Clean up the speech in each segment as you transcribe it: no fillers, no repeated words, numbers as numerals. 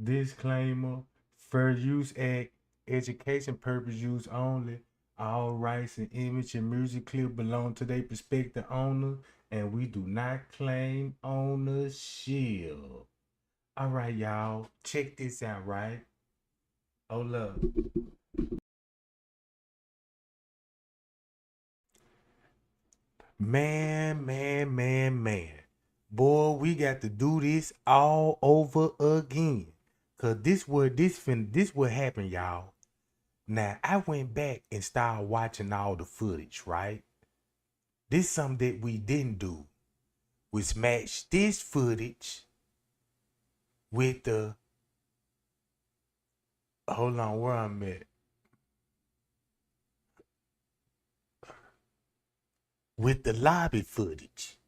Disclaimer: Fair Use Act, education purpose use only. All rights and image and music clip belong to their prospective owner, and we do not claim ownership. All right, y'all, check this out, right? Hold up. Man. Boy, we got to do this all over again. Cause this what happened, y'all. Now I went back and started watching all the footage, right? This is something that we didn't do. Was match this footage with the hold on where I'm at. With the lobby footage.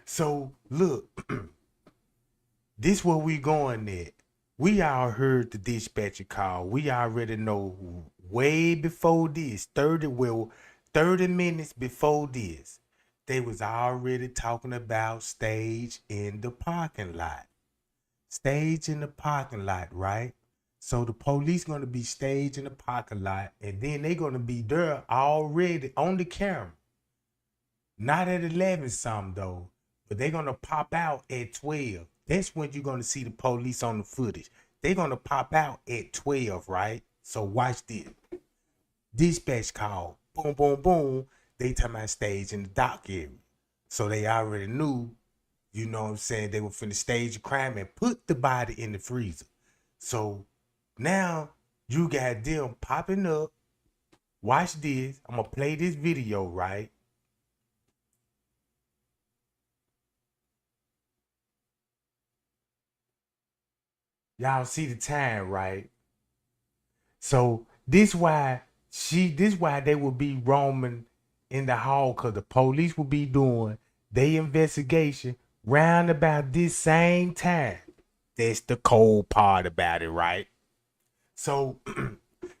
So look, this where we going at. We all heard the dispatcher call. We already know way before this, 30 minutes before this, they was already talking about stage in the parking lot. Stage in the parking lot, right? So the police gonna be staged in the parking lot, and then they gonna be there already on the camera. Not at 11 something though, but they gonna pop out at 12. That's when you're gonna see the police on the footage. They gonna pop out at 12, right? So watch this. Dispatch call. Boom, boom, boom. They talking about stage in the dock area. So they already knew, you know what I'm saying, they were finna stage a crime and put the body in the freezer. So now you got them popping up. Watch this. I'm gonna play this video, right? Y'all see the time, right? So this why they will be roaming in the hall, cause the police will be doing their investigation round about this same time. That's the cold part about it, right? So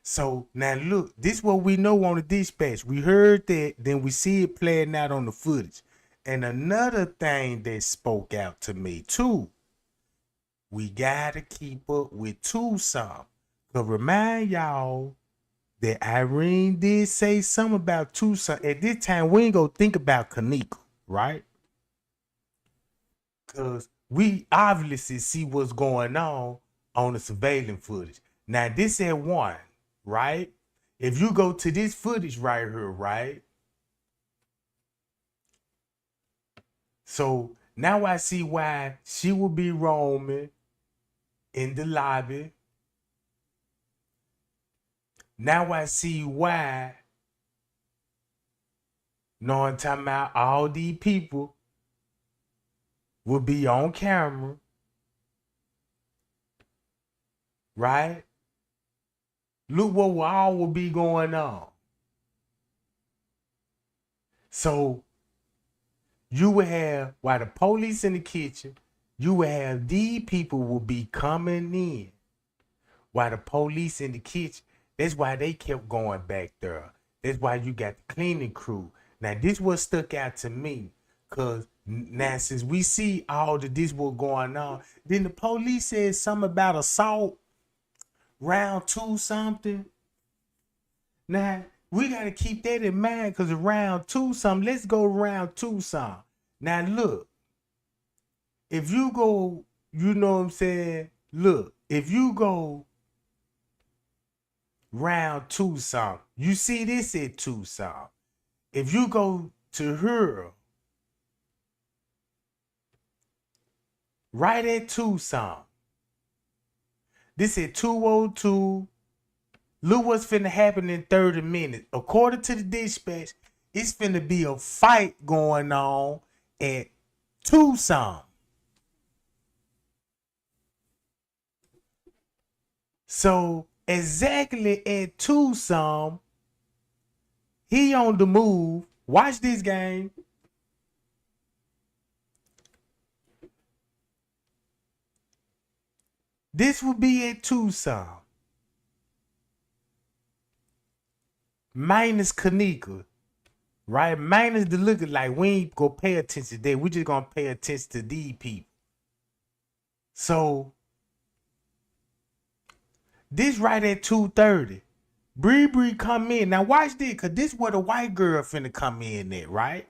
so now look, this what we know on the dispatch. We heard that, then we see it playing out on the footage. And another thing that spoke out to me too, we gotta keep up with Tucson. To remind y'all that Irene did say something about Tucson. At this time, we ain't gonna think about Kenneka, right? Because we obviously see what's going on the surveillance footage. Now, this at one, right? If you go to this footage right here, right? So now I see why she will be roaming in the lobby. Now I see why. No, I'm talking about all these people will be on camera, right? Look what all will be going on. So you will have, while the police in the kitchen, you will have these people will be coming in. While the police in the kitchen, that's why they kept going back there. That's why you got the cleaning crew. Now this what stuck out to me, cause now since we see all of this what going on, then the police said something about assault round two something. Now we gotta keep that in mind, cause round two something. Let's go round two something. Now look, if you go, you know what I'm saying. Look, if you go round two something, you see this at two something. If you go to her, right at two something, this at 202. Look what's finna happen in 30 minutes. According to the dispatch, it's finna be a fight going on at Tucson. So exactly at Tucson, he on the move. Watch this game. This will be at Tucson. Minus Kenneka. Right? Minus the look like we ain't gonna pay attention to that. We just gonna pay attention to these people. So this right at 2:30. Bree come in. Now watch this, cause this where the white girl finna come in at, right?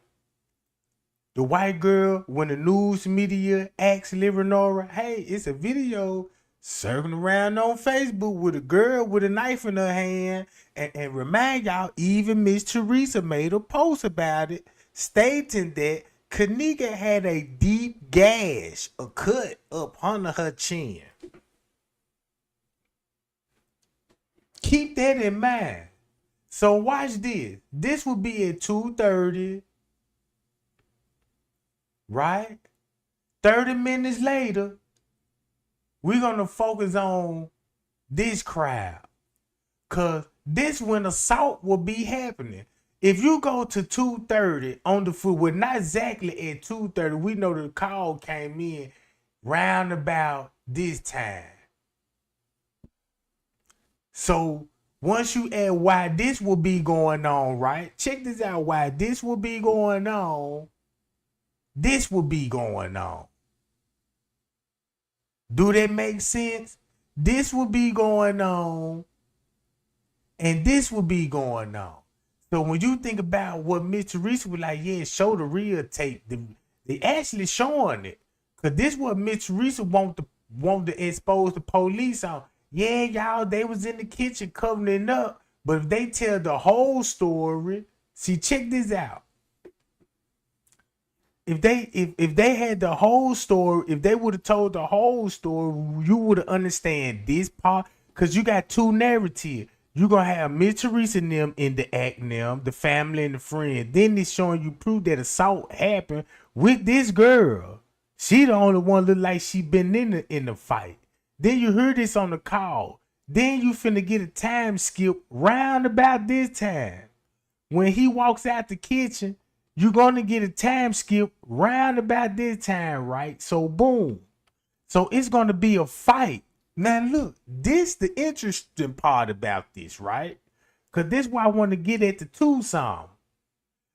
The white girl, when the news media asks Livernola, hey, it's a video circling around on Facebook with a girl with a knife in her hand. And remind y'all, even Miss Teresa made a post about it, stating that Kenneka had a deep gash, a cut up under her chin. Keep that in mind. So watch this. This will be at 2:30, right? 30 minutes later, we're gonna focus on this crowd. Cause this when assault will be happening. If you go to 2:30 on the foot, well, not exactly at 2:30. We know the call came in round about this time. So once you add why this will be going on, right? Check this out. Why this will be going on. This will be going on. Do that make sense? This will be going on. And this will be going on. So when you think about what Miss Teresa was like, yeah, show the real tape. They actually showing it. Cause this what Miss Teresa want to expose the police on. Yeah, y'all, they was in the kitchen covering it up. But if they tell the whole story, see, check this out. If they had the whole story, if they would have told the whole story, you would have understand this part. Cause you got two narratives. You're gonna have Miss Teresa and them in the act now, the family and the friend. Then it's showing you proof that assault happened with this girl. She the only one look like she been in the fight. Then you heard this on the call. Then you finna get a time skip round about this time. When he walks out the kitchen, you're gonna get a time skip round about this time, right? So boom. So it's gonna be a fight. Now look, this the interesting part about this, right? Cause this is why I want to get at the Tucson.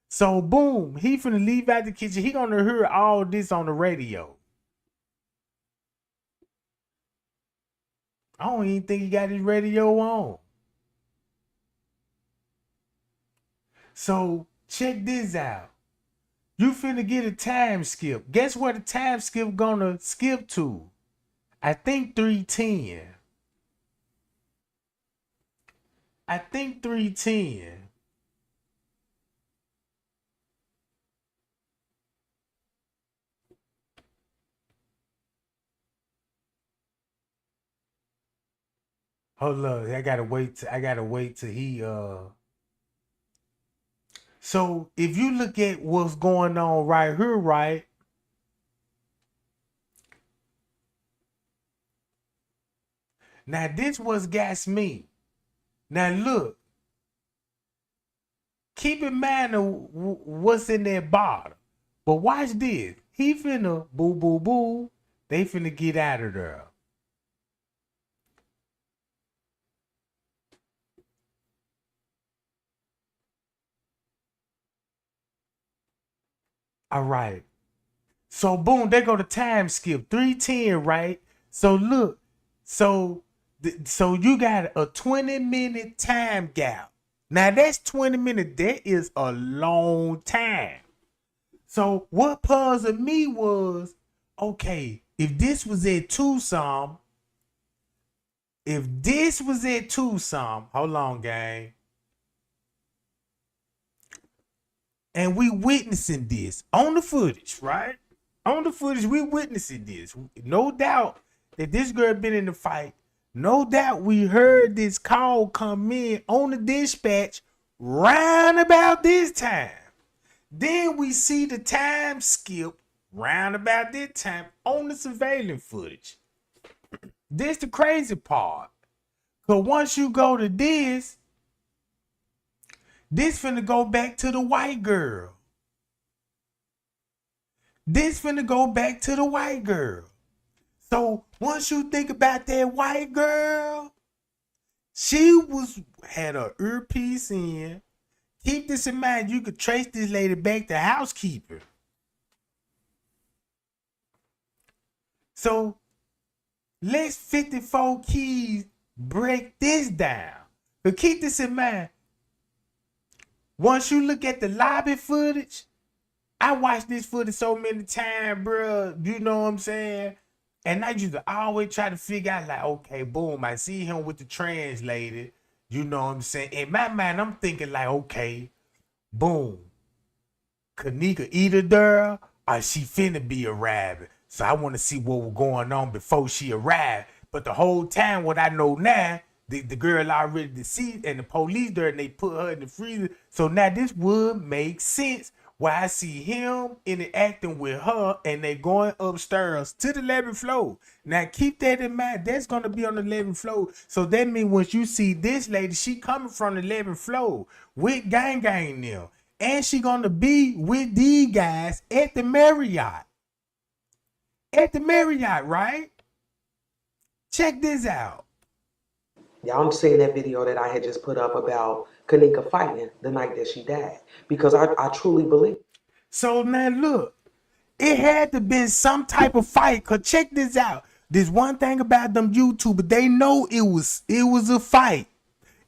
So boom, he finna leave out the kitchen. He gonna hear all this on the radio. I don't even think he got his radio on. So check this out. You finna get a time skip. Guess what the time skip gonna skip to? I think 310. I think 310. Hold up, I gotta wait till he So if you look at what's going on right here, right? Now this was gas me. Now look, keep in mind what's in that bottle. But watch this. He finna boo boo boo. They finna get out of there. All right. So boom, they go to time skip 310, right? So look, so so you got a 20-minute time gap. Now that's 20 minutes. That is a long time. So what puzzled me was, okay, if this was at Tucson, hold on, gang. And we witnessing this on the footage, right? On the footage, we witnessing this. No doubt that this girl been in the fight. No doubt we heard this call come in on the dispatch round about this time. Then we see the time skip round about this time on the surveillance footage. This the crazy part. Cause once you go to this finna go back to the white girl. This finna go back to the white girl. So once you think about that white girl, she had her earpiece in. Keep this in mind. You could trace this lady back to housekeeper. So Let's 54 keys break this down. But keep this in mind. Once you look at the lobby footage, I watched this footage so many times, bro. You know what I'm saying? And I used to always try to figure out, like, okay, boom, I see him with the translator. You know what I'm saying? In my mind, I'm thinking, like, okay, boom, Kenneka either there or she finna be arriving. So I want to see what was going on before she arrived. But the whole time, what I know now, the girl already deceased and the police there and they put her in the freezer. So now this would make sense why I see him interacting with her and they going upstairs to the 11th floor. Now keep that in mind. That's going to be on the 11th floor. So that means once you see this lady, she coming from the 11th floor with gang now. And she gonna be with these guys at the Marriott. At the Marriott, right? Check this out. Y'all seen that video that I had just put up about Kenneka fighting the night that she died. Because I truly believe. So now look, it had to be some type of fight. Cause check this out. There's one thing about them YouTubers, they know it was a fight.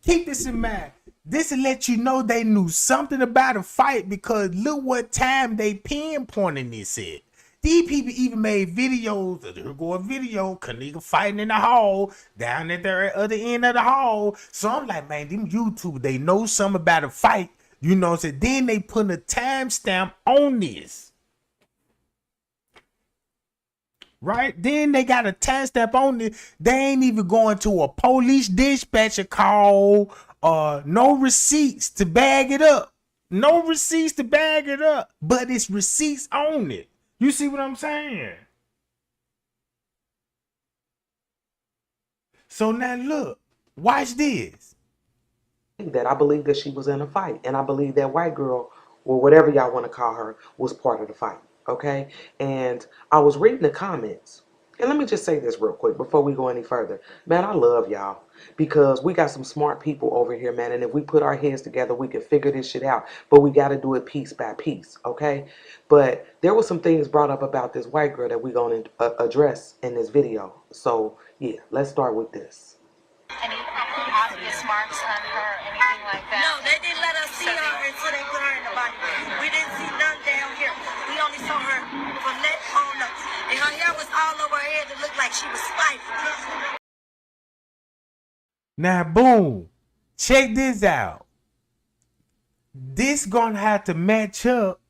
Keep this in mind. This will let you know they knew something about a fight because look what time they pinpointing this at. These people even made videos. There go a video, Kenneka fighting in the hall, down at the other end of the hall. So I'm like, man, them YouTubers, they know something about a fight. You know what I'm saying? Then they put a timestamp on this. Right? Then they got a timestamp on it. They ain't even going to a police dispatcher call or no receipts to bag it up. No receipts to bag it up. But it's receipts on it. You see what I'm saying? So now look, watch this. That I believe that she was in a fight. And I believe that white girl, or whatever y'all want to call her, was part of the fight. Okay? And I was reading the comments. And let me just say this real quick before we go any further. Man, I love y'all because we got some smart people over here, man. And if we put our heads together, we can figure this shit out. But we got to do it piece by piece, okay? But there were some things brought up about this white girl that we're going to address in this video. So, yeah, let's start with this. Any obvious marks on her, anything like that? No, they didn't let us see her until they put her in the body. We didn't see none down here. We only saw her from neck on up. And her hair was all over her head. It looked like she was fighting. Now, boom. Check this out. This gonna have to match up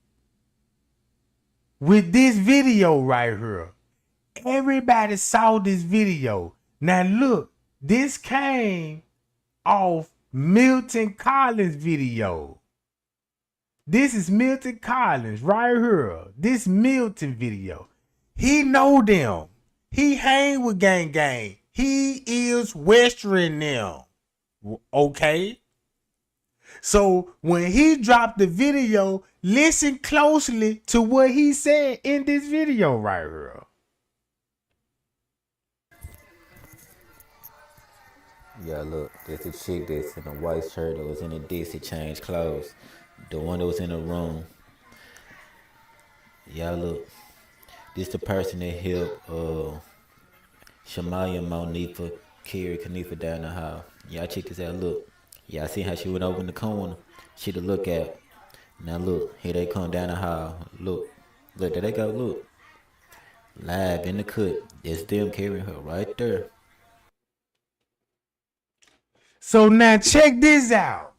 with this video right here. Everybody saw this video. Now look, this came off Milton Collins' video. This is Milton Collins right here. This Milton video. He know them. He hang with gang. He is Western them. Okay? So when he dropped the video, listen closely to what he said in this video right here. Yeah, look, there's a chick that's in a white shirt that was in a Dixie changed clothes. The one that was in the room. Yeah, look, this the person that helped Shamaya Monifa carry Kenneka down the hall. Y'all check this out, look. Y'all see how she went over in the corner? She to look at. Now look, here they come down the hall. Look, there they go, look. Live in the cut. That's them carrying her right there. So now check this out.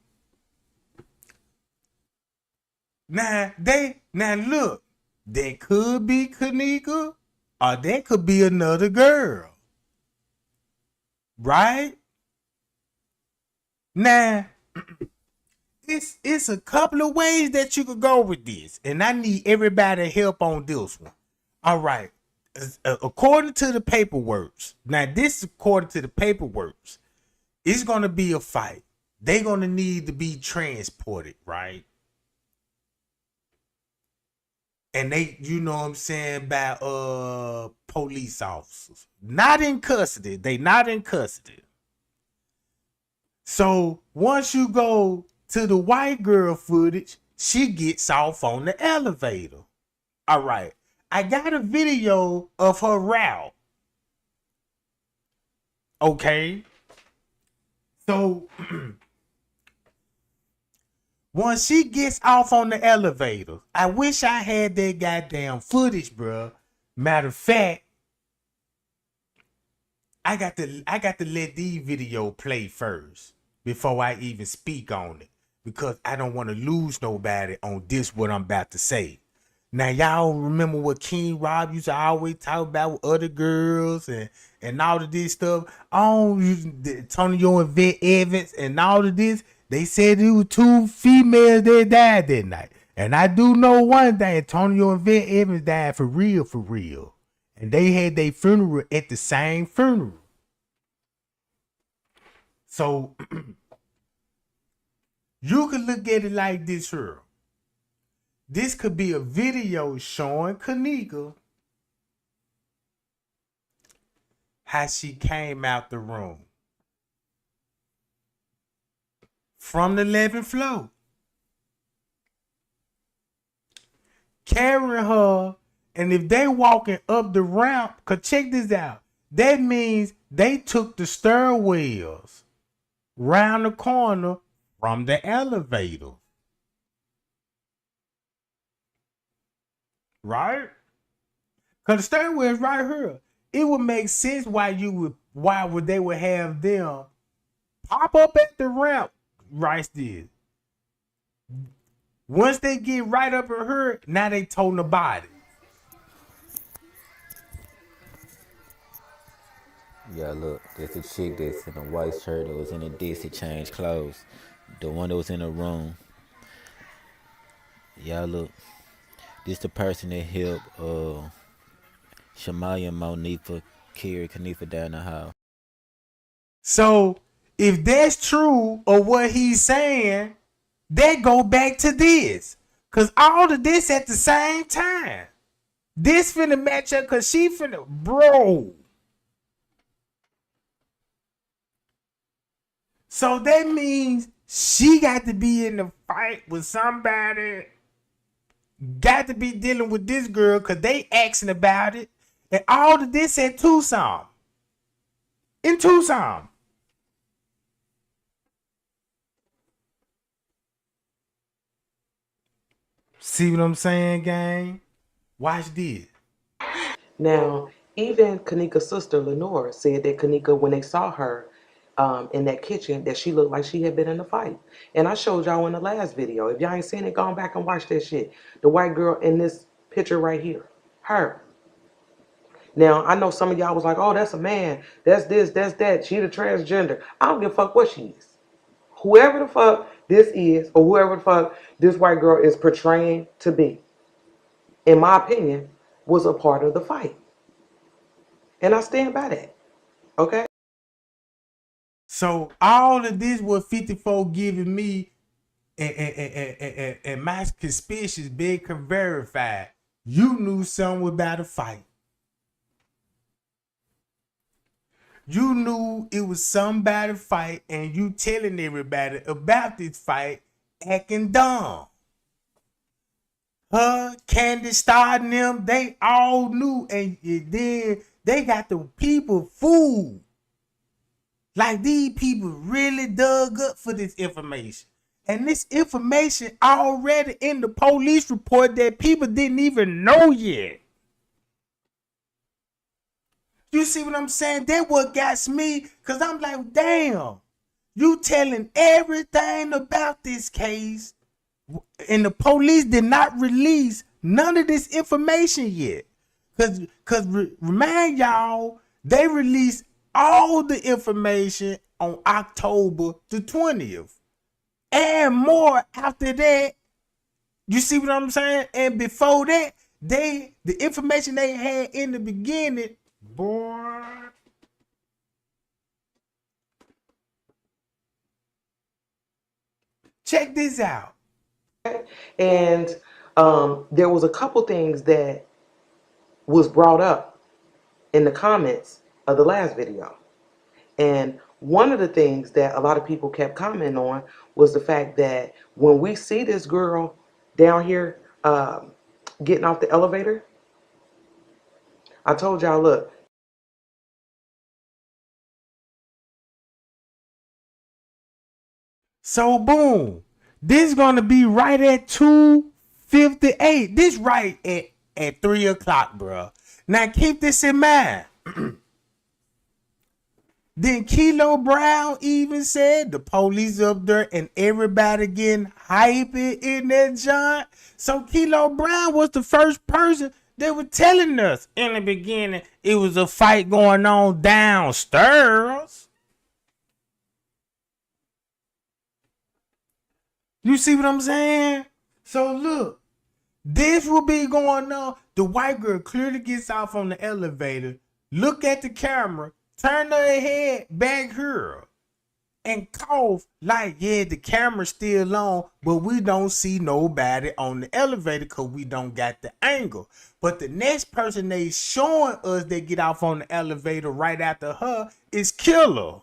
Now look, there could be Kenneka or there could be another girl. Right? Now, it's a couple of ways that you could go with this. And I need everybody help on this one. All right. According to the paperwork. Now, this is according to the paperwork. It's going to be a fight. They're going to need to be transported, right? And they, you know what I'm saying, by police officers. Not in custody. They not in custody. So once you go to the white girl footage, she gets off on the elevator. All right. I got a video of her route. Okay. So once she gets off on the elevator, I wish I had that goddamn footage, bruh. Matter of fact, I got to let these video play first before I even speak on it. Because I don't want to lose nobody on this what I'm about to say. Now y'all remember what King Rob used to always talk about with other girls and all of this stuff. Antonio and Vet Evans and all of this. They said it was 2 females that died that night. And I do know one thing, Antonio and Vet Evans died for real, for real. And they had their funeral at the same funeral. So you can look at it like this here. This could be a video showing Kenneka how she came out the room from the 11th floor, carrying her. And if they walking up the ramp, cause check this out, that means they took the stairwells round the corner from the elevator, right? Cause the stairwell is right here. It would make sense why they would have them pop up at the ramp right there. Once they get right up in her, now they toting the body. Yeah, look, there's a chick that's in a white shirt that was in a Dixie changed clothes. The one that was in the room. Yeah, look, this the person that helped Shamaya and Monifa carry Kenneka down the hall. So if that's true or what he's saying, that go back to this. Cause all of this at the same time. This finna match up cause she finna, bro. So that means she got to be in the fight with somebody, got to be dealing with this girl because they asking about it. And all of this at Tucson. In Tucson. See what I'm saying, gang? Watch this. Now, even Kenneka's sister Lenore said that Kenneka, when they saw her in that kitchen, that she looked like she had been in a fight. And I showed y'all in the last video. If y'all ain't seen it, go back and watch that shit. The white girl in this picture right here. Her. Now, I know some of y'all was like, oh, that's a man. That's this, that's that. She the transgender. I don't give a fuck what she is. Whoever the fuck this is, or whoever the fuck this white girl is portraying to be, in my opinion, was a part of the fight. And I stand by that. Okay? So all of this was 54 giving me and my conspiracies being verified. You knew something about a fight. You knew it was somebody fight and you telling everybody about this fight acting dumb. Her, Candy starting them, they all knew, and then they got the people fooled. Like these people really dug up for this information. And this information already in the police report that people didn't even know yet. You see what I'm saying? That what got me, because I'm like, damn, you telling everything about this case, and the police did not release none of this information yet. Because remind y'all, they released all the information on October the 20th. And more after that. You see what I'm saying? And before that, the information they had in the beginning, boy. Check this out. And there was a couple things that was brought up in the comments of the last video. And one of the things that a lot of people kept commenting on was the fact that when we see this girl down here getting off the elevator, I told y'all, look, So boom, this gonna be right at 2:58. This right at 3 o'clock, bro. Now keep this in mind. Then Kilo Brown even said the police up there and everybody getting hyped in that joint. So Kilo Brown was the first person that was telling us in the beginning it was a fight going on downstairs. You see what I'm saying? So look, this will be going on. The white girl clearly gets off on the elevator, look at the camera, turn her head back here, and cough like, yeah, the camera's still on, but we don't see nobody on the elevator because we don't got the angle. But the next person they showing us that get off on the elevator right after her is Killer.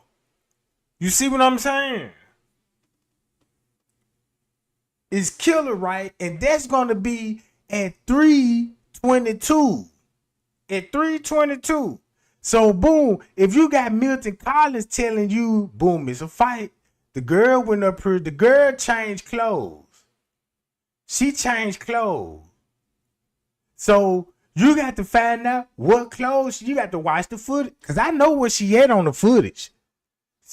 You see what I'm saying? It's Killer, right? And that's going to be at 3:22. At 3:22. So boom, if you got Milton Collins telling you, boom, it's a fight. The girl went up here. The girl changed clothes. She changed clothes. So you got to find out what clothes. You got to watch the footage. Because I know where she at on the footage.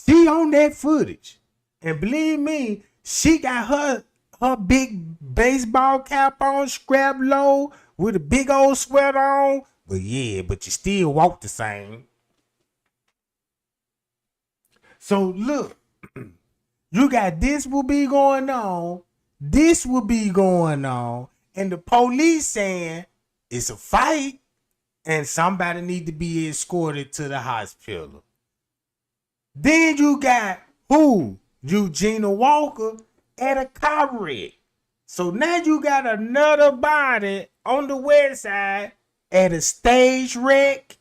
She on that footage. And believe me, she got her big baseball cap on, scrap low, with a big old sweater on. But yeah, but you still walk the same. So look, you got this will be going on. This will be going on. And the police saying it's a fight and somebody need to be escorted to the hospital. Then you got who? Eugenia Walker at a car wreck. So now you got another body on the west side at a stage wreck.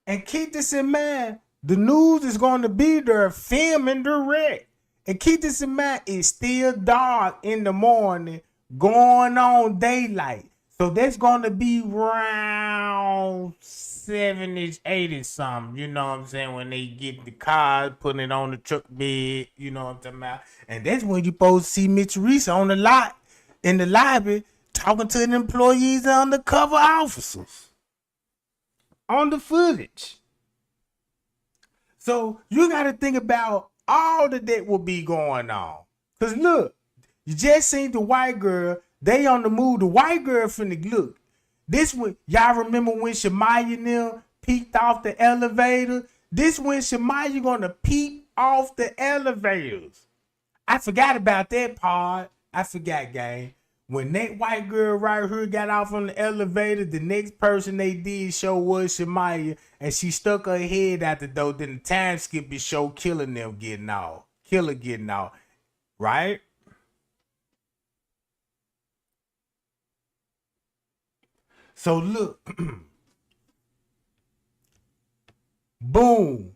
And keep this in mind, the news is going to be there filming the wreck. And keep this in mind, it's still dark in the morning, going on daylight. So that's going to be around 7-ish, 8-ish something. You know what I'm saying? When they get the car, putting it on the truck bed, you know what I'm talking about? And that's when you're supposed to see Mitch Reese on the lot, in the lobby, talking to the employees and undercover officers on the footage. So you got to think about all that will be going on. Because look, you just seen the white girl. They on the move. The white girl finna look. This one, y'all remember when Shamaya and them peeked off the elevator? This when Shamaya gonna peek off the elevators. I forgot about that part. I forgot, gang. When that white girl right here got off on the elevator, the next person they did show was Shamaya, and she stuck her head out the door. Then the time skip it show killing them getting off. Killer getting off. Right? So look. Boom.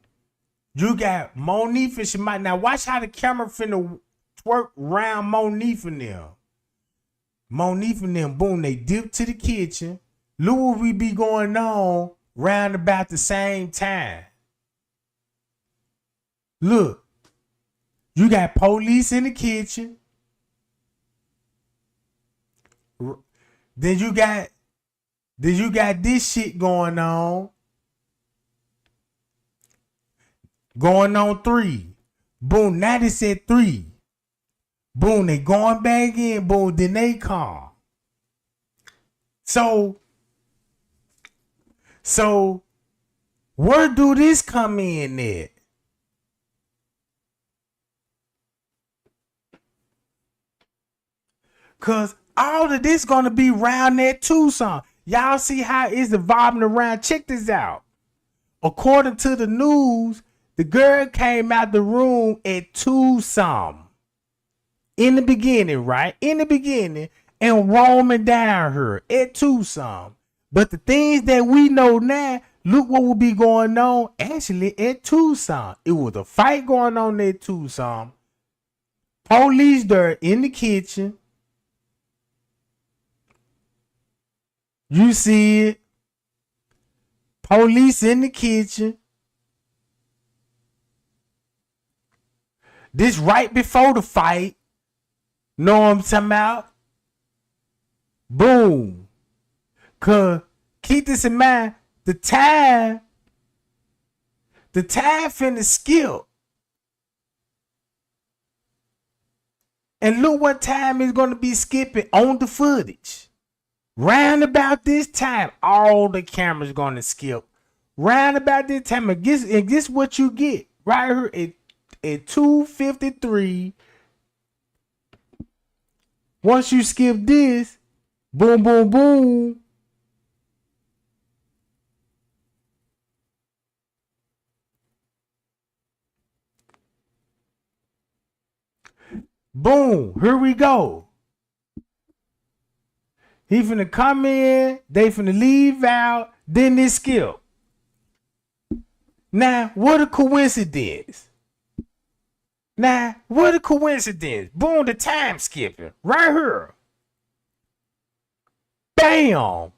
You got Monique and Shamaya. Now watch how the camera finna twerk around Monique and them. Monique and them, boom, they dip to the kitchen. Look what we be going on round about the same time. Look, you got police in the kitchen. Then you got this shit going on. Going on 3. Boom, now they said 3. Boom, they going back in. Boom, then they come. So where do this come in at? Cause all of this gonna be round that Tucson. Y'all see how it's evolving around. Check this out. According to the news, the girl came out the room at Tucson. In the beginning, right? In the beginning, and roaming down her at Tucson. But the things that we know now, look what will be going on actually at Tucson. It was a fight going on at Tucson. Police there in the kitchen. You see it. Police in the kitchen. This right before the fight. Know what I'm talking about? Boom. Cause keep this in mind, the time finna skip. And look what time is gonna be skipping on the footage. Round about this time, all the cameras gonna skip. Round about this time, and this what you get right here at 2:53. Once you skip this, boom, boom, boom. Boom, here we go. He finna come in, they finna leave out, then they skip. Now, what a coincidence. Boom, the time skipping. Right here. Bam.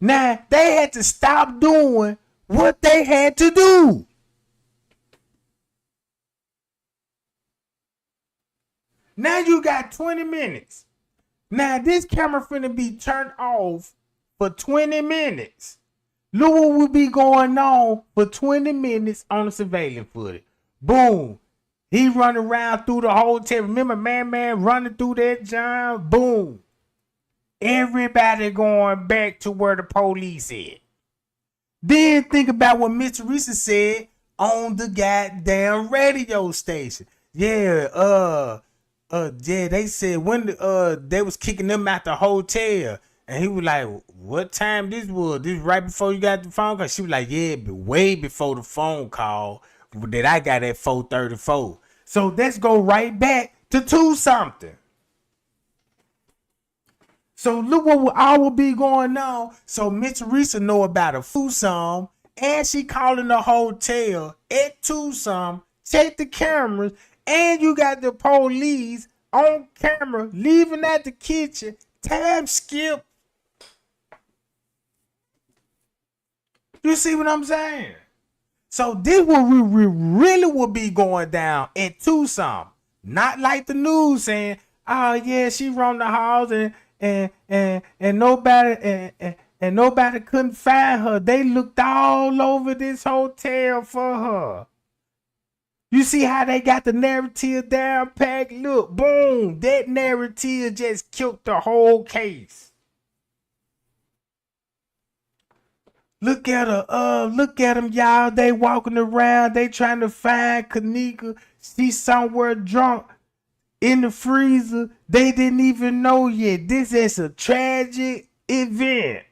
Now, they had to stop doing what they had to do. Now you got 20 minutes. Now this camera finna be turned off for 20 minutes. Look what will be going on for 20 minutes on the surveillance footage. Boom. He running around through the hotel. Remember man running through that John? Boom. Everybody going back to where the police is. Then think about what Miss Teresa said on the goddamn radio station. Yeah, they said when they was kicking them out the hotel, and he was like, "What time this was? This right before you got the phone call?" She was like, "Yeah, but way before the phone call that I got at 4:34." So let's go right back to 2-something. So look what all will be going on. So Miss Teresa know about a some, and she calling the hotel at 2-some. Check the cameras. And you got the police on camera leaving at the kitchen. Time skip. You see what I'm saying? So this what we really will be going down at 2-some. Not like the news saying, "Oh yeah, she roamed the halls and nobody couldn't find her. They looked all over this hotel for her." You see how they got the narrative down packed? Look, boom, that narrative just killed the whole case. Look at her, look at them, y'all. They walking around, they trying to find Kenneka. She's somewhere drunk in the freezer. They didn't even know yet. This is a tragic event.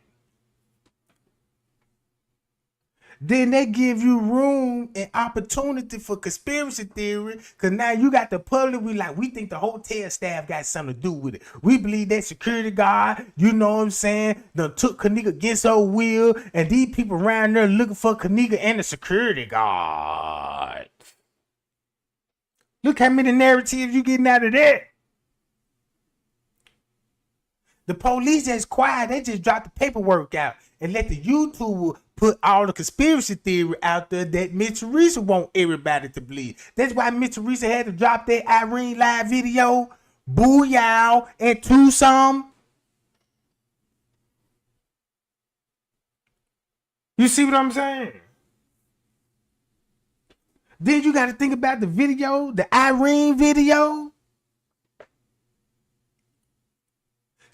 Then they give you room and opportunity for conspiracy theory, because now you got the public. We think the hotel staff got something to do with it. We believe that security guard, you know what I'm saying, done took Kenneka against her will, and these people around there looking for Kenneka and the security guard. Look how many narratives you getting out of that. The police just quiet. They just dropped the paperwork out and let the YouTuber put all the conspiracy theory out there that Miss Teresa want everybody to believe. That's why Miss Teresa had to drop that Irene live video. Booyah and 2-some. You see what I'm saying? Then you got to think about the video, the Irene video.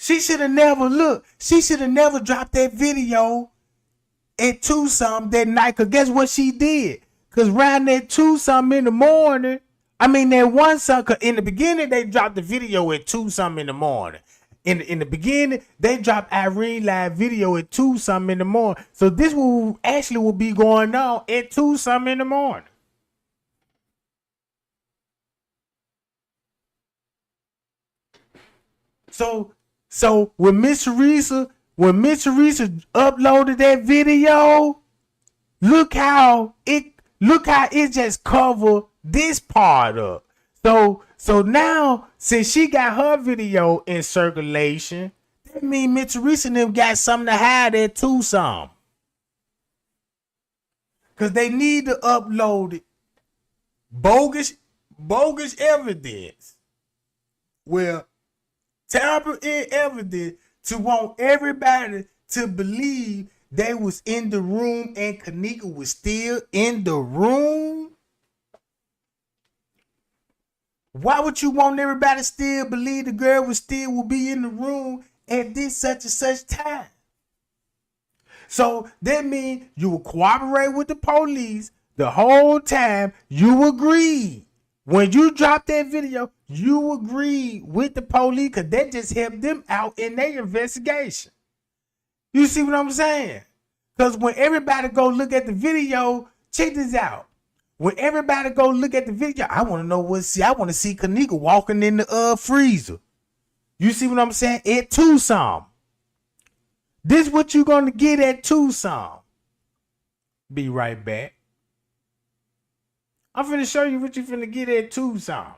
She should have never dropped that video at 2-some that night. Cause guess what she did? Cause around that 2-some in the morning, that 1-some, cause in the beginning they dropped the video at 2-some in the morning. In the beginning, they dropped Irene live video at 2-some in the morning. So this will be going on at 2-some in the morning. So when Miss Teresa uploaded that video, look how it just covered this part up. So now, since she got her video in circulation, that means Miss Teresa and them got something to hide at 2-some. Cause they need to upload it. Bogus bogus evidence. Well, tamper in evidence to want everybody to believe they was in the room and Kenneka was still in the room. Why would you want everybody to still believe the girl will be in the room at this such and such time? So that means you will cooperate with the police the whole time. You agreed. When you dropped that video, you agreed with the police because that just helped them out in their investigation. You see what I'm saying? Because when everybody go look at the video, check this out. When everybody go look at the video, I want to know I want to see Kenneka walking in the freezer. You see what I'm saying? At Tucson. This what you gonna get at Tucson. Be right back. I'm finna show you what you finna get at Tucson.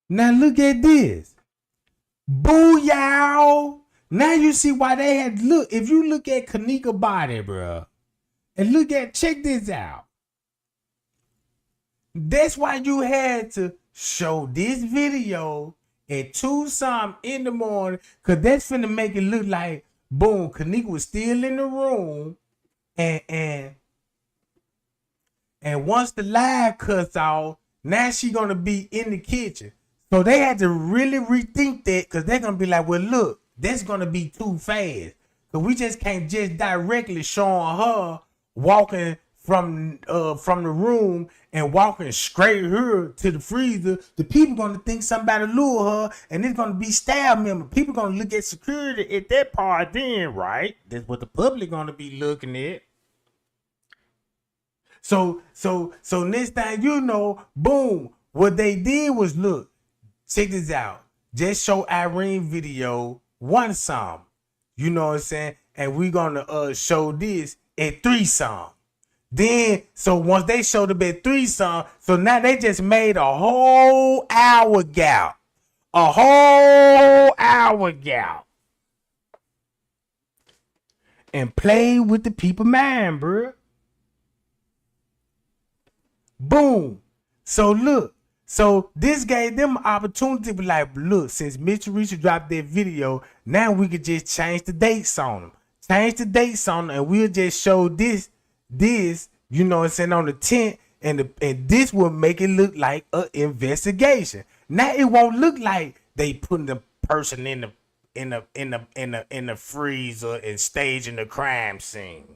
Now look at this. Booyah! Now you see why they had look. If you look at Kenneka body, bro, and check this out. That's why you had to show this video at 2 something in the morning, cause that's finna make it look like boom, Kenneka was still in the room, and once the live cuts off, now she gonna be in the kitchen. So they had to really rethink that, because they're going to be like, well, look, that's going to be too fast. So we just can't just directly showing her walking from the room and walking straight here to the freezer. The people going to think somebody lured her, and it's going to be staff member. People going to look at security at that part then, right? That's what the public going to be looking at. So next thing you know, boom, what they did was, look, check this out. Just show Irene video 1 song. You know what I'm saying? And we're gonna show this at 3 song. Then, so once they showed up at 3 song, so now they just made a whole hour gap. A whole hour gap. And play with the people mind, bro. Boom. So look. So this gave them an opportunity to be like, look, since Mitch Reacher dropped that video, now we could just change the dates on them. Change the dates on them, and we'll just show this, you know what I'm saying, on the 10th, and this will make it look like an investigation. Now it won't look like they putting the person in the freezer and staging the crime scene.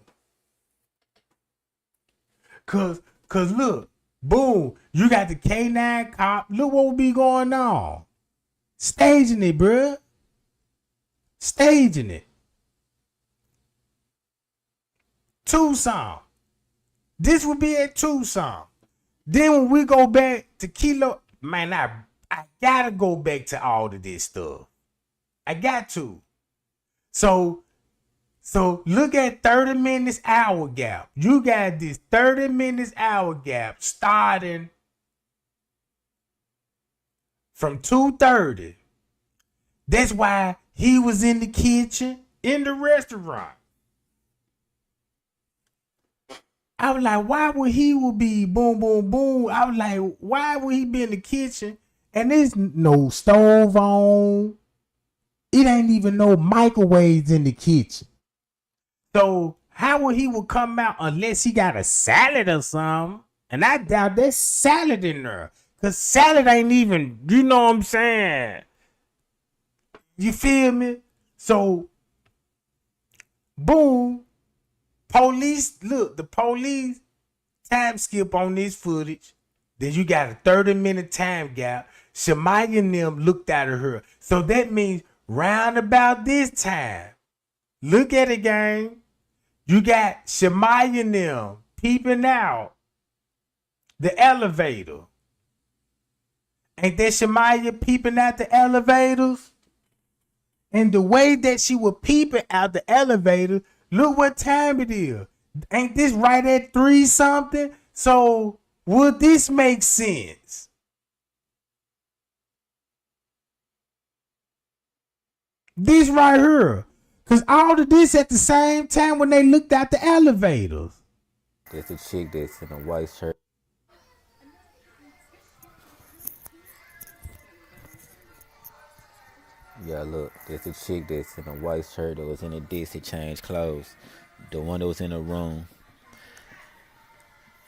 Cause look. Boom, you got the K9 cop. Look what will be going on. Staging it, bruh. Staging it. Tucson. This will be at Tucson. Then when we go back to Kilo, man, I gotta go back to all of this stuff. I got to. So look at 30 minutes hour gap. You got this 30 minutes hour gap starting from 2:30. That's why he was in the kitchen in the restaurant. I was like, why would he be boom, boom, boom? I was like, why would he be in the kitchen and there's no stove on? It ain't even no microwaves in the kitchen. So how would he come out unless he got a salad or something? And I doubt there's salad in there. Because salad ain't even, you know what I'm saying? You feel me? So, boom. Police, look, the police time skip on this footage. Then you got a 30-minute time gap. Shemaya and them looked at her. So that means round about this time, look at it, gang. You got Shemaya and them peeping out the elevator. Ain't that Shemaya peeping out the elevators? And the way that she was peeping out the elevator, look what time it is. Ain't this right at 3 something? So would this make sense? This right here. Because all of this at the same time when they looked out the elevators. There's a chick that's in a white shirt. Yeah, look, there's a chick that's in a white shirt that was in a Dixie changed clothes. The one that was in the room.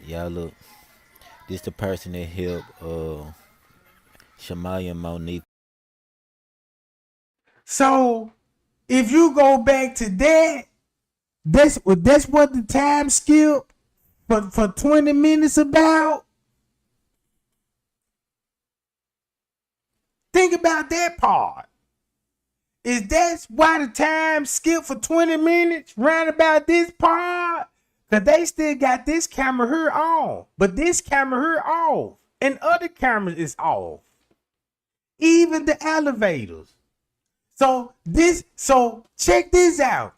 Yeah, look, this the person that helped Shamaya and Monique. So if you go back to that, that's what the time skip for 20 minutes about. Think about that part. Is that's why the time skip for 20 minutes round about this part? Cause they still got this camera here on, but this camera here off, and other cameras is off. Even the elevators. So check this out.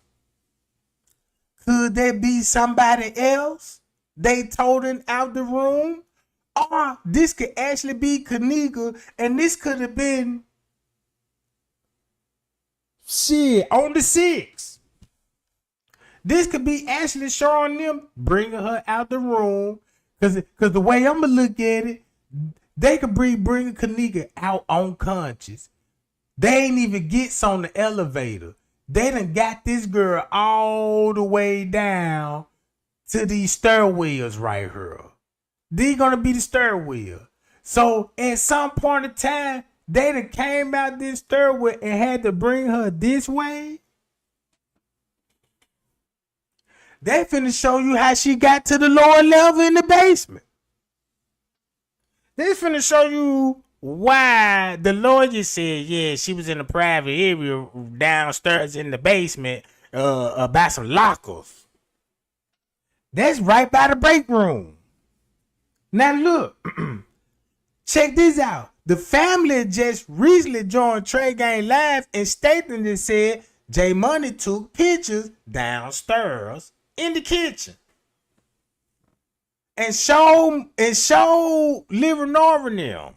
Could there be somebody else they toting out the room? Or this could actually be Kenneka, and this could have been shit on the 6th. This could be actually showing them bringing her out the room. Cause the way I'm gonna look at it, they could bring Kenneka out unconscious. They ain't even gets on the elevator. They done got this girl all the way down to these stairwells right here. These gonna be the stairwell. So at some point in time, they done came out this stairwell and had to bring her this way. They finna show you how she got to the lower level in the basement. They finna show you why the lawyer said, yeah, she was in a private area downstairs in the basement about some lockers. That's right by the break room. Now look, check this out. The family just recently joined Trey Gang Live and statement that said J Money took pictures downstairs in the kitchen and showed Liver Northern them.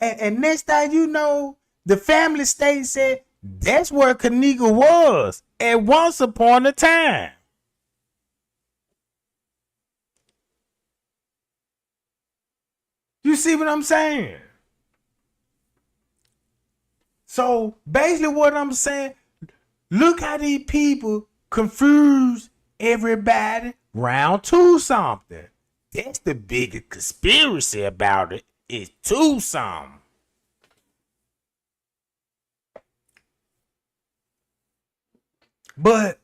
And next thing you know, the family state said that's where Kenneka was at once upon a time. You see what I'm saying? So basically what I'm saying, look how these people confuse everybody round to something. That's the biggest conspiracy about it, is to something. But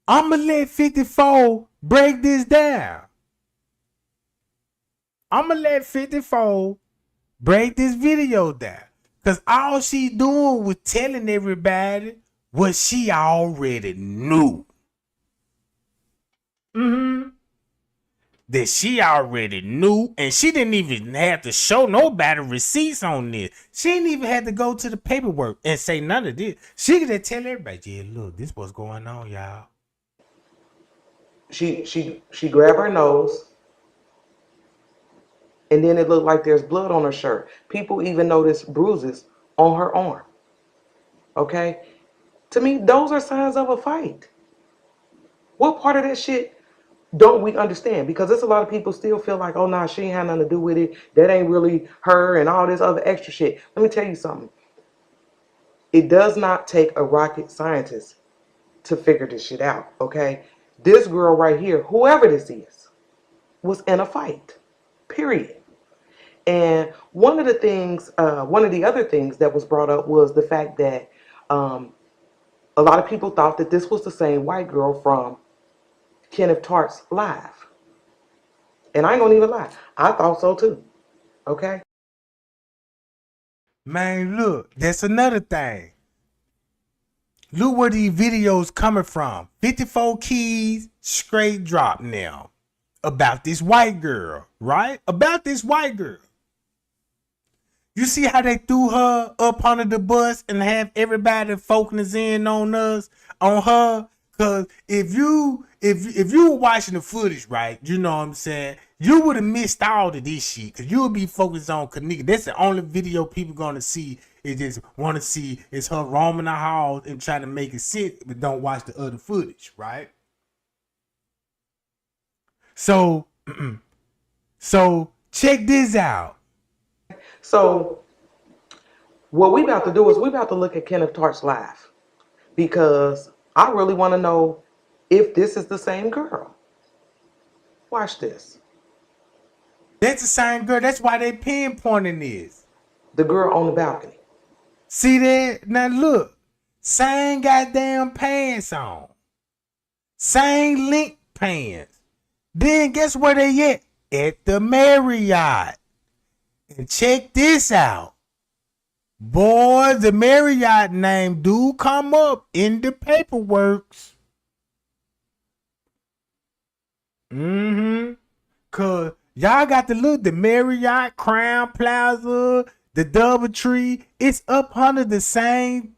I'ma let 54 break this down. I'ma let 54 break this video down. Cause all she doing was telling everybody what she already knew. That she already knew, and she didn't even have to show nobody receipts on this. She didn't even have to go to the paperwork and say none of this. She could just tell everybody, yeah, look, this what's going on, y'all. She grabbed her nose, and then it looked like there's blood on her shirt. People even noticed bruises on her arm. Okay? To me, those are signs of a fight. What part of that shit don't we understand? Because there's a lot of people still feel like, oh, nah, she ain't had nothing to do with it. That ain't really her and all this other extra shit. Let me tell you something. It does not take a rocket scientist to figure this shit out, okay? This girl right here, whoever this is, was in a fight, period. And one of the other things that was brought up was the fact that a lot of people thought that this was the same white girl from Kenneth Tart's live. And I ain't gonna even lie, I thought so too, okay? Man, look, that's another thing. Look where these videos coming from. 54 keys straight drop now. About this white girl, right? About this white girl. You see how they threw her up under the bus and have everybody focusing in on her? Cause if you were watching the footage, right, you know what I'm saying, you would have missed all of this shit. Cause you would be focused on Kenneka. That's the only video people gonna see. Is just want to see is her roaming the halls and trying to make it sit, but don't watch the other footage, right? So, so check this out. So what we about to do is we about to look at Kenneth Tart's life, because I really want to know if this is the same girl. Watch this. That's the same girl. That's why they pinpointing this. The girl on the balcony. See that? Now look. Same goddamn pants on. Same length pants. Then guess where they at? At the Marriott. And check this out. Boy, the Marriott name do come up in the paperworks. Cause y'all got to look, the Marriott, Crown Plaza, the DoubleTree, it's up under the same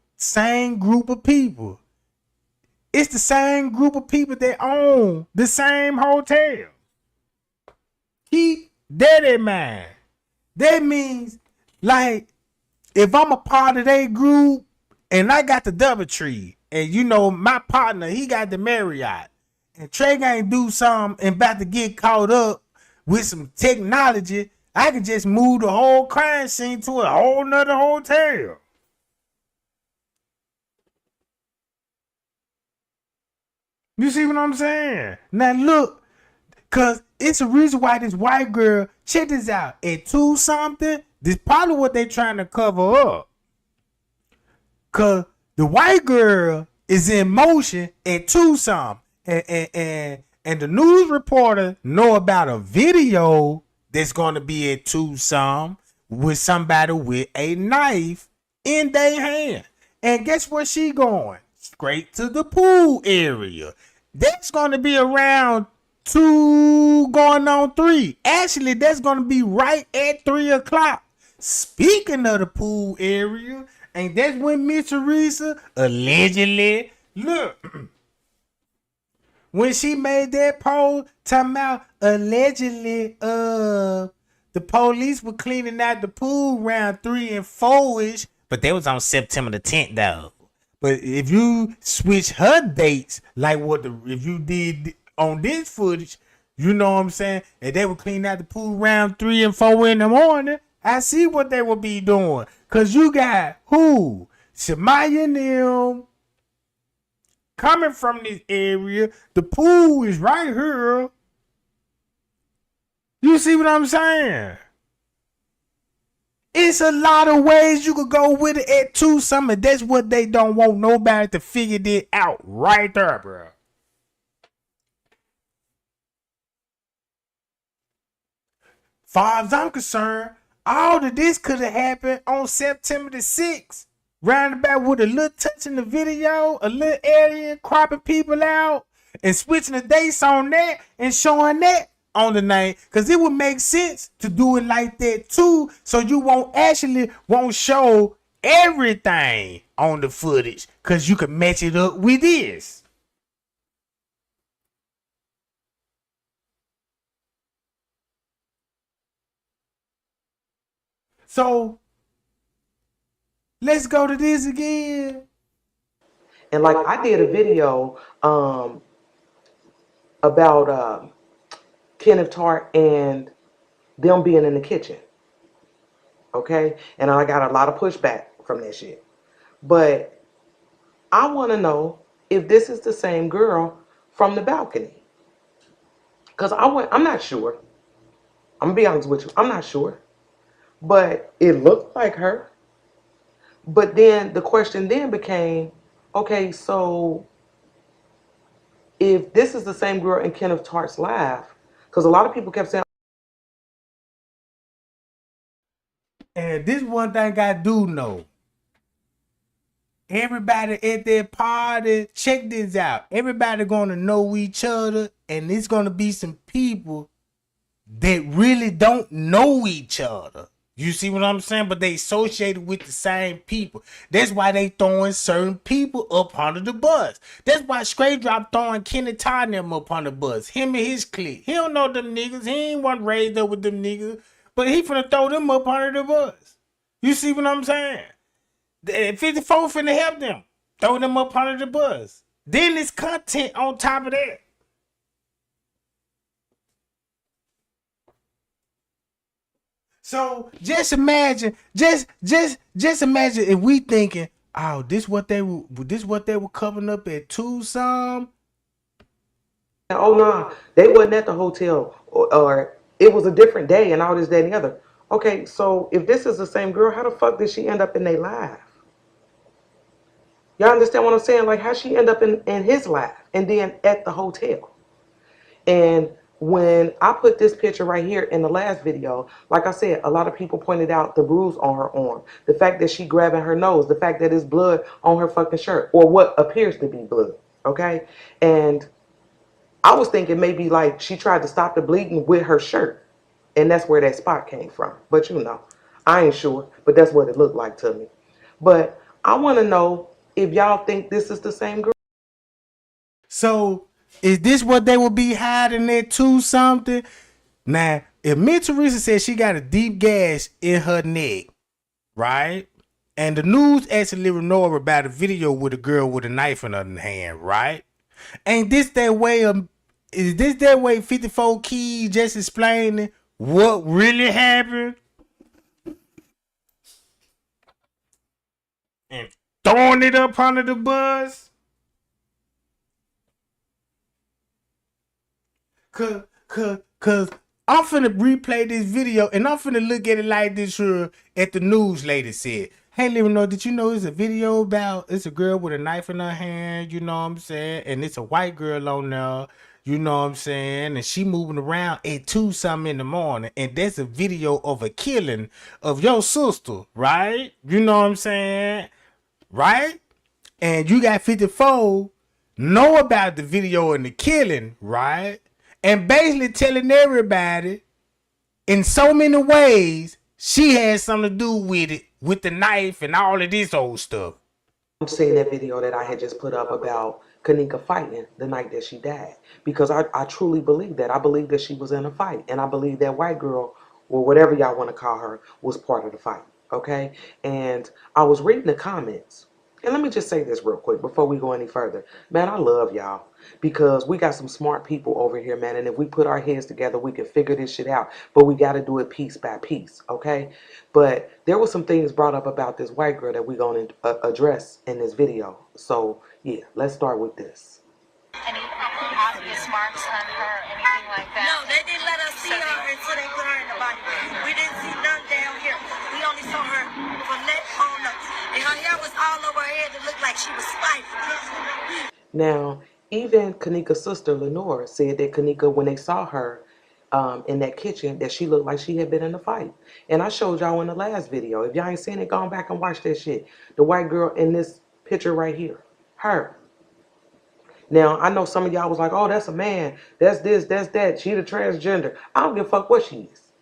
group of people. It's the same group of people that own the same hotel. Keep that in mind. That means, like, if I'm a part of their group and I got the DoubleTree, and you know my partner, he got the Marriott, and Trey ain't do something and about to get caught up with some technology, I can just move the whole crime scene to a whole nother hotel. You see what I'm saying? Now look, cause it's a reason why this white girl, check this out, at 2 something, this probably what they trying to cover up. Cause the white girl is in motion at 2 something. And the news reporter know about a video that's gonna be at 2 something with somebody with a knife in their hand. And guess where she going? Straight to the pool area. That's gonna be around 2 going on 3. Actually, that's gonna be right at 3 o'clock. Speaking of the pool area, and that's when Miss Teresa allegedly, look, when she made that post talking about allegedly the police were cleaning out the pool around 3 and 4-ish, but that was on September the 10th though. But if you switch her dates, like if you did on this footage, you know what I'm saying, and they were cleaning out the pool around 3 and 4 in the morning, I see what they would be doing. Cause you got who? Shamaya and them coming from this area. The pool is right here. You see what I'm saying? It's a lot of ways you could go with it at 2 something. That's what they don't want nobody to figure it out right there, bro. Far as I'm concerned, all of this could have happened on September the 6th. Roundabout with a little touch in the video, a little alien cropping people out, and switching the dates on that and showing that on the night. Because it would make sense to do it like that too, so you won't show everything on the footage, because you can match it up with this. So let's go to this again. And like I did a video about Kenneth Tart and them being in the kitchen. Okay? And I got a lot of pushback from that shit. But I want to know if this is the same girl from the balcony. Because I'm not sure. I'm going to be honest with you. I'm not sure. But it looked like her. But then the question then became, okay, so if this is the same girl in Kenneth Tart's life, because a lot of people kept saying, and this one thing I do know. Everybody at that party, check this out. Everybody gonna know each other, and it's gonna be some people that really don't know each other. You see what I'm saying? But they associated with the same people. That's why they throwing certain people up under the bus. That's why Straight Drop throwing Kenneka and them up on the bus. Him and his clique. He don't know them niggas. He ain't one raised up with them niggas. But he finna throw them up under the bus. You see what I'm saying? 54 finna help them. Throw them up under the bus. Then it's content on top of that. So just imagine, just imagine if we thinking, oh, this what they were covering up at Tucson. Oh no, they wasn't at the hotel, or it was a different day, and all this, that, and the other. Okay, so if this is the same girl, how the fuck did she end up in their life? Y'all understand what I'm saying? Like, how she end up in his life and then at the hotel? And when I put this picture right here in the last video, like I said, a lot of people pointed out the bruise on her arm, the fact that she grabbing her nose, the fact that there's blood on her fucking shirt, or what appears to be blood, okay? And I was thinking maybe like she tried to stop the bleeding with her shirt, and that's where that spot came from. But you know, I ain't sure, but that's what it looked like to me. But I want to know if y'all think this is the same girl. So is this what they will be hiding at something? Now, if Miss Teresa said she got a deep gash in her neck, right? And the news actually renewed about a video with a girl with a knife in her hand, right? Ain't this that way of, is this that way 54 Keys just explaining what really happened? And throwing it up under the bus? Cause I'm finna replay this video and I'm finna look at it like this here at the news lady said. Hey, let me know, did you know it's a video about, it's a girl with a knife in her hand, you know what I'm saying? And it's a white girl on there, you know what I'm saying? And she moving around at 2 something in the morning. And that's a video of a killing of your sister, right? You know what I'm saying? Right? And you got 54 know about the video and the killing, right? And basically telling everybody in so many ways she had something to do with it, with the knife and all of this old stuff. I'm seeing that video that I had just put up about Kenneka fighting the night that she died, because I truly believe that. I believe that she was in a fight, and I believe that white girl, or whatever y'all want to call her, was part of the fight, okay? And I was reading the comments, and let me just say this real quick before we go any further. Man, I love y'all, because we got some smart people over here, man, and if we put our heads together, we can figure this shit out, but we got to do it piece by piece, okay? But there were some things brought up about this white girl that we're going to address in this video. So, yeah, let's start with this. Any obvious marks on her, anything like that? No, they didn't let us see her until they put her in the body. We didn't see none down here. We only saw her from neck on up. And her hair was all over her head. It looked like she was fighting. Now, even Kenneka's sister, Lenore, said that Kenneka, when they saw her in that kitchen, that she looked like she had been in a fight. And I showed y'all in the last video. If y'all ain't seen it, go back and watch that shit. The white girl in this picture right here. Her. Now, I know some of y'all was like, oh, that's a man. That's this, that's that. She the transgender. I don't give a fuck what she is.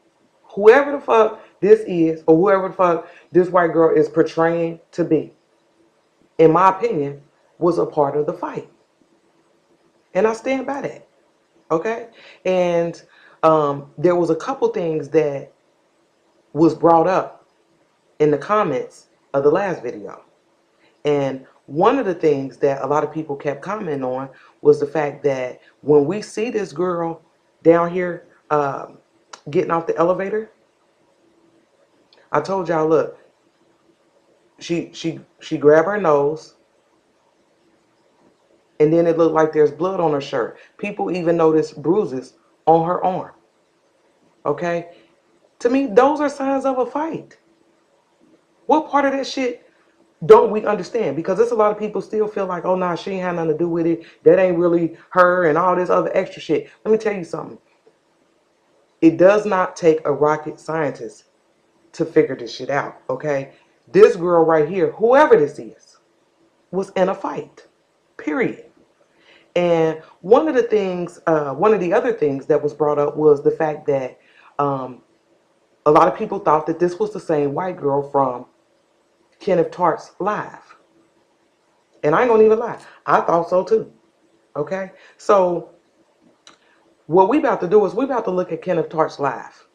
Whoever the fuck this is, or whoever the fuck this white girl is portraying to be, in my opinion, was a part of the fight. And I stand by that. Okay? And there was a couple things that was brought up in the comments of the last video. And one of the things that a lot of people kept commenting on was the fact that when we see this girl down here getting off the elevator, I told y'all, look, she grabbed her nose, and then it looked like there's blood on her shirt. People even noticed bruises on her arm. Okay? To me, those are signs of a fight. What part of that shit don't we understand? Because there's a lot of people still feel like, oh, nah, she ain't had nothing to do with it. That ain't really her and all this other extra shit. Let me tell you something. It does not take a rocket scientist to figure this shit out, okay? This girl right here, whoever this is, was in a fight, period. And one of the other things that was brought up was the fact that A lot of people thought that this was the same white girl from Kenneth Tart's Live. And I ain't gonna even lie, I thought so too. Okay? So what we about to do is we about to look at Kenneth Tart's Live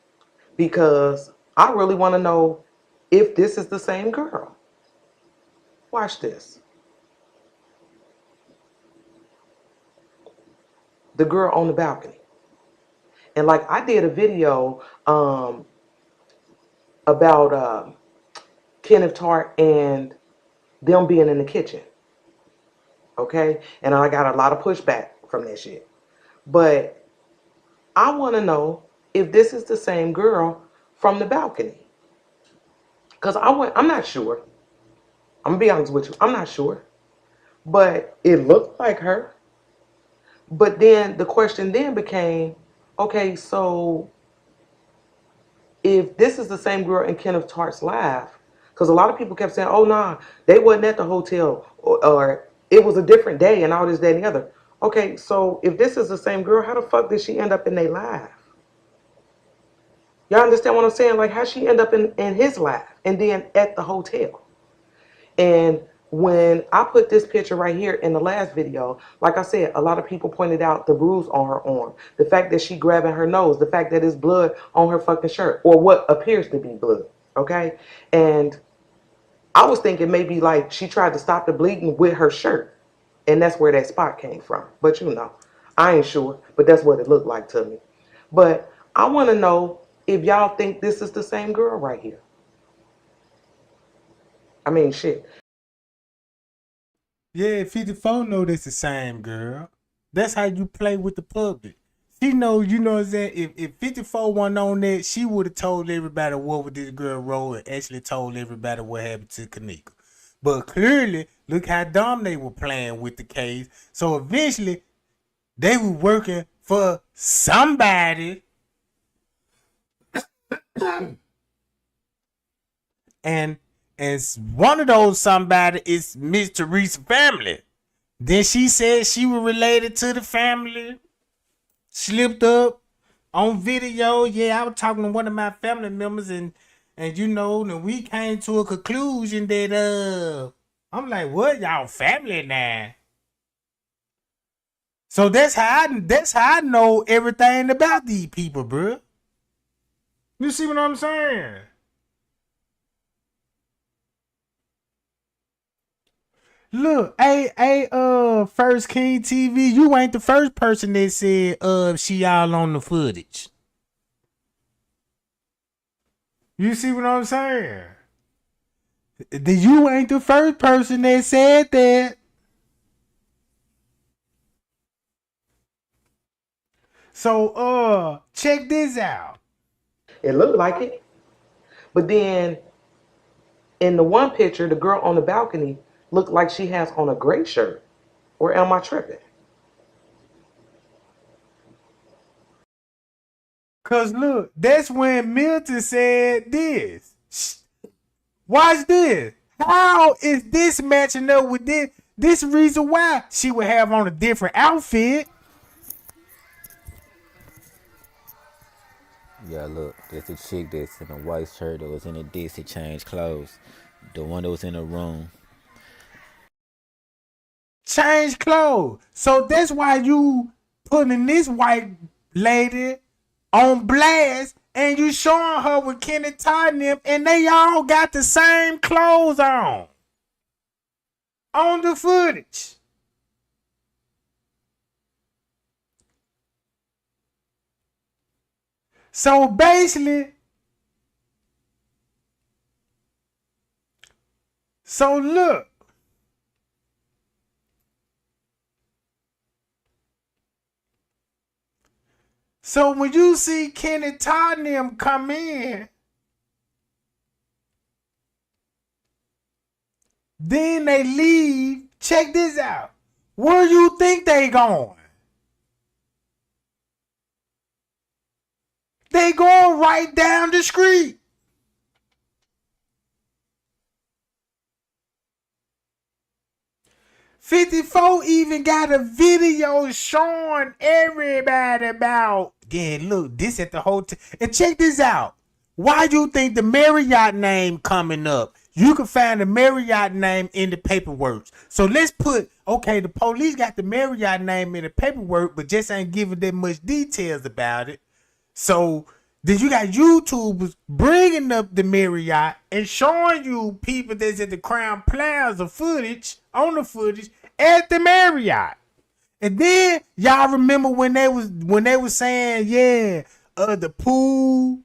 because I really want to know if this is the same girl. Watch this. The girl on the balcony. And like I did a video about Kenneth Tart and them being in the kitchen. Okay? And I got a lot of pushback from that shit. But I want to know if this is the same girl from the balcony. Because I'm not sure. I'm going to be honest with you. I'm not sure. But it looked like her. But then the question then became, okay, so if this is the same girl in Kenneth Tart's Live, because a lot of people kept saying, oh, nah, they wasn't at the hotel or it was a different day and all this, that, and the other. Okay, so if this is the same girl, how the fuck did she end up in their live? Y'all understand what I'm saying? Like, how she end up in his live and then at the hotel? And when I put this picture right here in the last video, like I said, a lot of people pointed out the bruise on her arm, the fact that she grabbing her nose, the fact that there's blood on her fucking shirt, or what appears to be blood, okay? And I was thinking maybe like she tried to stop the bleeding with her shirt, and that's where that spot came from. But you know, I ain't sure, but that's what it looked like to me. But I want to know if y'all think this is the same girl right here. I mean, shit. Yeah, 54 know that's the same girl. That's how you play with the public. She know, you know what I'm saying? If 54 wasn't on that, she would have told everybody what with this girl role and actually told everybody what happened to Kenneka. But clearly, look how dumb they were playing with the case. So eventually, they were working for somebody. and one of those somebody is Miss Teresa's family. Then she said she was related to the family. Slipped up on video. Yeah, I was talking to one of my family members and you know, and we came to a conclusion that I'm like, what, y'all family now? So that's how I know everything about these people, bro. You see what I'm saying? Look, First King TV, you ain't the first person that said she all on the footage. You see what I'm saying? You ain't the first person that said that. So check this out. It looked like it. But then in the one picture, the girl on the balcony looked like she has on a gray shirt. Or am I tripping? Cause look, that's when Milton said this. Watch this. How is this matching up with this? This reason why she would have on a different outfit. Yeah, look, there's a chick that's in a white shirt that was in a Dixie changed clothes. The one that was in the room. Change clothes. So that's why you putting this white lady on blast and you showing her with Kenny Tottenham and they all got the same clothes on the footage. So basically, so look. So when you see Kenny Tottenham come in, then they leave. Check this out. Where you think they going? They going right down the street. "54 even got a video showing everybody about, yeah, look, this at the hotel. And check this out. Why do you think the Marriott name coming up? You can find the Marriott name in the paperwork. So let's put, okay, the police got the Marriott name in the paperwork, but just ain't giving that much details about it. So then you got YouTubers bringing up the Marriott and showing you people that's at the Crown Plaza footage, on the footage, at the Marriott. And then y'all remember when they was saying, yeah, the pool,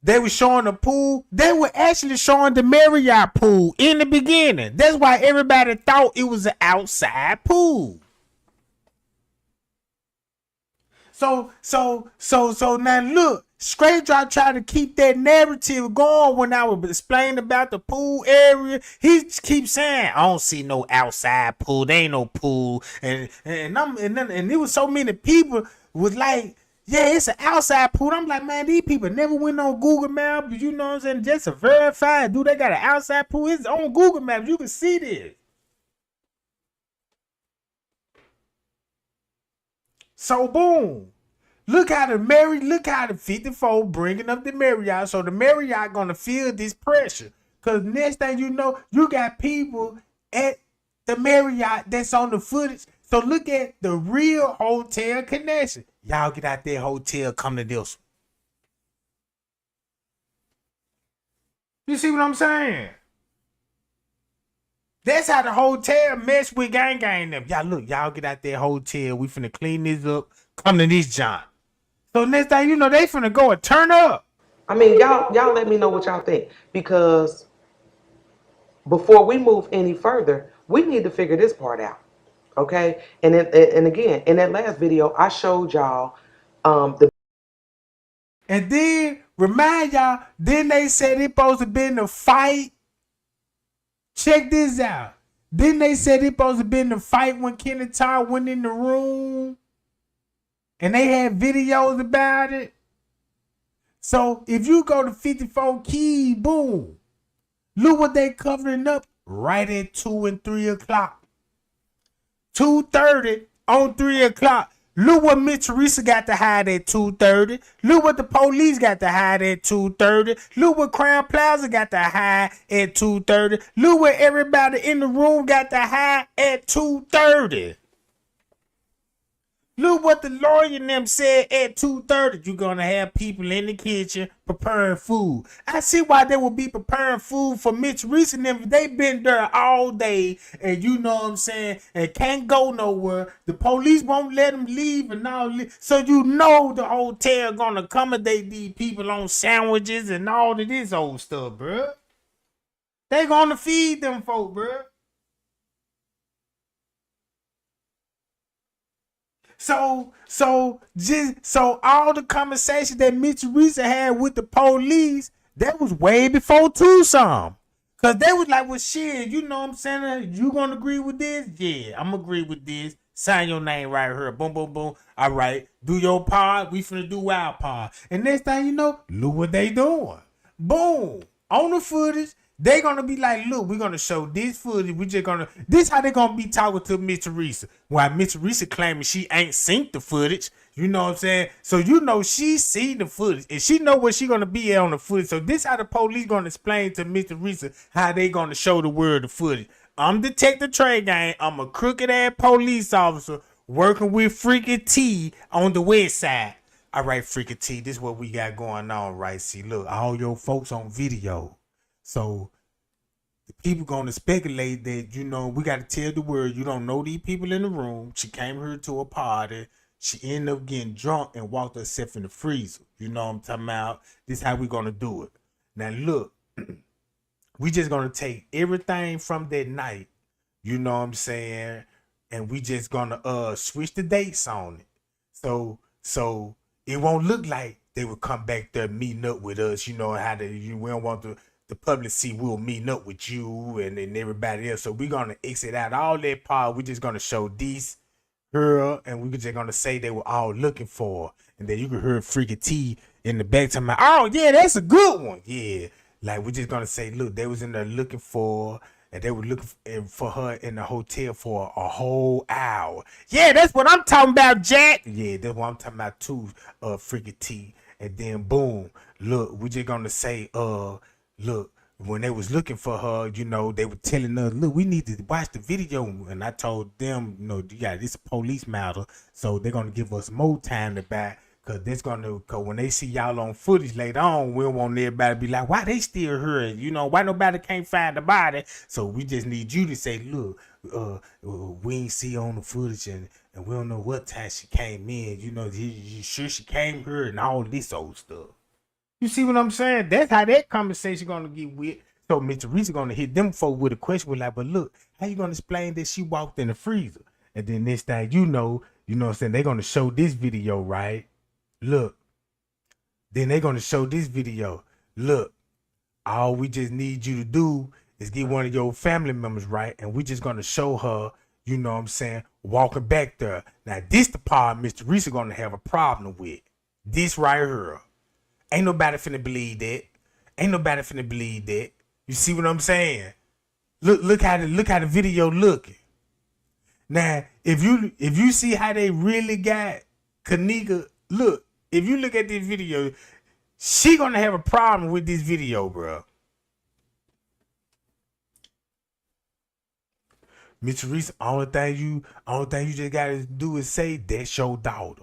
they were showing the pool. They were actually showing the Marriott pool in the beginning. That's why everybody thought it was an outside pool. So now look, Straight Drop tried to keep that narrative going when I was explaining about the pool area. He keeps saying, I don't see no outside pool. There ain't no pool. And there was so many people was like, yeah, it's an outside pool. I'm like, man, these people never went on Google Maps. You know what I'm saying? Just to verify, dude, they got an outside pool. It's on Google Maps. You can see this. So boom. Look how the 54 bringing up the Marriott. So the Marriott gonna feel this pressure. Cause next thing you know, you got people at the Marriott that's on the footage. So look at the real hotel connection. Y'all get out there hotel, come to this. You see what I'm saying? That's how the hotel mess with gang them. Y'all look, y'all get out there hotel. We finna clean this up. Come to this joint. So next thing you know, they finna go and turn up. I mean, y'all let me know what y'all think, because before we move any further, we need to figure this part out, okay? And again, in that last video, I showed y'all the. And then remind y'all, then they said it supposed to be in a fight. Check this out. Then they said it supposed to be in the fight when Kenneka went in the room. And they had videos about it. So if you go to 54 Key, boom. Look what they covering up right at 2 and 3 o'clock. 2:30 on 3 o'clock. Look what Miss Teresa got to hide at 2:30. Look what the police got to hide at 2:30. Look what Crown Plaza got to hide at 2:30. Look what everybody in the room got to hide at 2:30. Look what the lawyer and them said at 2:30. You're going to have people in the kitchen preparing food. I see why they will be preparing food for Mitch Reese and them. They been there all day, and you know what I'm saying, and can't go nowhere. The police won't let them leave and all. So you know the hotel going to accommodate these people on sandwiches and all of this old stuff, bruh. They going to feed them folk, bruh. So all the conversation that Mitch Reese had with the police, that was way before Tucson. Cause they was like, well, shit, you know what I'm saying? You gonna agree with this? Yeah, I'm agree with this. Sign your name right here. Boom, boom, boom. All right, do your part. We finna do our part. And next thing you know, look what they doing. Boom. On the footage. They gonna be like, look, we're gonna show this footage. We just gonna, this how they gonna be talking to Miss Teresa. While Miss Teresa claiming she ain't seen the footage. You know what I'm saying? So you know she seen the footage and she know where she gonna be at on the footage. So this how the police gonna explain to Miss Teresa how they gonna show the world the footage. I'm Detective Trey Gang. I'm a crooked ass police officer working with Freaky T on the west side. All right, Freaky T, this is what we got going on, right? See, look, all your folks on video. So the people gonna speculate that, you know, we gotta tell the world you don't know these people in the room. She came here to a party. She ended up getting drunk and walked herself in the freezer. You know what I'm talking about? This is how we gonna do it. Now look, we just gonna take everything from that night, you know what I'm saying, and we just gonna switch the dates on it. So it won't look like they would come back there meeting up with us, you know, how we don't want the public see we'll meeting up with you and everybody else. So we're gonna exit out all that part. We're just gonna show this girl and we're just gonna say they were all looking for her. And then you can hear Freaky T in the back talking about, oh yeah, that's a good one. Yeah. Like we're just gonna say, look, they was in there looking for her. and they were looking for her in the hotel for a whole hour. Yeah, that's what I'm talking about, Jack. Yeah, that's what I'm talking about too, freaking T. And then boom, look, we just gonna say, look, when they was looking for her, you know, they were telling us, look, we need to watch the video. And I told them, you know, yeah, this is a police matter, so they're gonna give us more time to back. Cause when they see y'all on footage later on, we don't want everybody to be like, why they still here? You know, why nobody can't find the body? So we just need you to say, look, we ain't see on the footage and we don't know what time she came in. You know, you sure she came here and all this old stuff. You see what I'm saying? That's how that conversation gonna get with. So Mr. Reese gonna hit them folk with a question with like, but look, how you gonna explain that she walked in the freezer? And then next thing you know what I'm saying, they're gonna show this video, right? Look, then they're gonna show this video. Look, all we just need you to do is get one of your family members, right? And we just gonna show her, you know what I'm saying, walking back there. Now this the part Mr. Reese gonna have a problem with. This right here. Ain't nobody finna believe that. Ain't nobody finna believe that. You see what I'm saying? Look how the video looking. Now, if you see how they really got Kenneka, look, if you look at this video, she gonna have a problem with this video, bro. Mr. Reese, only thing you just gotta do is say that's your daughter.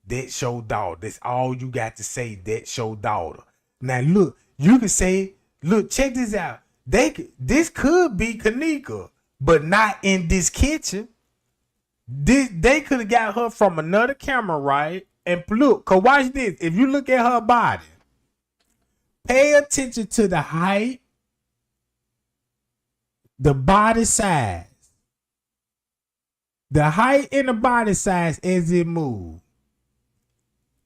That's your daughter. That's all you got to say. That's your daughter. Now look, you can say, look, check this out. This could be Kenneka, but not in this kitchen. They could have got her from another camera, right? And look, cause watch this. If you look at her body, pay attention to the height, the body size, the height and the body size as it moves.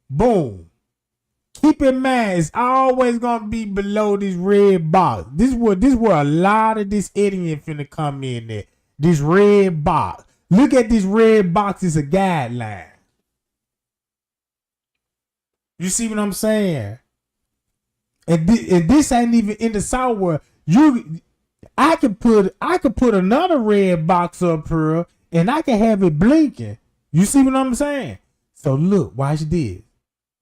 Boom. Keep in mind, it's always gonna be below this red box. This where a lot of this editing finna come in there. This red box. Look at this red box as a guideline. You see what I'm saying? And this ain't even in the software. I could put another red box up here and I can have it blinking. You see what I'm saying? So look, watch this.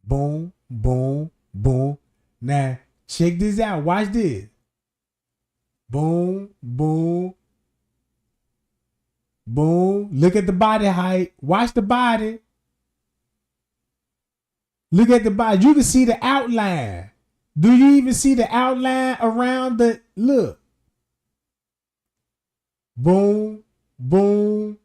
Boom, boom, boom. Now, check this out. Watch this. Boom, boom, boom. Look at the body height. Watch the body. Look at the body. You can see the outline. Do you even see the outline around the... Look. Boom, boom.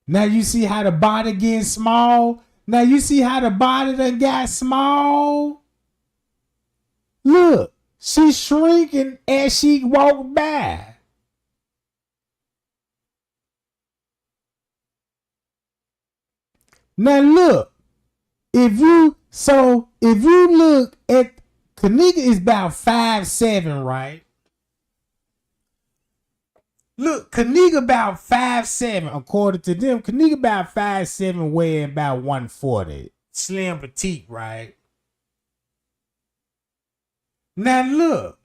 Now you see how the body getting small. Now you see how the body done got small. Look, she's shrinking as she walked by. Now look, if you look at Kenneka is about 5'7", right? Look, Kenneka about 5'7", according to them. Kenneka about 5'7", weighing about 140. Slim petite, right? Now look,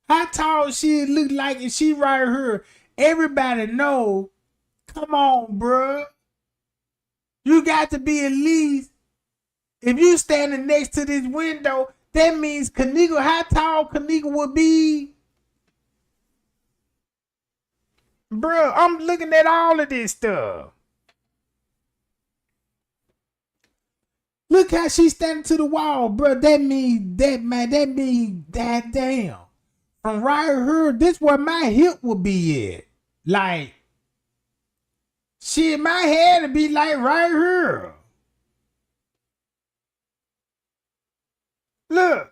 how tall she look like, and she right here. Everybody know. Come on, bruh. You got to be at least, if you standing next to this window, that means Kenneka, how tall Kenneka would be? Bro, I'm looking at all of this stuff. Look how she's standing to the wall, bro. That means that damn. From right here, this where my hip would be at. Like, shit, my head would be like right here. Look.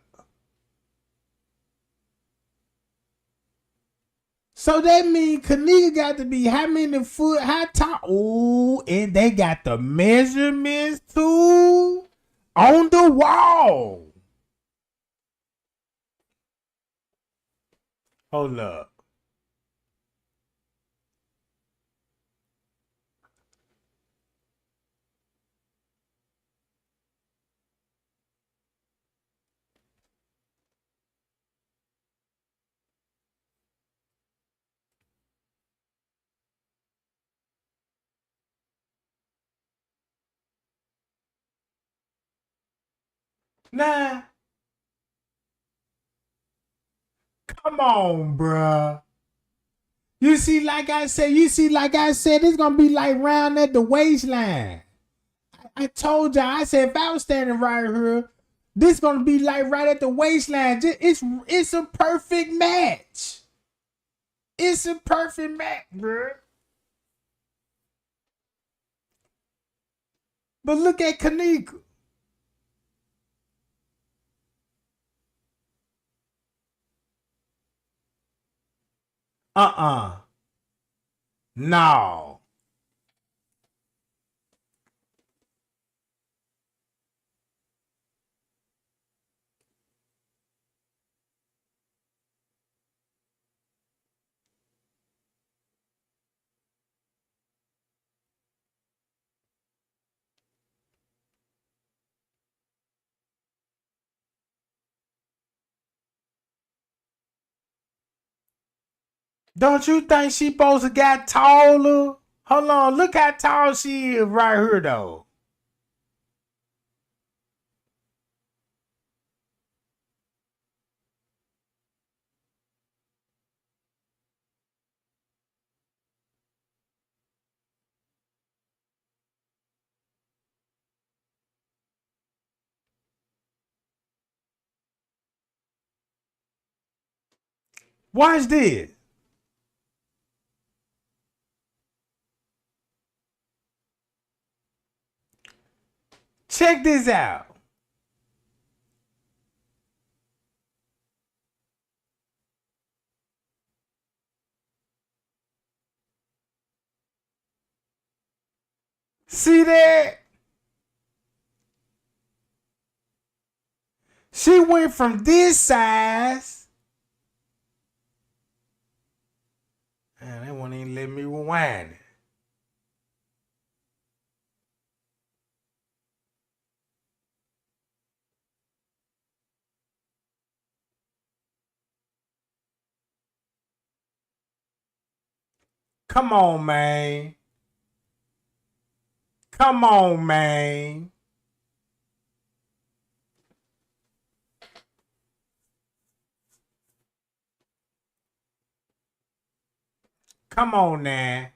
So that means Kenneka got to be how many foot, how tall? Oh, and they got the measurements too on the wall. Hold up. Nah, come on, bruh. You see, like I said, it's gonna be like round at the waistline. I told y'all, I said if I was standing right here, this gonna be like right at the waistline. It's a perfect match. It's a perfect match, bruh. But look at Kenneka. Uh-uh. No. Don't you think she supposed to got taller? Hold on, look how tall she is right here though. Watch this. Check this out. See that? She went from this size. Man, they won't even let me rewind it. Come on, man. Come on, man. Come on now.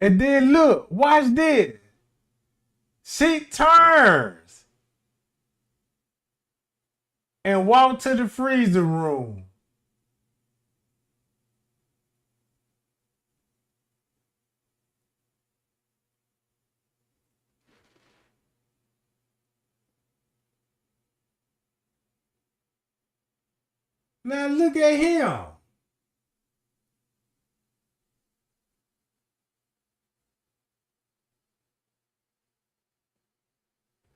And then look, watch this. She turns and walk to the freezer room. Now look at him.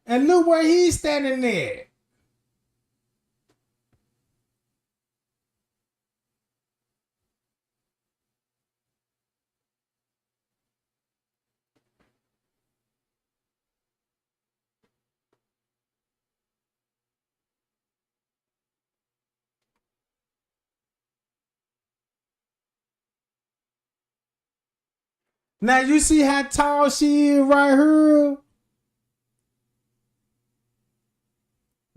And look where he's standing at. Now you see how tall she is right here?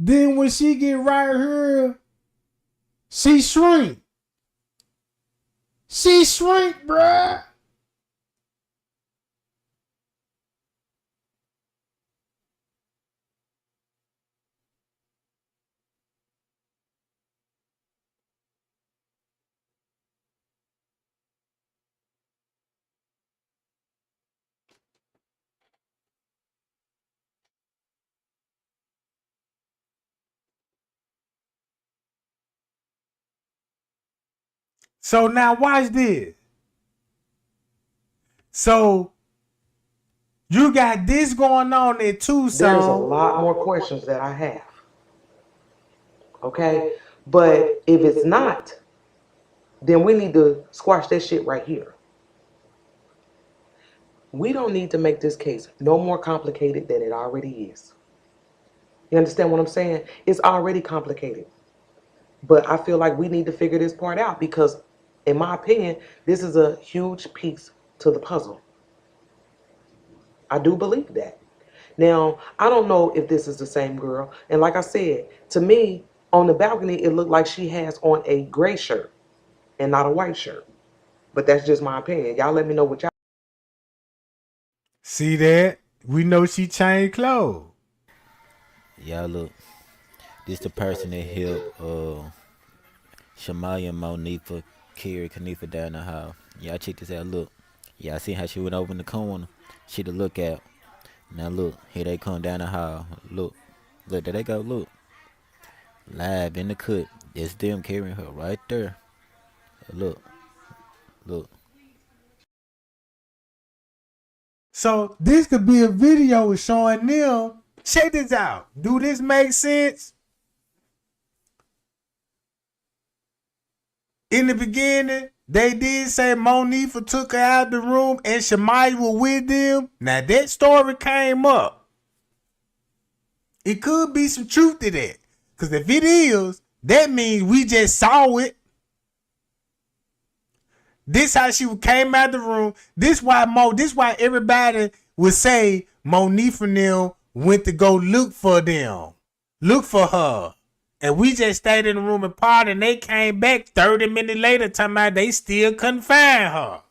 Then when she get right here, she shrink. She shrink, bruh. So now watch this. So You got this going on there too, There's a so lot more questions that I have. Okay? But if it's not, then we need to squash that shit right here. We don't need to make this case no more complicated than it already is. You understand what I'm saying? It's already complicated. But I feel like we need to figure this part out because, in my opinion, this is a huge piece to the puzzle. I do believe that. Now, I don't know if this is the same girl. And like I said, to me, on the balcony, it looked like she has on a gray shirt and not a white shirt. But that's just my opinion. Y'all let me know what y'all. see that? We know she changed clothes. Y'all look, this the person that helped Shamaya and Monifa carry Kenneka down the hall. Y'all check this out. Look, y'all see how she went over in the corner? She to look out. Now look, here they come down the hall. Look, look, there they go. Look, live in the cut. It's them carrying her right there. Look, look. So this could be a video showing them. Check this out. Do this make sense? In the beginning, they did say Monifa took her out the room and Shamaya was with them. Now that story came up. It could be some truth to that. Because if it is, that means we just saw it. This how she came out the room. This why everybody would say Monifa and them went to go look for them. Look for her. And we just stayed in the room and party, and they came back 30 minutes later talking about they still couldn't find her.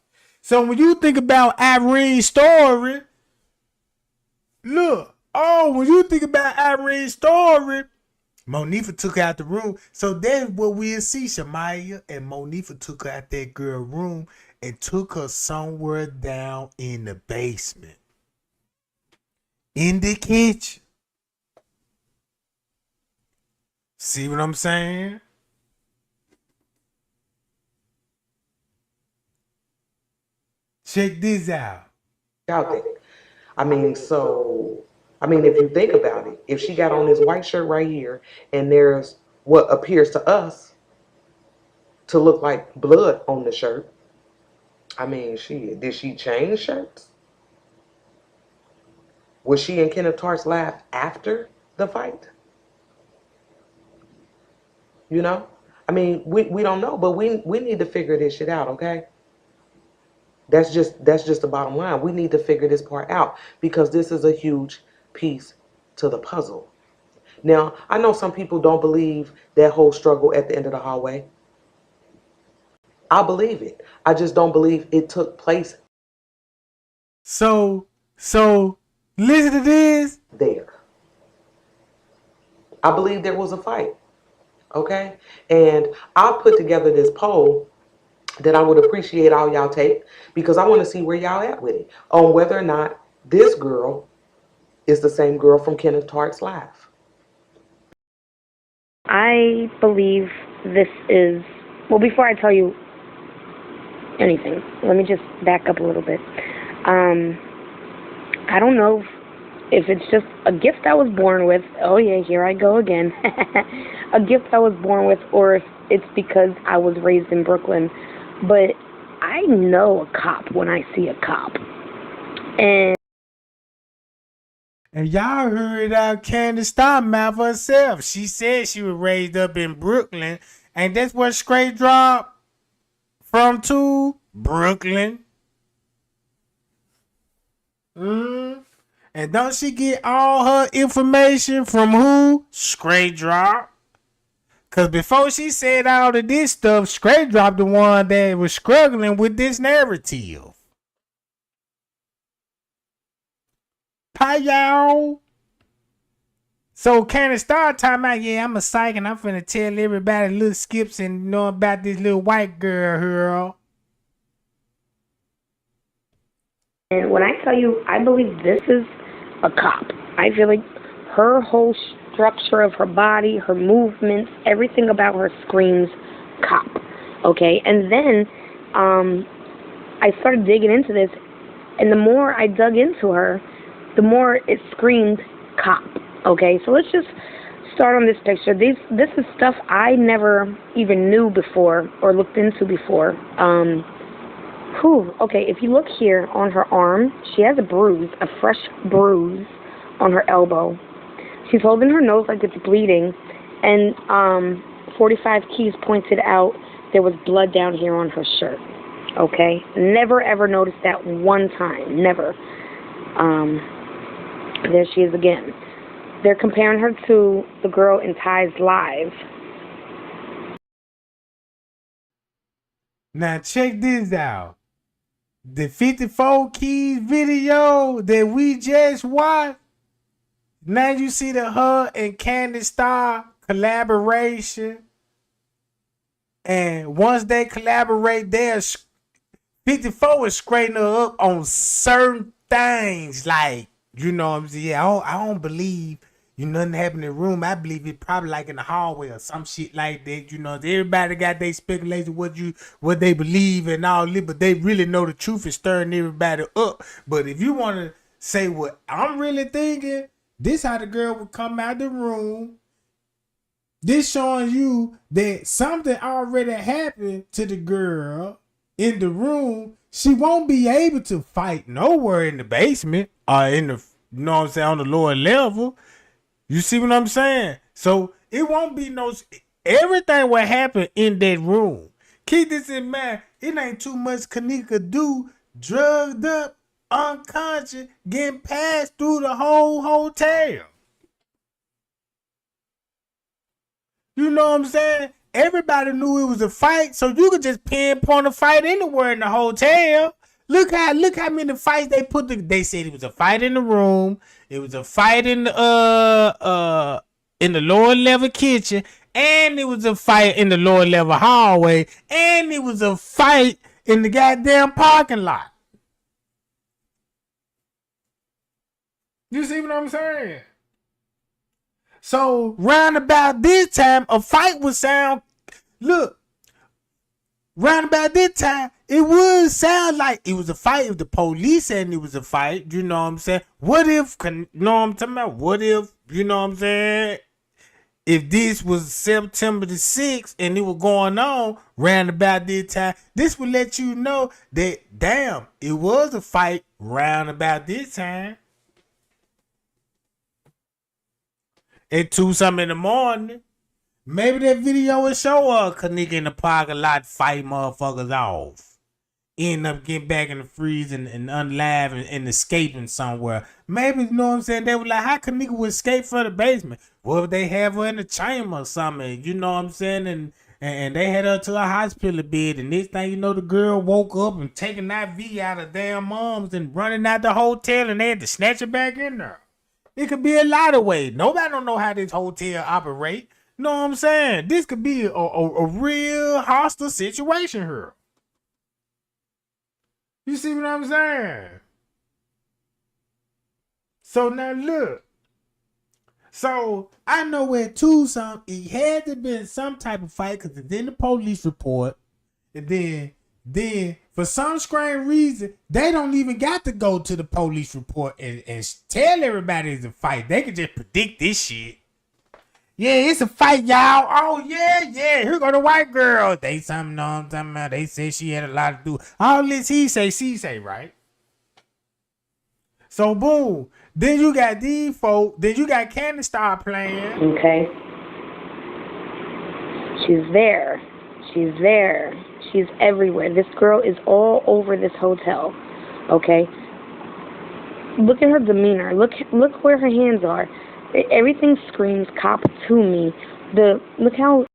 So when you think about Irene's story, when you think about Irene's story, Monifa took her out the room. So that's what we'll see. Shamaya and Monifa took her out that girl room and took her somewhere down in the basement. In the kitchen. See what I'm saying? Check this out. Think. If you think about it, if she got on this white shirt right here and there's what appears to us to look like blood on the shirt, did she change shirts? Was she in Kenneth Tart's lap after the fight? You know? We don't know, but we need to figure this shit out, okay? That's just the bottom line. We need to figure this part out because this is a huge piece to the puzzle. Now, I know some people don't believe that whole struggle at the end of the hallway. I believe it. I just don't believe it took place So listen to this. there. I believe there was a fight. Okay? And I put together this poll that I would appreciate all y'all take because I want to see where y'all at with it on whether or not this girl is the same girl from Kenneth Tart's life. I believe this is, well, before I tell you anything, let me just back up a little bit. I don't know if it's just a gift I was born with. Oh yeah, here I go again. A gift I was born with, or if it's because I was raised in Brooklyn. But I know a cop when I see a cop. And y'all heard out Candace Starmouth herself. She said she was raised up in Brooklyn. And that's where Straight dropped from to Brooklyn. And don't she get all her information from who? Straight Drop. Because before she said all of this stuff, Straight Drop the one that was struggling with this narrative. Hi, y'all. So Candace started talking about, yeah, I'm a psych and I'm finna tell everybody little skips and know about this little white girl. And when I tell you, I believe this is a cop. I feel like her whole structure of her body, her movements, everything about her screams cop. Okay? And then I started digging into this, And the more I dug into her, the more it screamed cop. Okay, so let's just start on this picture. This is stuff I never even knew before or looked into before. Okay, if you look here on her arm, she has a bruise, a fresh bruise on her elbow. She's holding her nose like it's bleeding, and 45 Keys pointed out there was blood down here on her shirt. Okay, never ever noticed that one time, never. There she is again. They're comparing her to the girl in Ty's Live. Now check this out. The 54 Keys video that we just watched. Now you see the her and Candy Star collaboration. And once they collaborate, 54 is straightening her up on certain things. Like, you know what I'm saying? I don't believe nothing happened in the room. I believe it probably like in the hallway or some shit like that. You know, everybody got their speculation what they believe and all this, but they really know the truth is stirring everybody up. But if you want to say what I'm really thinking, this how the girl would come out the room. This showing you that something already happened to the girl in the room. She won't be able to fight nowhere in the basement or in the, you know what I'm saying, on the lower level. You see what I'm saying? So it won't be everything will happen in that room. Keep this in mind. It ain't too much Kenneka do, drugged up, unconscious, getting passed through the whole hotel. You know what I'm saying? Everybody knew it was a fight, so you could just pinpoint a fight anywhere in the hotel. Look how many fights they put. They said it was a fight in the room. It was a fight in the lower level kitchen, and it was a fight in the lower level hallway, and it was a fight in the goddamn parking lot. You see what I'm saying? So round about this time, a fight would sound. Look, round about this time, it would sound like it was a fight if the police said it was a fight. You know what I'm saying? What if, you know what I'm talking about? What if, you know what I'm saying? If this was September the 6th and it was going on round about this time, this would let you know that, damn, it was a fight round about this time. At 2 something in the morning. Maybe that video will show Kenneka in the parking lot fight motherfuckers off. End up getting back in the freeze and unlive and escaping somewhere. Maybe, you know what I'm saying? They were like, how Kenneka would escape from the basement? Well, if they have her in the chamber or something, you know what I'm saying? And they had her to a hospital bed. And next thing you know, the girl woke up and taking that V out of damn moms and running out the hotel, and they had to snatch her back in there. It could be a lot of ways. Nobody don't know how this hotel operate. Know what I'm saying? This could be a real hostile situation here. You see what I'm saying? So now look. So I know where Tucson, it had to be some type of fight because it's in the police report. And then for some strange reason, they don't even got to go to the police report and tell everybody it's a fight. They can just predict this shit. Yeah, it's a fight, y'all. Oh, yeah. Here go the white girl. They something, know what I'm talking about. They said she had a lot to do. All this he say, she say, right? So, boom. Then you got these folk. Then you got Candy Star playing. Okay. She's there. She's everywhere. This girl is all over this hotel. Okay? Look at her demeanor. Look where her hands are. Everything screams cop to me. Look how.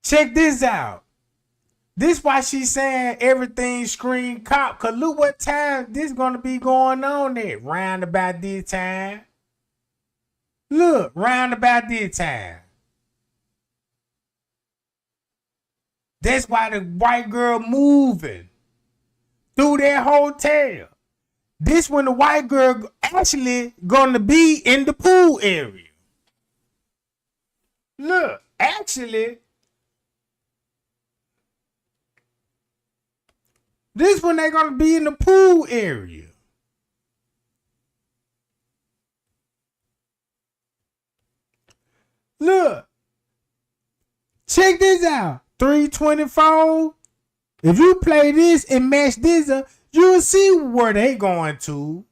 Check this out. This why she's saying everything scream cop. Cause look what time this gonna be going on at. Round about this time. Look, round about this time. That's why the white girl moving through that hotel. This when the white girl actually gonna be in the pool area. Look, actually, This when they gonna be in the pool area. Look. Check this out. 324. If you play this and match this up, you'll see where they going to.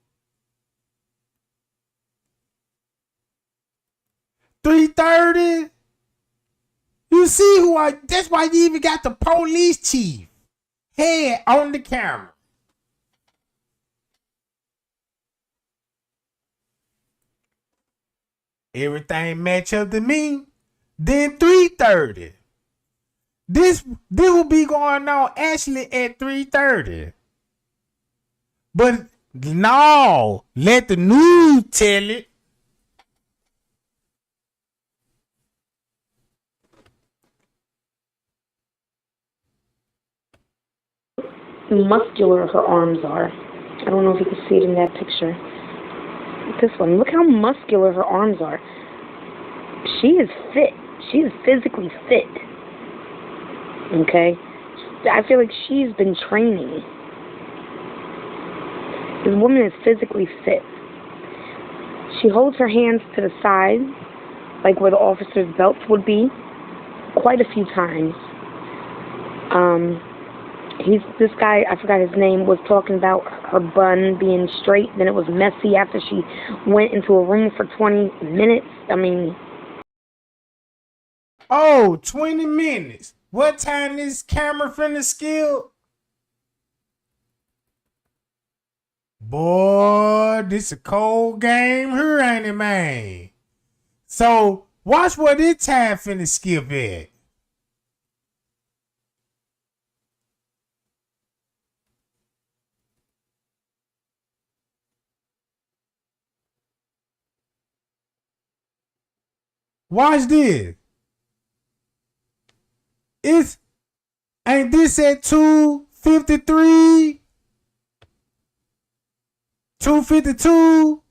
330. You see who I. That's why you even got the police chief head on the camera. Everything match up to me. Then 330. This will be going on actually at 330. But no, let the news tell it. Muscular her arms are. I don't know if you can see it in that picture. This one, look how muscular her arms are. She is fit. She is physically fit. Okay? I feel like she's been training. This woman is physically fit. She holds her hands to the side, like where the officer's belts would be, quite a few times. This guy, I forgot his name, was talking about her bun being straight, then it was messy after she went into a room for 20 minutes. I mean... Oh, 20 minutes. What time this camera finna skill? Boy, this a cold game here, ain't it, man? So, watch what this time finna skip at. Watch this. Ain't this at 2:53? 2:52?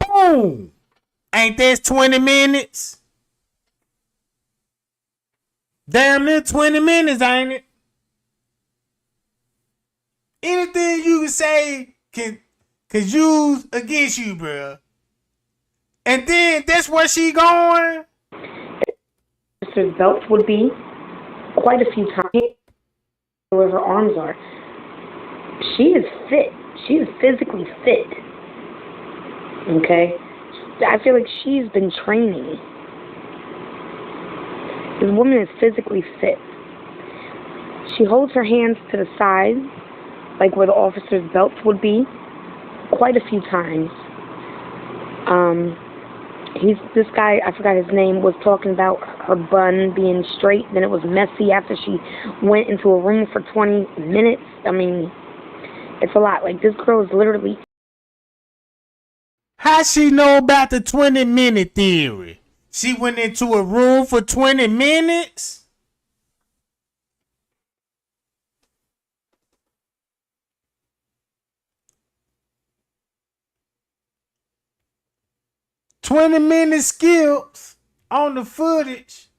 Boom! Ain't that 20 minutes? Damn near 20 minutes, ain't it? Anything you can say can use against you, bruh. And then that's where she going. Her belts would be quite a few times where her arms are. She is fit. She is physically fit. Okay? I feel like she's been training. This woman is physically fit. She holds her hands to the side, like where the officer's belts would be, quite a few times. This guy, I forgot his name, was talking about her bun being straight, then it was messy after she went into a room for 20 minutes. I mean, it's a lot. Like, this girl is literally... How she know about the 20-minute theory? She went into a room for 20 minutes? 20-minute skips on the footage.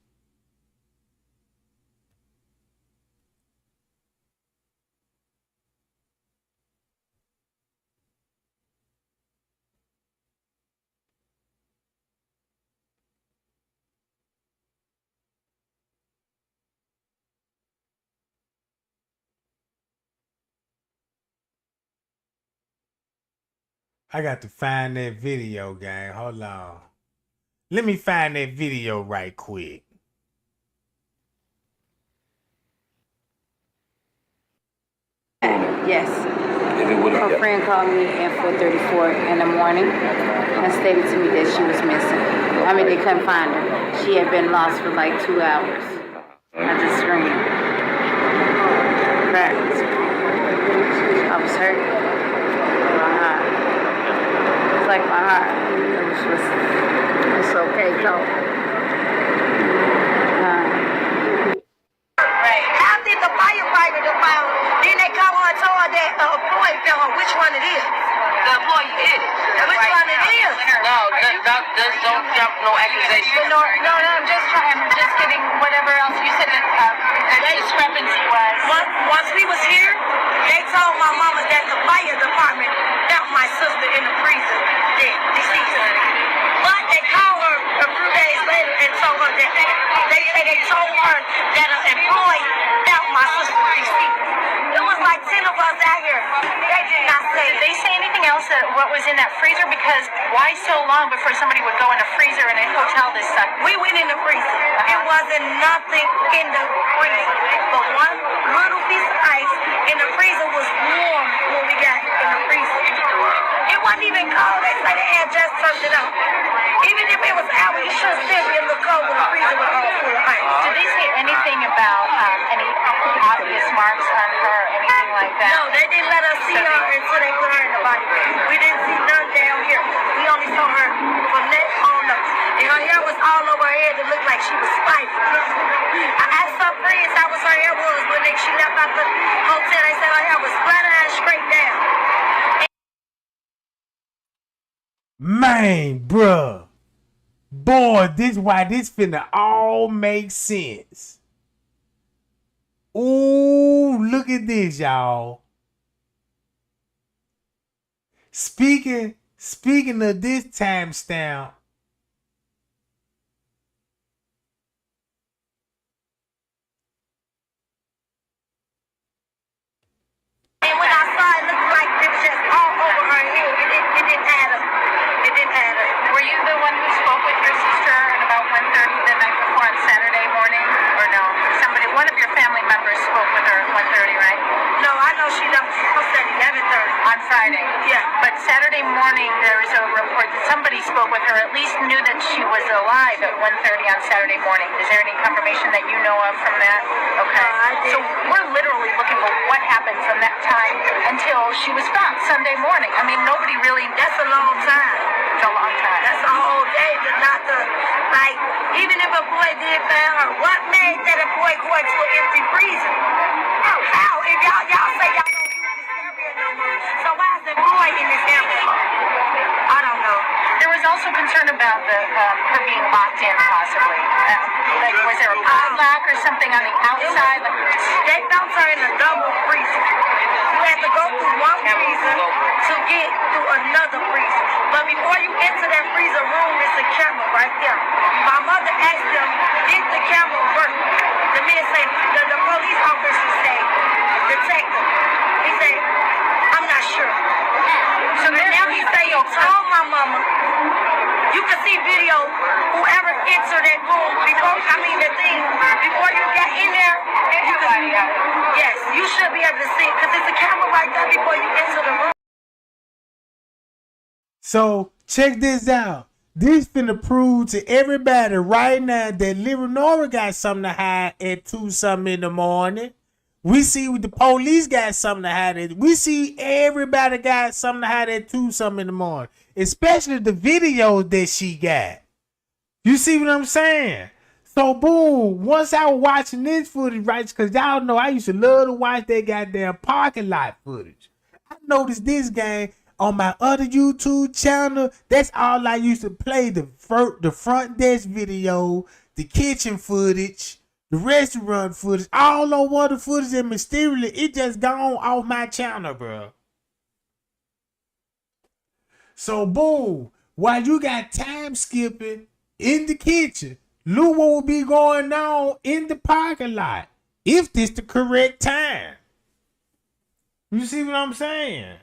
I got to find that video, gang. Hold on. Let me find that video right quick. Yes. Her friend called me at 4:34 in the morning and stated to me that she was missing. I mean, they couldn't find her. She had been lost for like 2 hours. I just screamed. Cracked. I was hurt. My heart. It's like my heart. It's okay, though. After the firefighter to found, then they come on and told her that employee found her. Which one it is? The employee did it. Which one it is? No, don't jump no accusation. No, I'm just trying. I'm just getting whatever else you said that the discrepancy was. Once we was here, they told my mama that the fire department found my sister in the freezer, dead, deceased. But they called her a few days later and told her that they told her that an employee found my sister deceased. It was like 10 of us out here. They did not say. Did they say anything else that what was in that freezer? Because why so long before somebody would go in a freezer in a hotel this time? We went in the freezer. It wasn't nothing in the freezer. But one little piece of ice in the freezer was warm when we got in the freezer. It wasn't even cold. They said they had just turned it up. Even if it was out, it should still be a little cold when the freezer was all full of ice. Did they say anything about any obvious marks on her, anything like that? No, they didn't let us see her until they put her in the body bag. We didn't see none down here. We only saw her from neck on up. And her hair was all over her head. It looked like she was spiky. I asked her friends how was her hair was when she left out the hotel. They said her hair was flat and straight down. Man, bruh. Boy, this why this finna all make sense. Ooh, look at this, y'all. Speaking of this timestamp, And when I saw it, it looked like it was just all over her head. It didn't add up. It didn't add up. Were you the one who spoke with your sister at about 1:30 the night before on Saturday morning? Or no? One of your family members spoke with her at 1:30, right? No, I know she done said 11:30. On Friday? Yeah. But Saturday morning, there was a report that somebody spoke with her, at least knew that she was alive at 1:30 on Saturday morning. Is there any confirmation that you know of from that? Okay. No, I didn't. So we're literally looking for what happened from that time until she was found Sunday morning. I mean, nobody really... That's a long time. It's a long time. That's a whole day to not to, like, even if a boy did find her, what made that a boy go into an empty freezer? How? If y'all say y'all don't use this area no more, so why is the boy in this area? I don't know. There was also concern about her being locked in, possibly. Like, was there a padlock or something on the outside? They found her in a double freezer. You had to go through one freezer to get to another freezer. But before you enter that freezer room, it's a camera right there. My mother asked them, did the camera work? The man said, the police officer said, detective. He said, I'm not sure. So now he said, told my mama, you can see video, whoever entered that room before you got in there, yes, you should be able to see it because there's a camera right there before you enter the room. so check this out. This finna prove to everybody right now that Little Nora got something to hide at 2-something in the morning. We see the police got something to hide at. We see everybody got something to hide at 2-something in the morning. Especially the videos that she got. You see what I'm saying? So boom, once I was watching this footage, right? Because y'all know I used to love to watch that goddamn parking lot footage. I noticed this game on my other YouTube channel. That's all I used to play. The front desk video, the kitchen footage, the restaurant footage, all on one of the footage, and mysteriously it just gone off my channel, bro. So boom, while you got time skipping in the kitchen, look what will be going on in the parking lot if this the correct time. You see what I'm saying?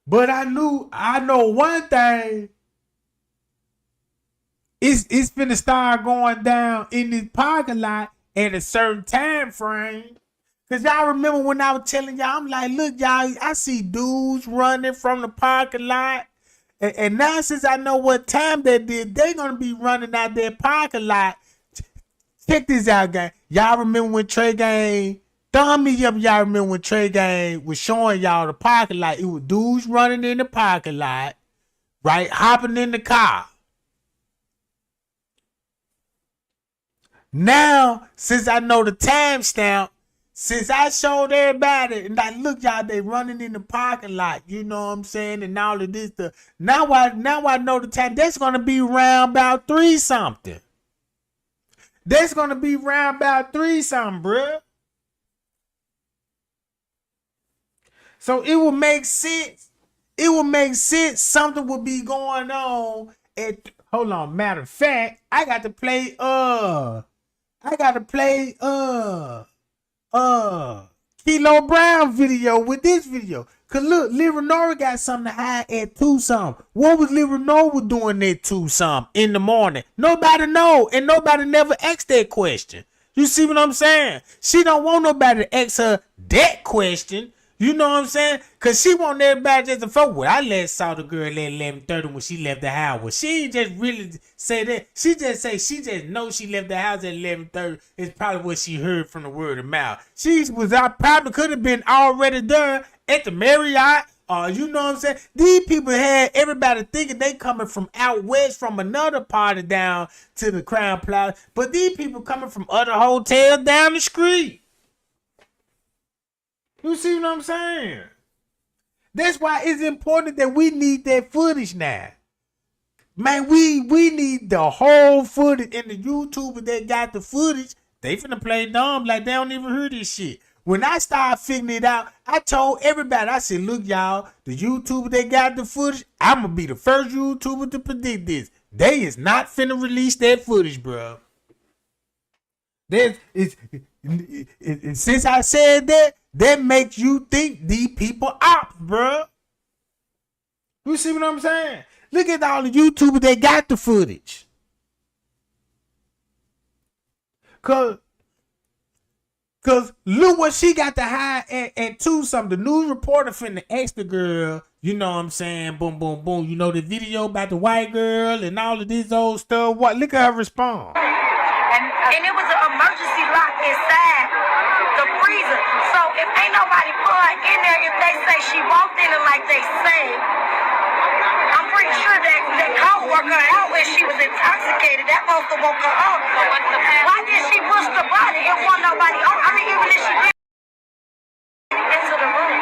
But I know one thing. It's finna start going down in this parking lot at a certain time frame. Cause y'all remember when I was telling y'all, I'm like, look, y'all, I see dudes running from the parking lot. And now since I know what time they did, they're gonna be running out their parking lot. Check this out, gang. Y'all remember when Trey Gang, thumb me up, y'all remember when Trey Gang was showing y'all the parking lot. It was dudes running in the parking lot, right? Hopping in the car. Now, since I know the timestamp, since I showed everybody, and like, look, y'all, they running in the parking lot, you know what I'm saying, and all of this stuff. Now I know the time. That's gonna be round about 3 something. That's gonna be round about 3 something, bruh. So it will make sense. It will make sense. Something will be going on. Hold on. Matter of fact, I got to play. Kilo Brown video with this video. Cause look, Lil Nora got something to hide at 2 something. What was Lil Nora doing at 2 something in the morning? Nobody know, and nobody never asked that question. You see what I'm saying? She don't want nobody to ask her that question. You know what I'm saying? Cause she want everybody just to fuck with. I saw the girl at 11:30 when she left the house. Well, she ain't just really say that. She just know she left the house at 11:30. It's probably what she heard from the word of mouth. She was out, probably could have been already there at the Marriott. You know what I'm saying? These people had everybody thinking they coming from out west from another party down to the Crown Plaza. But these people coming from other hotels down the street. You see what I'm saying? That's why it's important that we need that footage now. Man, we need the whole footage, and the YouTubers that got the footage, they finna play dumb like they don't even hear this shit. When I started figuring it out, I told everybody, I said, look, y'all, the YouTuber that got the footage, I'm gonna be the first YouTuber to predict this. They is not finna release that footage, bro. Since I said that makes you think these people ops, bro. You see what I'm saying? Look at all the YouTubers that got the footage. Cause look what she got to hide at 2 something. The news reporter finna ask the girl, you know what I'm saying? Boom, boom, boom. You know the video about the white girl and all of this old stuff. What? Look at her respond. And it was an emergency lock inside the freezer. So if ain't nobody put her in there, if they say she walked in and like they say, I'm pretty sure that co-worker out when she was intoxicated, that must have woke her up. Why did she push the button? It wasn't nobody on. I mean, even if she did into the room.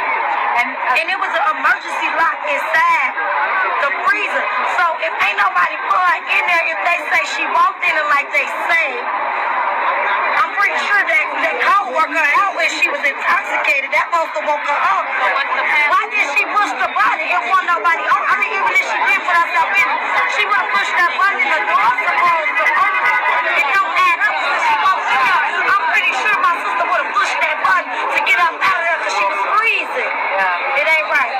And it was an emergency lock inside the freezer. So if ain't nobody put her in there, if they say she walked in and like they say, I'm pretty sure that co-worker out when she was intoxicated, that must have woke her up. Why did she push the button? It wasn't nobody on. I mean, even if she did put herself in, she would have pushed that button in the door supposed to open. It don't add up because she walked in there. I'm pretty sure my sister would have pushed that button to get up out of there because she was freezing. It ain't right.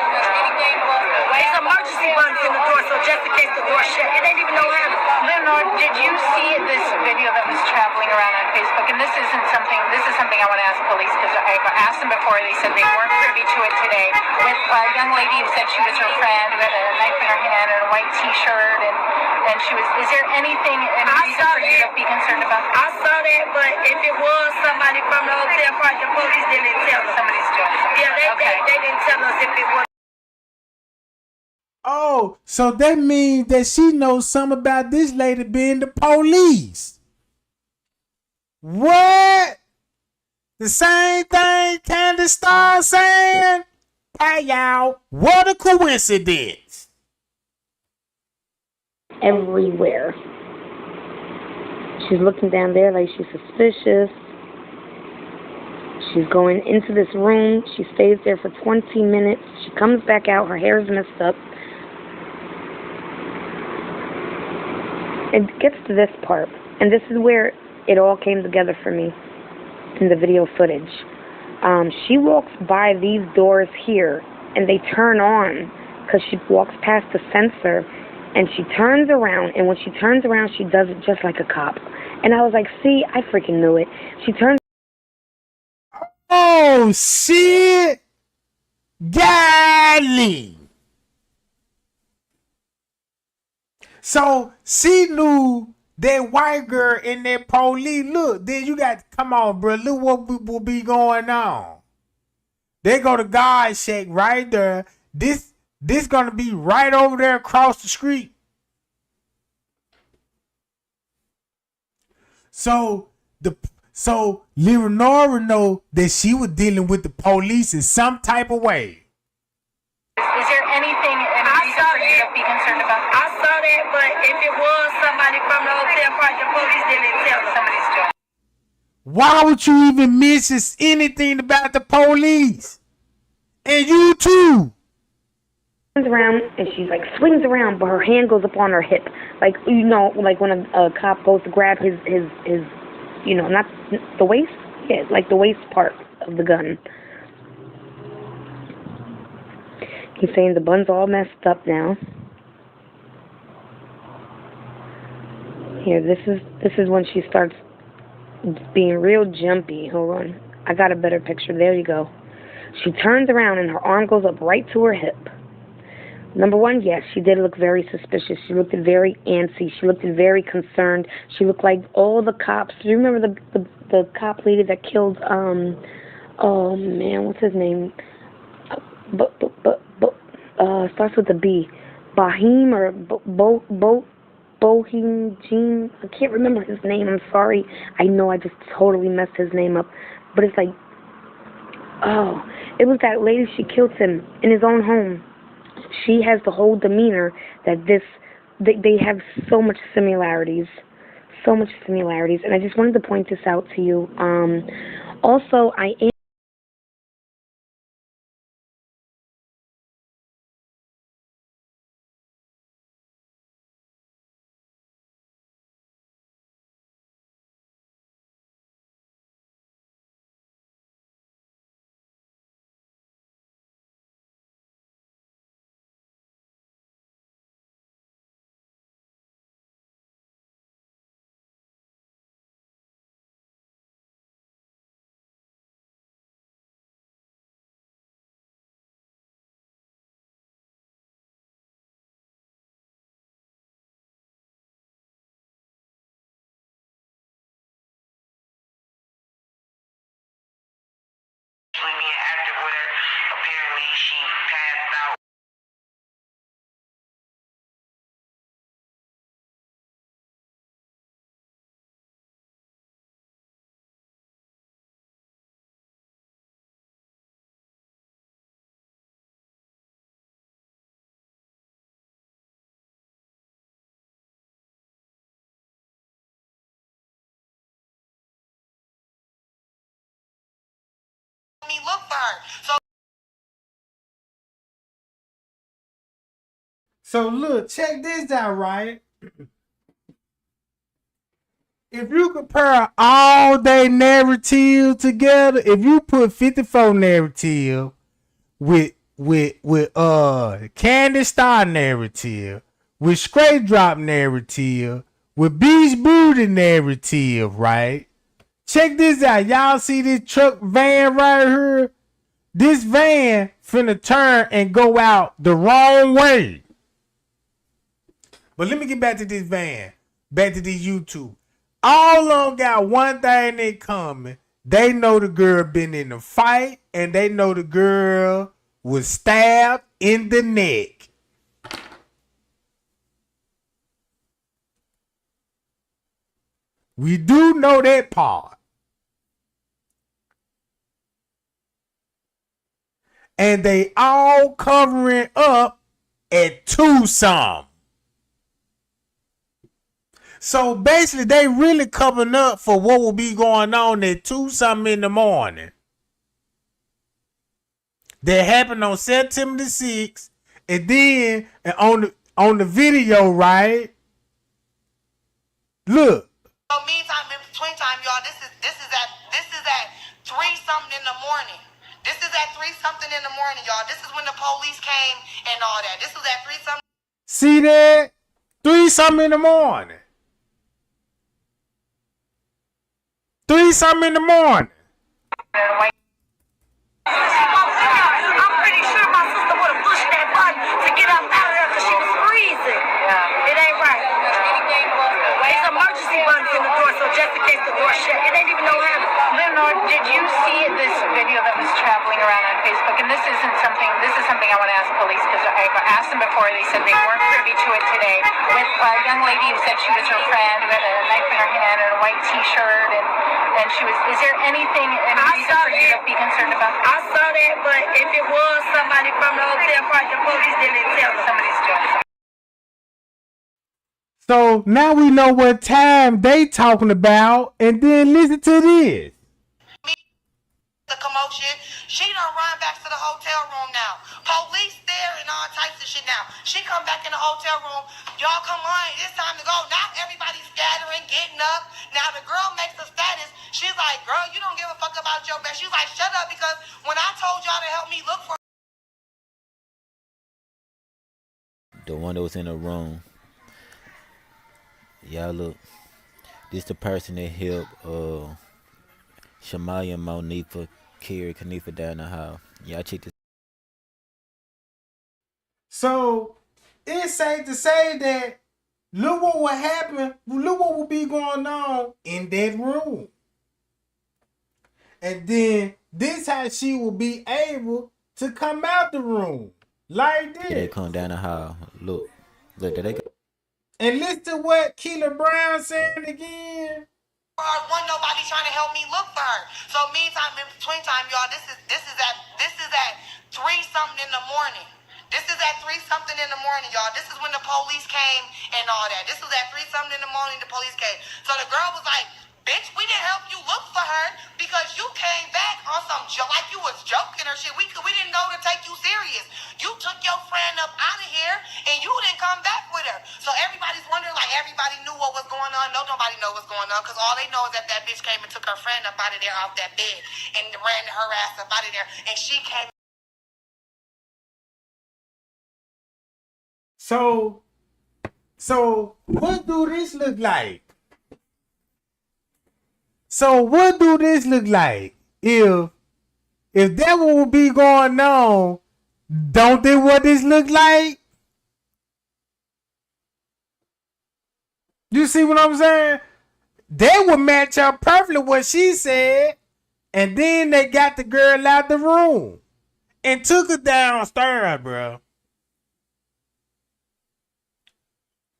It's emergency buttons in the door, so just in case the door shut, it ain't even no handle. Lenore, did you see this video that was traveling around on Facebook? And this is something I want to ask police because I've asked them before. They said they weren't privy to it today. With a young lady who said she was her friend, who had a knife in her hand and a white T-shirt, and she was. Is there any reason for you to be concerned about? I saw that, but if it was somebody from the hotel park, the police didn't tell us. Somebody's doing something. Yeah, they didn't tell us if it was. Oh, so that means that she knows something about this lady being the police. What? The same thing Candace Starr saying? Hey, y'all, what a coincidence. Everywhere. She's looking down there like she's suspicious. She's going into this room. She stays there for 20 minutes. She comes back out. Her hair's messed up. It gets to this part, and this is where it all came together for me in the video footage. She walks by these doors here, and they turn on because she walks past the sensor, and she turns around, and when she turns around, she does it just like a cop. And I was like, see, I freaking knew it. She turns. Oh, shit. Golly. So she knew that white girl in that police. Look, then you got to come on, bro. Look what will be going on. They go to God shack right there. This gonna be right over there across the street. So So Leonora know that she was dealing with the police in some type of way. Is there anything, any reason for you to be concerned about? I saw that, but if it was somebody from the hotel park, the police didn't tell us. Somebody's doing. Why would you even mention anything about the police? And you too. Turns around and she like swings around, but her hand goes up on her hip, like like when a cop goes to grab his not the waist, yeah, like the waist part of the gun. He's saying the bun's all messed up now. Here, this is when she starts being real jumpy. Hold on, I got a better picture. There you go. She turns around and her arm goes up right to her hip. Number one, yes, she did look very suspicious. She looked very antsy. She looked very concerned. She looked like all the cops. Do you remember the cop lady that killed oh man, what's his name? Starts with a B. Bahim or Bohim Jean. I can't remember his name. I'm sorry. I know I just totally messed his name up. But it's like, oh, it was that lady. She killed him in his own home. She has the whole demeanor that they have so much similarities. So much similarities. And I just wanted to point this out to you. Also, I am. being active with her. Apparently, she passed out. Look for her. So look, check this out, right? If you compare all they narrative together, if you put 54 narrative with Candy Star narrative, with Straight Drop narrative, with Beach Booty narrative, right? Check this out. Y'all see this truck van right here? This van finna turn and go out the wrong way. But let me get back to this van. Back to this YouTube. All of them got one thing in common. They know the girl been in a fight, and they know the girl was stabbed in the neck. We do know that part. And they all covering up at 2-some. So basically, they really covering up for what will be going on at 2-something in the morning. That happened on September the 6th. And then on the video, right? Look. So meantime, in between time, y'all, this is at 3-something in the morning. This is at 3-something in the morning, y'all. This is when the police came and all that. This was at 3-something. See that? 3-something in the morning. 3-something in the morning. I'm pretty sure my sister would have pushed that button to get up out of there because she was freezing. Yeah. It ain't right. It's emergency buttons in the door, so just in case the door shut. It ain't even no handle. Lenore, did you see this video that was traveling around on Facebook? And this is something I want to ask police, because I asked them before. They said they weren't privy privy to it today with a young lady who said she was her friend, who had a knife in her hand and a white T-shirt, and she was. Is there anything, any reason for you to be concerned about? I saw that, but if it was somebody from the hotel park, the police didn't tell them. Somebody's doing something. So now we know what time they talking about, and then listen to this. The commotion. She done run back to the hotel room now. Police there and all types of shit now. She come back in the hotel room. Y'all come on, it's time to go. Now everybody's scattering, getting up. Now the girl makes a status. She's like, girl, you don't give a fuck about your best. She's like, shut up, because when I told y'all to help me look for The one that was in the room. Y'all look. This the person that helped Shamaya and Monifa carry Kenneka down the hall. Y'all check this. So it's safe to say that look what would happen, look what would be going on in that room. And then this how she will be able to come out the room like this. They come down the hall. Look, there they go. And listen to what Keela Brown saying again. Wasn't nobody trying to help me look for her. So meantime, in between time, y'all, this is at 3 something in the morning. This is at 3 something in the morning, y'all. This is when the police came and all that. This was at 3 something in the morning, the police came. So the girl was like, bitch, we didn't help you look for her because you came back on some like you was joking or shit. We didn't know to take you serious. You took your friend up out of here and you didn't come back with her. So everybody's wondering, like, everybody knew what was going on. No, nobody know what's going on, because all they know is that that bitch came and took her friend up out of there off that bed and ran her ass up out of there, and she came. So what do this look like? So what do this look like? If that would be going on, don't they what this look like? You see what I'm saying? They would match up perfectly what she said, and then they got the girl out the room and took her downstairs, bro.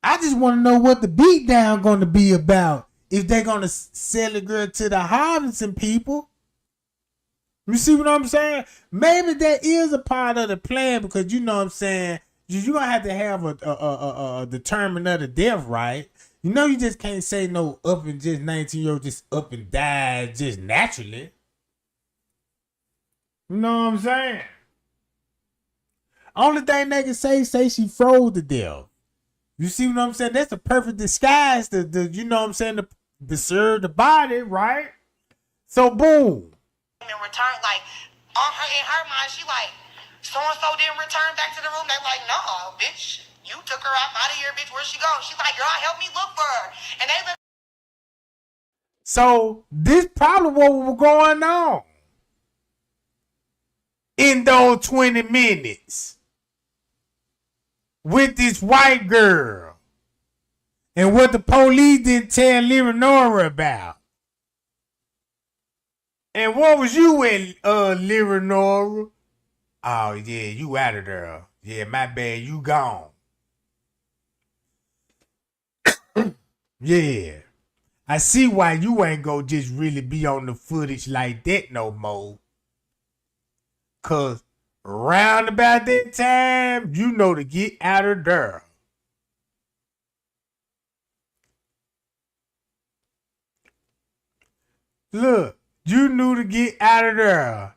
I just want to know what the beatdown going to be about. If they're going to sell the girl to the Hobson people. You see what I'm saying? Maybe that is a part of the plan, because you know what I'm saying, you're going to have a determined of the death, right? You know, you just can't say no up and just 19-year-old just up and died just naturally. You know what I'm saying? Only thing they can say she froze to death. You see what I'm saying? That's a perfect disguise to you know what I'm saying, to preserve the body, right? So boom. In return, like, in her mind, she like, so-and-so didn't return back to the room. They like, no, bitch, you took her out of here, bitch. Where'd she go? She's like, girl, help me look for her. And they look. So this probably what was going on in those 20 minutes with this white girl, and what the police didn't tell Leonora about. And what was you in, Leonora? Oh yeah, you out of there. Yeah, my bad, you gone. Yeah. I see why you ain't go just really be on the footage like that no more. Cause round about that time, you know to get out of there. Look, you knew to get out of there.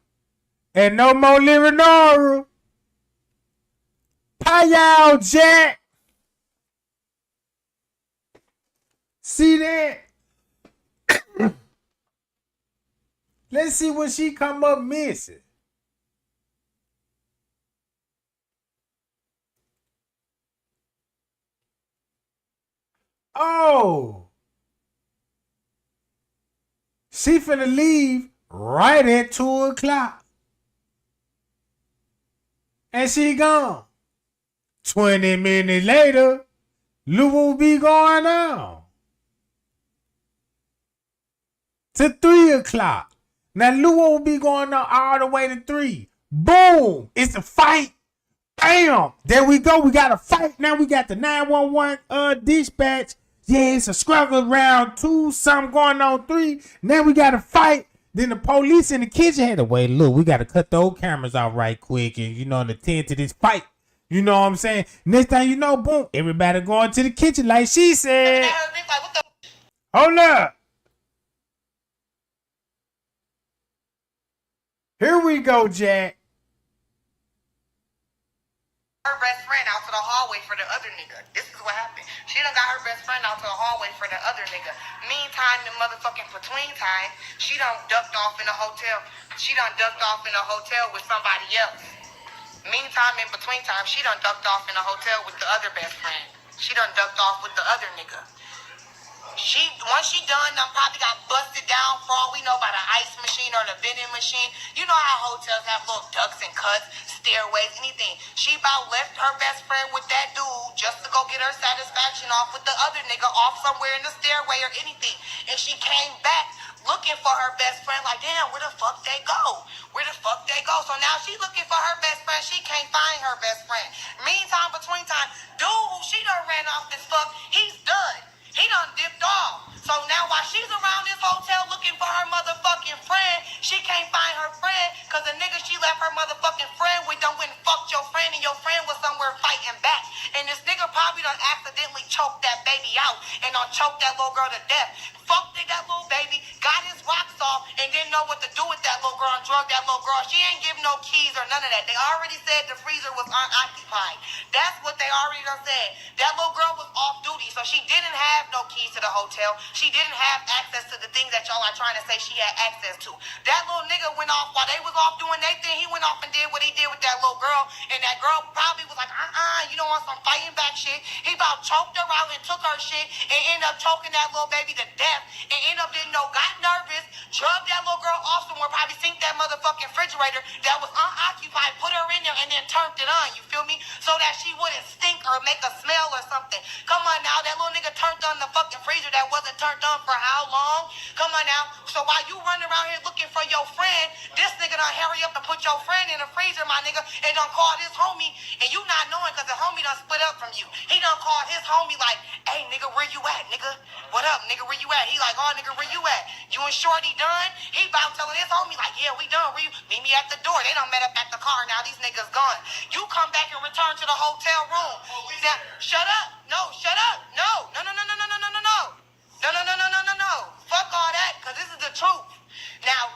And no more Leonora. Pie y'all, Jack. See that? Let's see when she come up missing. Oh. She finna leave right at 2 o'clock. And she gone. 20 minutes later, look what be going on. To 3 o'clock. Now look what will be going on all the way to 3. Boom! It's a fight. Bam! There we go. We got a fight. Now we got the 911 dispatch. Yeah, it's a struggle round 2. Something going on 3. Now we got a fight. Then the police in the kitchen had to wait. Look, we got to cut those cameras off right quick and, attend to this fight. You know what I'm saying? Next thing you know, boom, everybody going to the kitchen like she said. Hold up. Here we go, Jack. Her best friend out to the hallway for the other nigga. This is what happened. She done got her best friend out to the hallway for the other nigga. Meantime, the motherfucking between time, she done ducked off in a hotel. She done ducked off in a hotel with somebody else. Meantime, in between time, she done ducked off in a hotel with the other best friend. She done ducked off with the other nigga. Once she done, probably got busted down for all we know by the ice machine or the vending machine. You know how hotels have little ducks and cuts, stairways, anything. She about left her best friend with that dude just to go get her satisfaction off with the other nigga off somewhere in the stairway or anything. And she came back looking for her best friend like, damn, where the fuck they go? Where the fuck they go? So now she looking for her best friend. She can't find her best friend. Meantime, between time, dude who she done ran off this fuck, he's done. He done dipped off. So now while she's around this hotel looking for her motherfucking friend, she can't find her friend because the nigga she left her motherfucking friend with done went and fucked your friend and your friend was somewhere fighting back. And this nigga probably done accidentally choked that baby out and done choked that little girl to death. Fucked that little baby, got his rocks off, and didn't know what to do with that little girl and drugged that little girl. She ain't give no keys or none of that. They already said the freezer was unoccupied. That's what they already done said. That little girl was off duty, so she didn't have no keys to the hotel. She didn't have access to the things that y'all are trying to say she had access to. That little nigga went off while they was off doing their thing. He went off and did what he did with that little girl, and that girl probably was like, you don't want some fighting back shit. He about choked her out and took her shit and ended up choking that little baby to death and ended up didn't know, got nervous, drugged that little girl off somewhere, probably sink that motherfucking refrigerator that was unoccupied, put her in there and then turned it on, you feel me? So that she wouldn't stink or make a smell or something. Come on now, that little nigga turned on the fucking freezer that wasn't turned on for how long? Come on now. So while you running around here looking for your friend, this nigga done hurry up and put your friend in the freezer, my nigga, and done called his homie, and you not knowing because the homie done split up from you. He done called his homie like, hey nigga, where you at, nigga? What up, nigga, where you at? He like, oh nigga, where you at? You and Shorty done? He about telling his homie like, yeah, we done. Where you? Meet me at the door. They done met up at the car. Now these niggas gone. You come back and return to the hotel room. Now, shut up. No, shut up. No. No, no, no, no, no, no, no, no, no. No, no, no, no, no, no, no. Fuck all that, because this is the truth. Now,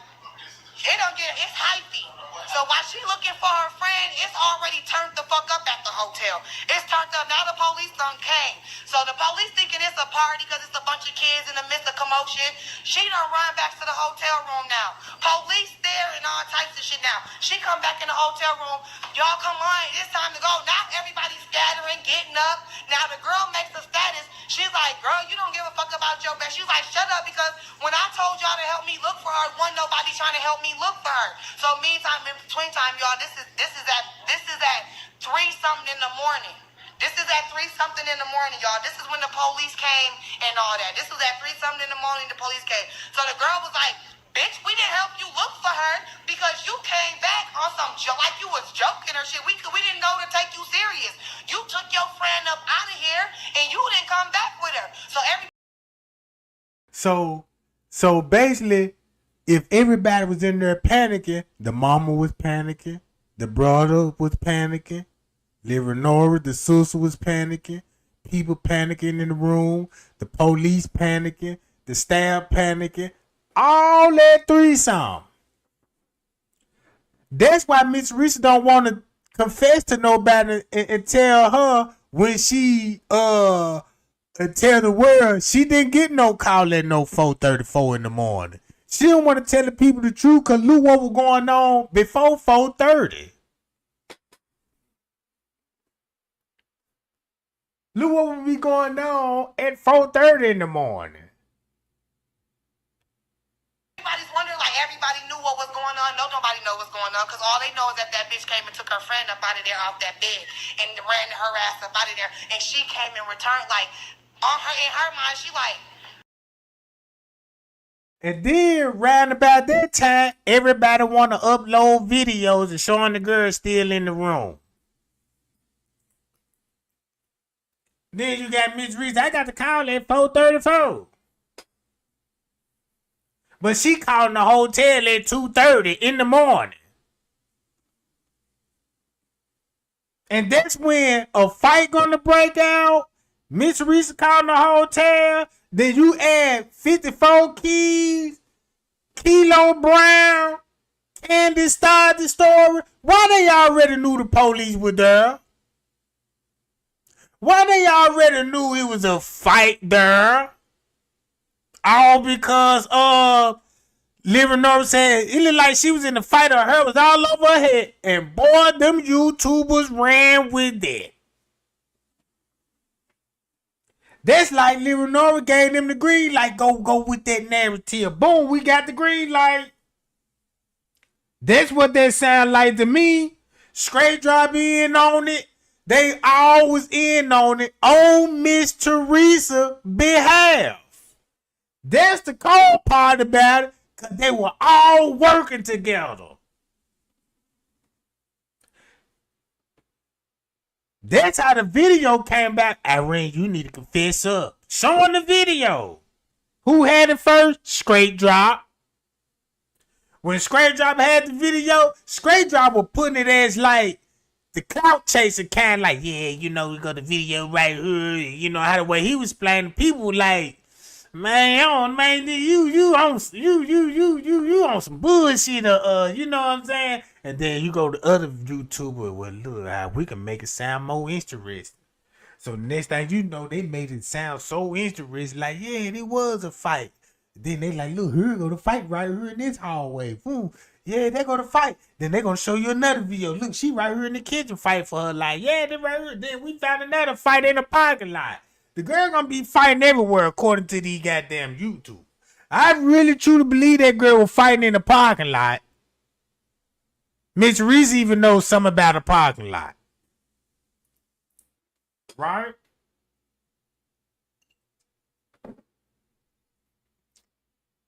it's hyphy. So while she looking for her friend, it's already turned the fuck up at the hotel. It's turned up. Now the police done came. So the police thinking it's a party because it's a bunch of kids in the midst of commotion. She done run back to the hotel room now. Police there and all types of shit now. She come back in the hotel room. Y'all come on, it's time to go. Now everybody's scattering, getting up. Now the girl makes a status. She's like, girl, you don't give a fuck about your best. She's like, shut up, because when I told y'all to help me look for her, wasn't nobody trying to help me look for her. So meantime, in between time, y'all, this is at 3 something in the morning. This is at 3 something in the morning, y'all. This is when the police came and all that. This was at 3 something in the morning, the police came. So the girl was like, bitch, we didn't help you look for her because you came back on some like you was joking or shit. We didn't know to take you serious. You took your friend up out of here and you didn't come back with her. So basically, if everybody was in there panicking, the mama was panicking, the brother was panicking, Leonora, the sister was panicking, people panicking in the room, the police panicking, the staff panicking, all that threesome. That's why Miss Risa don't want to confess to nobody and tell her when she tell the world she didn't get no call at no 4:34 in the morning. She don't want to tell the people the truth because look what was going on before 4:30. Look what would be going on at 4:30 in the morning. Everybody's wondering, like, everybody knew what was going on. No, nobody know what's going on, because all they know is that bitch came and took her friend up out of there off that bed and ran her ass up out of there, and she came and returned, like, in her mind, she like. And then, round about that time, everybody want to upload videos and showing the girl still in the room. Then you got Miss Reese. I got the call at 4:34. But she called the hotel at 2:30 in the morning. And that's when a fight gonna break out. Miss Reese called the hotel. Then you add 54 Keys, Kilo Brown, Candy started the story. Why they already knew the police were there? Why they already knew it was a fight there? All because Living North said it looked like she was in the fight or her was all over her head. And boy, them YouTubers ran with that. That's like Living North gave them the green light. Go with that narrative. Boom, we got the green light. That's what that sound like to me. Straight drop in on it. They always in on it on Miss Teresa behalf. That's the cold part about it, because they were all working together. That's how the video came back. Irene, you need to confess up. Showing the video. Who had it first? Straight Drop. When Straight Drop had the video, Straight Drop was putting it as like the clout chaser kind, like, yeah, you know, we got the video right here. You know how the way he was playing, people like, man, you on some bullshit, you know what I'm saying? And then you go to other YouTuber, well, look, we can make it sound more interesting. So the next thing you know, they made it sound so interesting, like, yeah, it was a fight. Then they like, look, here go to fight right here in this hallway. Boom. Yeah, they go to fight. Then they gonna show you another video. Look, she right here in the kitchen fight for her life. Yeah, they right here. Then we found another fight in the parking lot. The girl gonna be fighting everywhere according to these goddamn YouTube. I really truly believe that girl was fighting in the parking lot. Miss Reese even knows something about a parking lot. Right?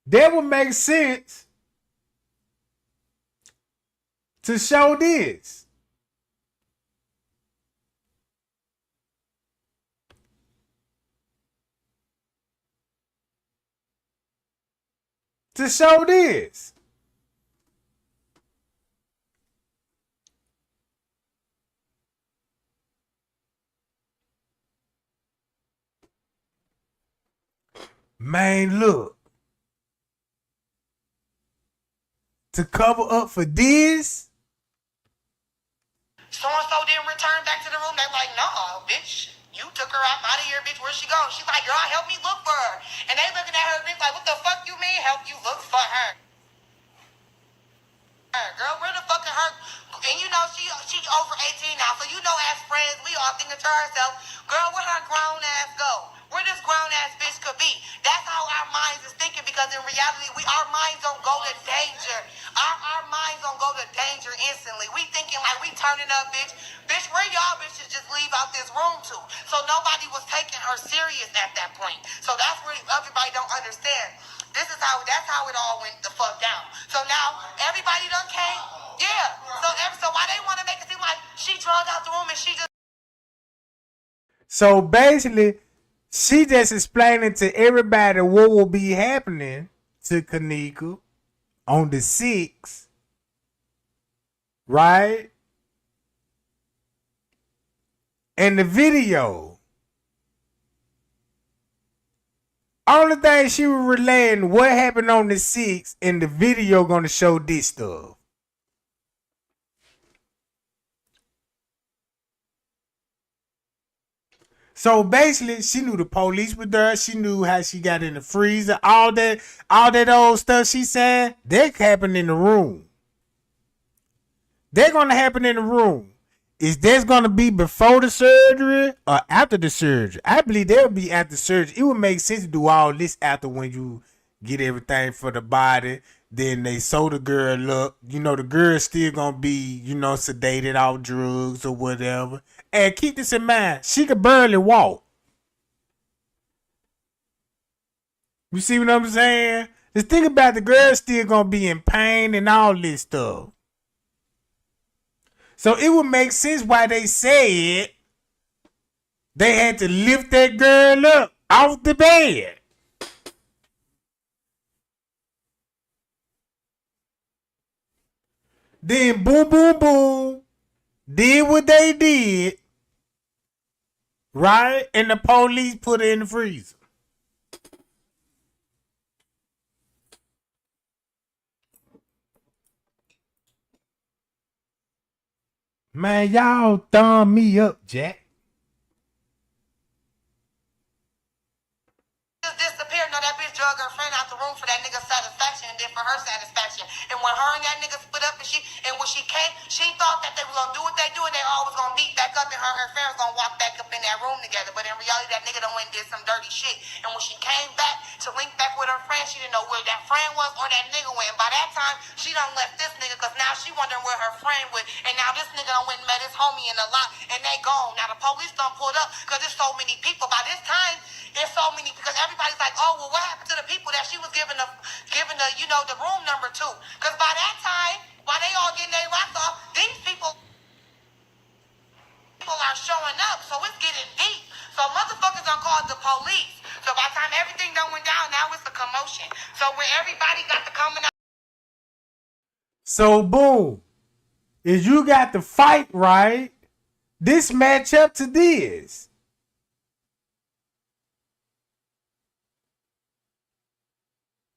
That would make sense to show this. To show this. Man, look. To cover up for this. So-and-so didn't return back to the room. They're like, no, bitch. You took her out of here, bitch. Where'd she go? She's like, girl, help me look for her. And they looking at her, bitch, like, what the fuck you mean help you look for her? Girl, where the fuck is her? And you know, she over 18 now. So you know, as friends, we all thinking to ourselves, girl, where her grown ass go? Where this grown ass bitch could be? That's how our minds is thinking, because in reality, our minds don't go to danger. Our minds don't go to danger instantly. We thinking like we turning up, bitch. Bitch, where y'all bitches just leave out this room to? So nobody was taking her serious at that point. So that's where everybody don't understand. That's how it all went the fuck down. So now everybody done came. Yeah. So why they want to make it seem like she drugged out the room and she just. So basically, she just explaining to everybody what will be happening to Kenneka on the 6th, right? And the video. Only thing she was relaying what happened on the 6th, and the video gonna show this stuff. So basically, she knew the police were there. She knew how she got in the freezer. All that old stuff she said, that happened in the room. They're gonna happen in the room. Is this gonna be before the surgery or after the surgery? I believe they'll be after surgery. It would make sense to do all this after, when you get everything for the body. Then they sew the girl up. You know, the girl still gonna be, you know, sedated off drugs or whatever. And keep this in mind, she could barely walk. You see what I'm saying? Just think about, the girl still gonna be in pain and all this stuff. So it would make sense why they said They had to lift that girl up off the bed. Then boom, boom, boom. Did what they did. Right? And the police put her in the freezer. Man, y'all thumb me up, Jack. Just disappeared. No, that bitch drug her friend out the room for that nigga's satisfaction and then for her satisfaction. And when her and that nigga split up and when she came, she thought that they were gonna do what they do and they all was gonna meet back up and her friend was gonna walk back up in that room together. But in reality, that nigga done went and did some dirty shit. And when she came back to link back with her friend, she didn't know where that friend was or that nigga went. And by that time, she done left this nigga because now she wondering where her friend went. And now this nigga done went and met his homie in the lot and they gone. Now the police done pulled up because there's so many people. By this time, there's so many because everybody's like, oh, well, what happened to the people that she was giving the the room number to? Because by that time, while they all getting their rocks off, these people are showing up, so it's getting deep. So motherfuckers done called the police. So by the time everything done went down, now it's a commotion. So where everybody got to coming out. So boom. If you got the fight right, this match up to this.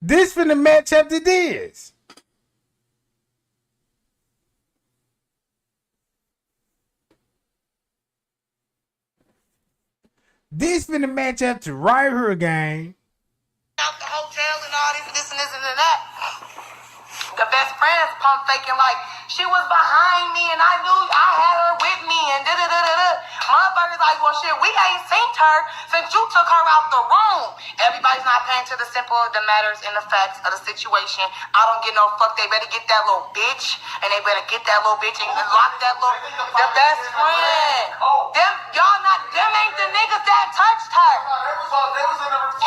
This finna match up to this. This finna match up to right here, gang. Out the hotel and all this and that. The best friends pump faking like she was behind me and I knew I had her with me and da-da-da-da-da. Motherfuckers like, well, shit, we ain't seen her since you took her out the room. Everybody's not paying to the simple, the matters and the facts of the situation. I don't get no fuck. They better get that little bitch and they better get that little bitch and lock that little, the best friend. Them ain't the niggas that touched her.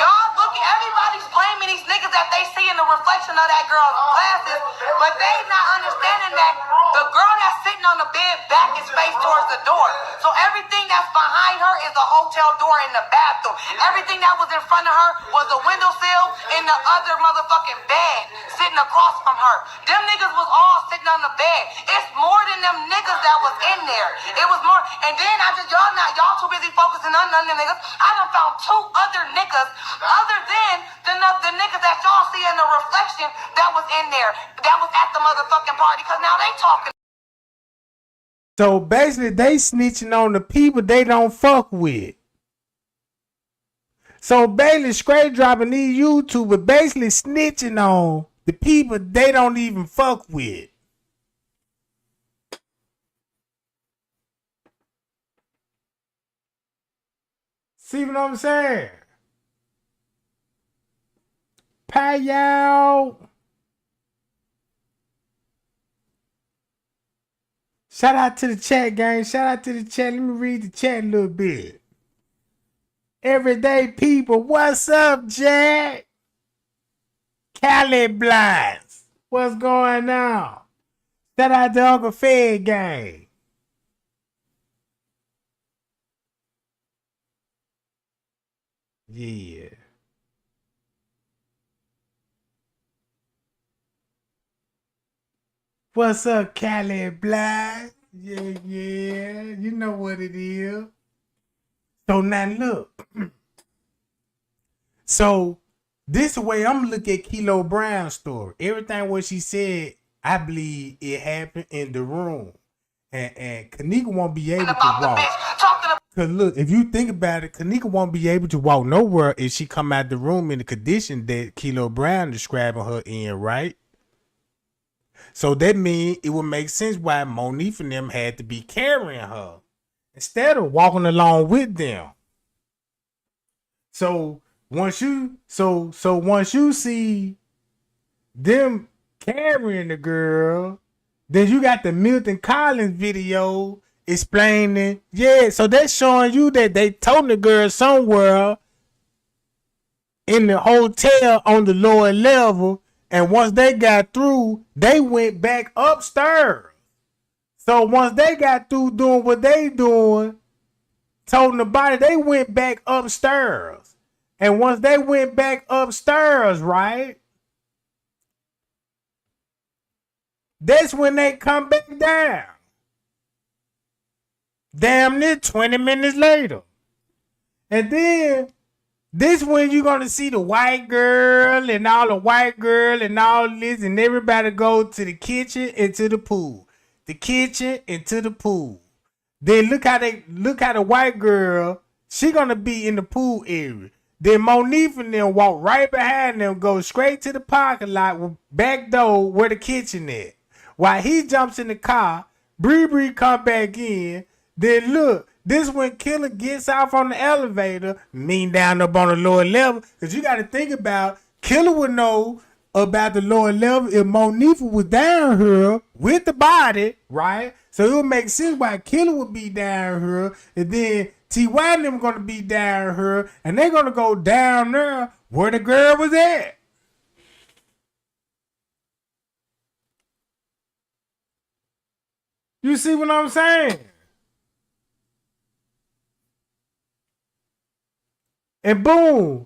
Y'all looking, everybody's blaming these niggas that they see in the reflection of that girl's glasses, but they not understanding that the girl that's sitting on the bed back is face towards the door. So everything that's behind her is a hotel door in the bathroom. Everything that was in front of her was a windowsill in the other motherfucking bed sitting across from her. Them niggas was all sitting on the bed. It's more than them niggas that was in there. It was more, and then y'all too busy focusing on none of them niggas. I done found two other niggas other than the niggas that y'all see in the reflection that was in there, that was at the motherfucking party, because now they talking. So basically, they snitching on the people they don't fuck with. So basically, straight dropping these YouTubers basically snitching on the people they don't even fuck with. See what I'm saying? Pay y'all. Shout out to the chat, gang. Shout out to the chat. Let me read the chat a little bit. Everyday people, what's up, Jack? Cali Blinds, what's going on? Shout out to Uncle Fed, gang. Yeah. What's up, Cali Blinds? Yeah. You know what it is. So now look. So this is the way I'm looking at Kilo Brown's story. Everything what she said, I believe it happened in the room. And Kenneka won't be able to walk. Cause look, if you think about it, Kenneka won't be able to walk nowhere if she come out the room in the condition that Kilo Brown describing her in, right? So that means it would make sense why Monique and them had to be carrying her instead of walking along with them. So once you see them carrying the girl, then you got the Milton Collins video explaining, yeah, so that's showing you that they told the girl somewhere in the hotel on the lower level, and once they got through, they went back upstairs. So once they got through doing what they doing, toting the body, they went back upstairs. And once they went back upstairs, right? That's when they come back down. Damn near 20 minutes later. And then this when you're gonna see the white girl and all this, and everybody go to the kitchen and to the pool. The kitchen and to the pool. Then look how the white girl, she gonna be in the pool area. Then Monique and them walk right behind them, go straight to the parking lot with back door where the kitchen at. While he jumps in the car, Bree come back in. Then look, this when Killer gets off on the elevator, mean down up on the lower level. Cause you gotta think about, Killer would know about the lower level if Monique was down here with the body, right? So it would make sense why Killer would be down here, and then T.Y. and them gonna be down here, and they're gonna go down there where the girl was at. You see what I'm saying? And boom,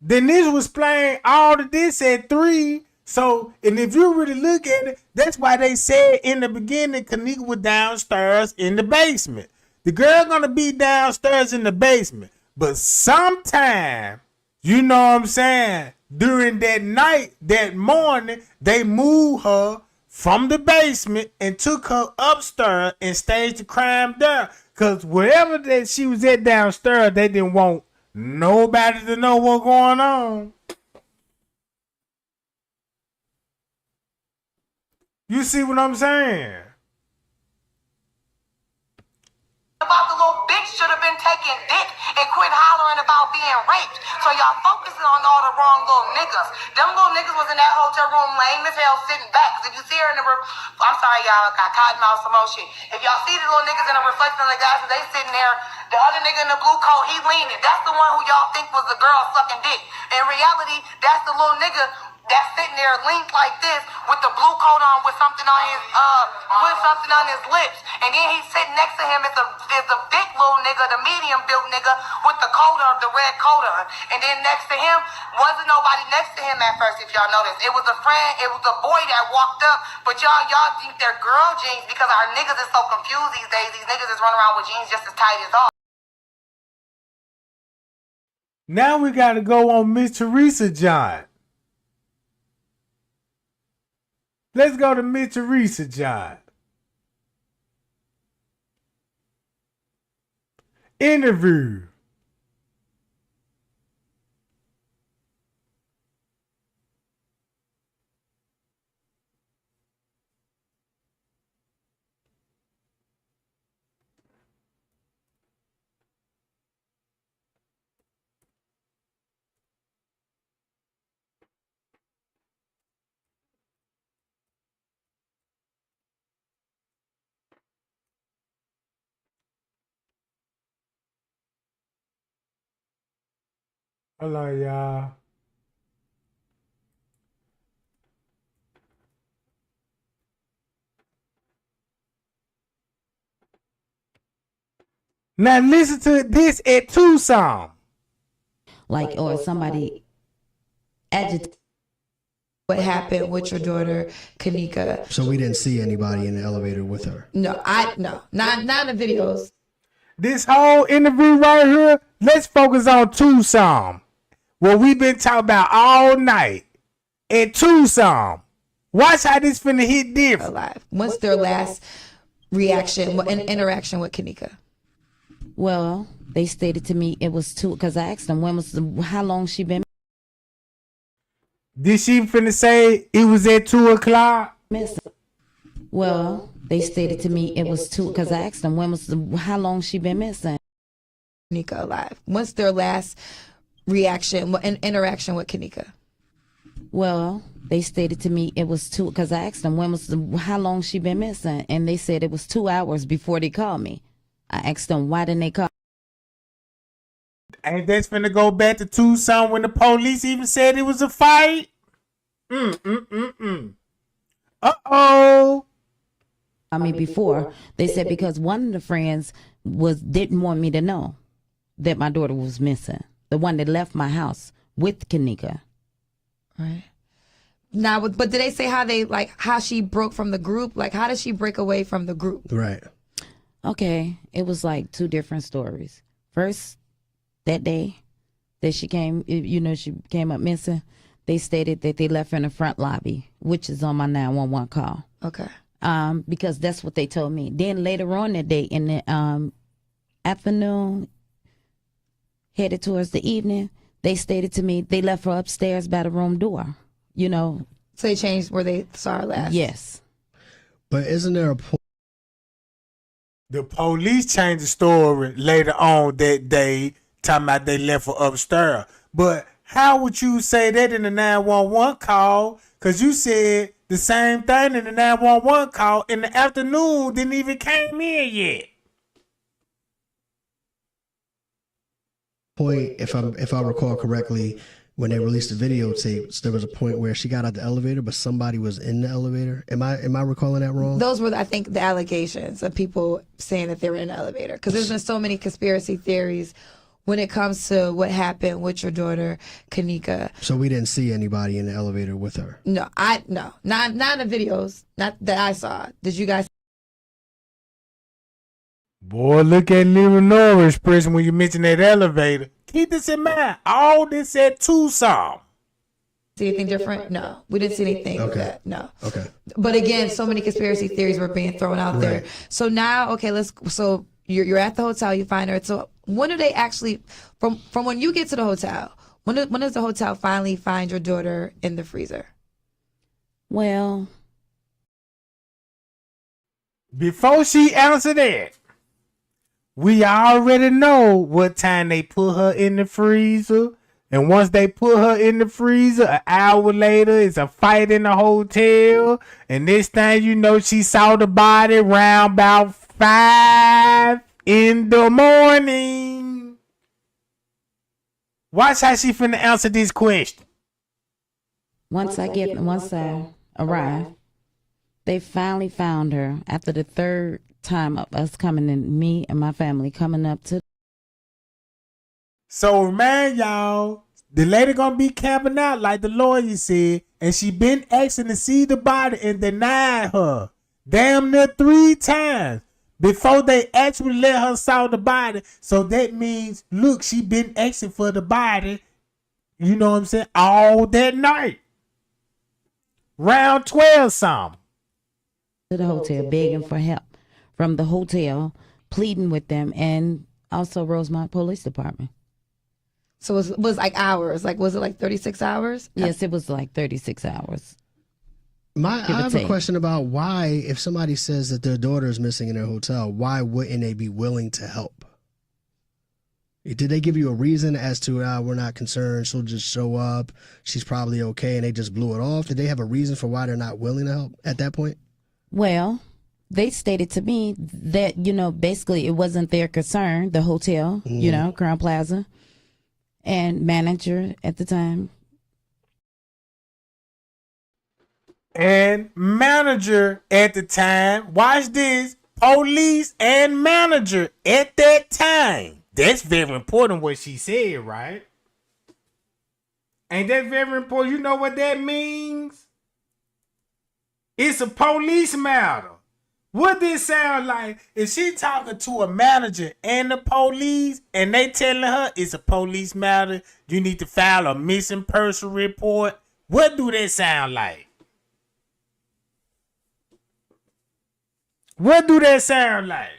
then this was playing all of this at 3. So, and if you really look at it, that's why they said in the beginning, Kenneka was downstairs in the basement. The girl gonna be downstairs in the basement. But sometime, you know what I'm saying, during that night, that morning, they moved her from the basement and took her upstairs and staged the crime there. Because wherever that she was at downstairs, they didn't want nobody to know what's going on. You see what I'm saying? About the little bitch should have been taking dick and quit hollering about being raped. So y'all focusing on all the wrong little niggas. Them little niggas was in that hotel room lame as hell sitting back. Cause if you see her in the I'm sorry y'all, got cotton mouth some more shit. If y'all see the little niggas in the reflection of the guys, they sitting there, the other nigga in the blue coat, he leaning. That's the one who y'all think was the girl sucking dick. In reality, that's the little nigga that's sitting there linked like this with the blue coat on with something on his lips. And then he's sitting next to him is the big little nigga, the medium built nigga with the coat on, the red coat on. And then next to him wasn't nobody next to him at first, if y'all noticed. It was a friend, it was a boy that walked up, but y'all think they're girl jeans because our niggas is so confused these days. These niggas is running around with jeans just as tight as all. Now we gotta go on Miss Teresa John. Let's go to Miss Teresa John. Interview. Hello, y'all. Now listen to this at Tucson. Like, or somebody agitated. What happened with your daughter, Kenneka? So we didn't see anybody in the elevator with her. No, not in the videos. This whole interview right here, let's focus on Tucson. What we've been talking about all night at Tucson. Watch how this finna hit different. Alive. What's their last reaction, interaction with Kenneka? Well, they stated to me it was 2, because I asked them how long she been Did she finna say it was at 2 o'clock? missing. Well, they stated to me it was 2, because I asked them how long she been missing. Kenneka alive. What's their last reaction, interaction with Kenneka? Well, they stated to me it was 2, because I asked them how long she been missing, and they said it was 2 hours before they called me. I asked them why didn't they call. Ain't that's finna go back to Tucson when the police even said it was a fight? Uh-oh. I mean, before they said because one of the friends didn't want me to know. that my daughter was missing. The one that left my house with Kenneka. Right. Now, but did they say how she broke from the group? Like, how did she break away from the group? Right. Okay, it was like two different stories. First, that day that she came, she came up missing, they stated that they left her in the front lobby, which is on my 911 call. Okay. Because that's what they told me. Then later on that day, in the afternoon, headed towards the evening, they stated to me they left her upstairs by the room door. So they changed where they saw her last. Yes. But isn't there a point? The police changed the story later on that day, talking about they left her upstairs. But how would you say that in the 911 call? Because you said the same thing in the 911 call in the afternoon, didn't even came in yet. Point, if I recall correctly, when they released the videotapes, there was a point where she got out the elevator, but somebody was in the elevator. Am I recalling that wrong? Those were, I think, the allegations of people saying that they were in the elevator. Because there's been so many conspiracy theories when it comes to what happened with your daughter, Kenneka. So we didn't see anybody in the elevator with her? No, not in the videos, not that I saw. Did you guys? Boy, look at Little Nora's expression when you mention that elevator. Keep this in mind. All this at Tucson. See anything different? No, we didn't see anything of that. No. Okay. But again, so many conspiracy theories were being thrown out there. So now, okay, so you're at the hotel, you find her. So when do they actually, from when you get to the hotel, when does the hotel finally find your daughter in the freezer? Well, before she answered that, we already know what time they put her in the freezer. And once they put her in the freezer, an hour later, it's a fight in the hotel. And this thing, you know, she saw the body round about 5 in the morning. Watch how she finna answer this question. Once I arrived, they finally found her after the third time of us coming in, me and my family coming up to. So remind y'all, the lady gonna be camping out like the lawyer said, and she been asking to see the body and denied her damn near 3 times before they actually let her saw the body. So that means, look, she been asking for the body, you know what I'm saying, all that night. Round 12 something. To the hotel begging for help from the hotel, pleading with them, and also Rosemont Police Department. So it was like hours. Like, was it like 36 hours? Yes, it was like 36 hours. I have a question about why, if somebody says that their daughter is missing in their hotel, why wouldn't they be willing to help? Did they give you a reason as to, we're not concerned, she'll just show up, she's probably okay, and they just blew it off? Did they have a reason for why they're not willing to help at that point? Well, they stated to me that, basically it wasn't their concern, the hotel, Crown Plaza, and manager at the time. And manager at the time, watch this, police and manager at that time. That's very important what she said, right? Ain't that very important? You know what that means? It's a police matter. What this sound like? Is she talking to a manager and the police and they telling her it's a police matter? You need to file a missing person report. What do that sound like? What do that sound like?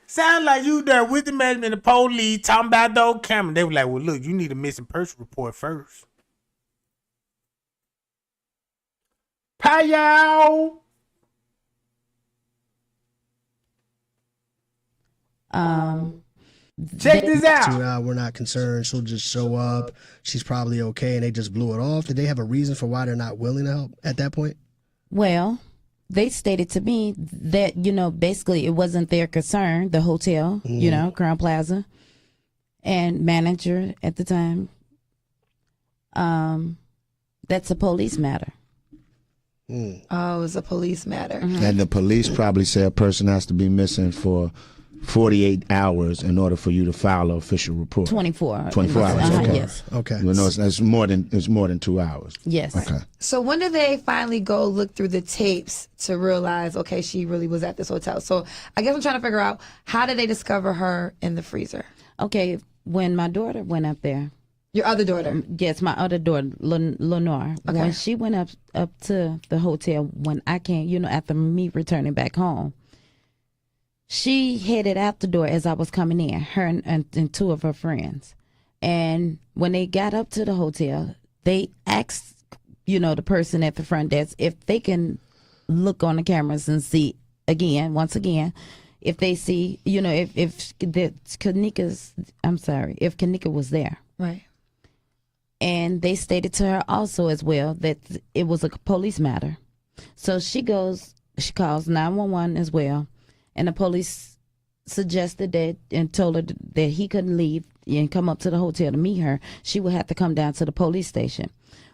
Sound like you there with the management and the police talking about the old camera. They were like, well, look, you need a missing person report first. Pow! Check this out. We're not concerned, she'll just show up, she's probably okay, and they just blew it off. Did they have a reason for why they're not willing to help at that point? Well, they stated to me that, basically it wasn't their concern, the hotel, Crown Plaza, and manager at the time. That's a police matter. Oh, it's a police matter. And the police probably say a person has to be missing for 48 hours in order for you to file an official report. 24. 24 hours. Okay. Yes. Okay. You know, it's more than 2 hours. Yes. Okay. So when did they finally go look through the tapes to realize, okay, she really was at this hotel? So I guess I'm trying to figure out, how did they discover her in the freezer? Okay, when my daughter went up there. Your other daughter? Yes, my other daughter, Lenore. Okay. When she went up to the hotel, when I came, you know, after me returning back home, she headed out the door as I was coming in, her and two of her friends. And when they got up to the hotel, they asked, you know, the person at the front desk if they can look on the cameras and see once again, if they see, you know, if Kenneka was there. Right. And they stated to her also as well that it was a police matter. So she calls 911 as well. And the police suggested that and told her that he couldn't leave and come up to the hotel to meet her. She would have to come down to the police station.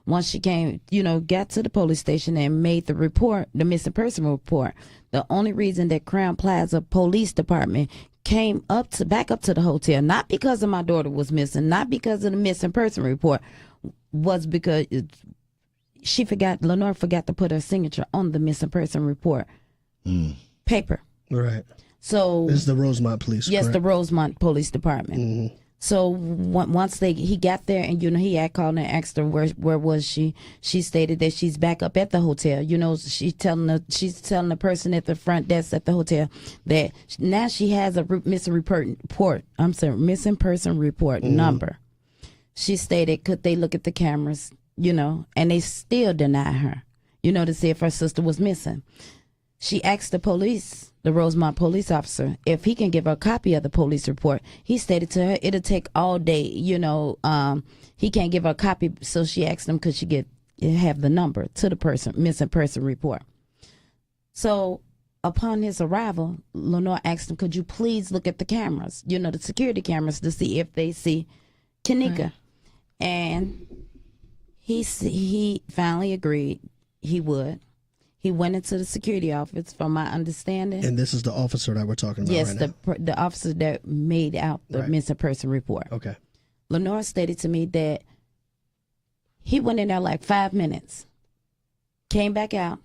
Once she came, you know, got to the police station and made the report, the missing person report, the only reason that Crown Plaza Police Department came back up to the hotel, not because of my daughter was missing, not because of the missing person report, was because Lenore forgot to put her signature on the missing person report paper. Right. So this is the Rosemont Police. Yes, correct? the Rosemont Police Department. Mm-hmm. So once he got there, and you know, he had called and asked her where was she. She stated that she's back up at the hotel. You know, she's telling the person at the front desk at the hotel that now she has a missing person report number. She stated, could they look at the cameras? You know, and they still deny her. You know, to see if her sister was missing. She asked the police, the Rosemont police officer, if he can give her a copy of the police report. He stated to her it'll take all day. You know, he can't give her a copy, so she asked him could she have the number to the missing person report. So upon his arrival, Lenore asked him, could you please look at the cameras, you know, the security cameras, to see if they see Kenneka. Right. And he finally agreed he would. He went into the security office, from my understanding. And this is the officer that we're talking about right now? Yes, the officer that made out the missing person report. Okay. Lenore stated to me that he went in there like 5 minutes, came back out,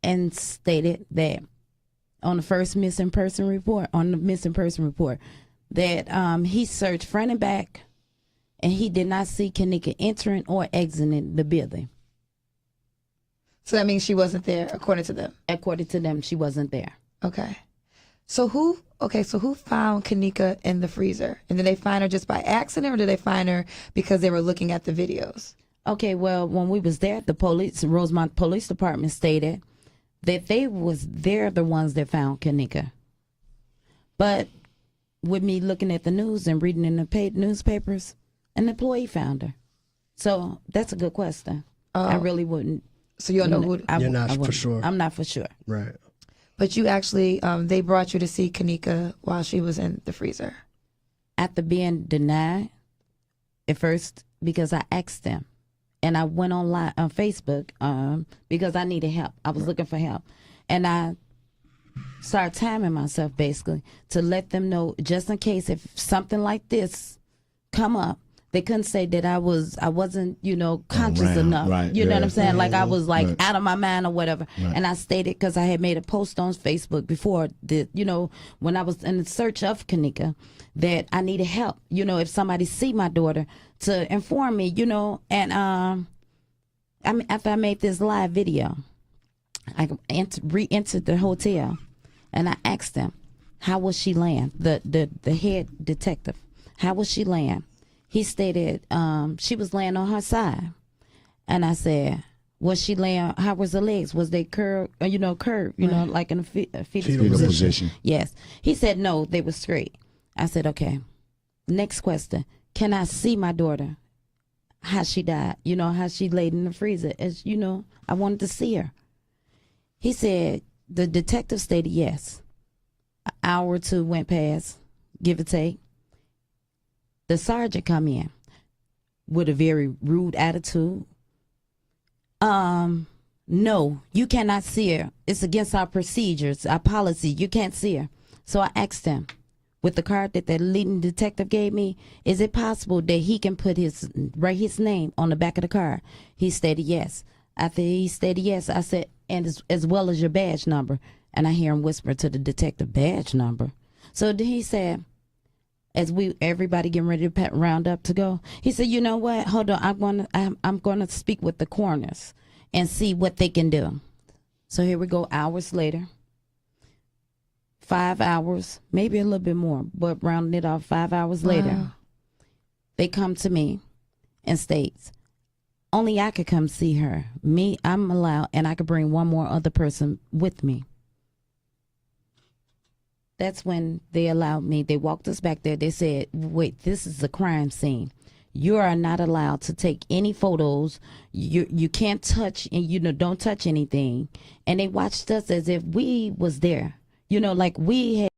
and stated that on the first missing person report, that he searched front and back, and he did not see Kenneka entering or exiting the building. So that means she wasn't there, according to them? According to them, she wasn't there. Okay. So who found Kenneka in the freezer? And did they find her just by accident, or did they find her because they were looking at the videos? Okay, well, when we was there, the Rosemont Police Department stated that they're the ones that found Kenneka. But with me looking at the news and reading in the paid newspapers, an employee found her. So that's a good question. I really wouldn't. So you don't know who? You're not for sure. I'm not for sure. Right. But you actually, they brought you to see Kenneka while she was in the freezer. After being denied at first, because I asked them, and I went online on Facebook because I needed help. I was looking for help, and I started timing myself basically to let them know, just in case if something like this come up, they couldn't say that I wasn't, you know, conscious enough. Right, you know what I'm saying? Like I was like out of my mind or whatever. Right. And I stated, because I had made a post on Facebook before that, you know, when I was in the search of Kenneka, that I needed help. You know, if somebody see my daughter, to inform me, you know. And after I made this live video, I re-entered the hotel, and I asked them, how was she laying? The head detective, how was she laying? He stated she was laying on her side. And I said, was she laying, how was her legs? Was they curved, you know, like in a fetal position? Yes. He said, no, they were straight. I said, okay. Next question. Can I see my daughter? How she died? You know, how she laid in the freezer? As you know, I wanted to see her. He said, the detective stated yes. An hour or two went past, give or take. The sergeant come in with a very rude attitude. No, you cannot see her. It's against our procedures, our policy. You can't see her. So I asked him, with the card that the leading detective gave me, is it possible that he can write his name on the back of the card? He stated yes. After he stated yes, I said, and as well as your badge number. And I hear him whisper to the detective, badge number. So then he said, as everybody getting ready to round up to go, he said, you know what? Hold on, I'm gonna speak with the coroners and see what they can do. So here we go, hours later. 5 hours, maybe a little bit more, but rounding it off, 5 hours later, they come to me and states, only I could come see her. Me, I'm allowed, and I could bring one more other person with me. That's when they allowed me. They walked us back there. They said, wait, this is a crime scene. You are not allowed to take any photos. You can't touch, and don't touch anything. And they watched us as if we was there. Like we had.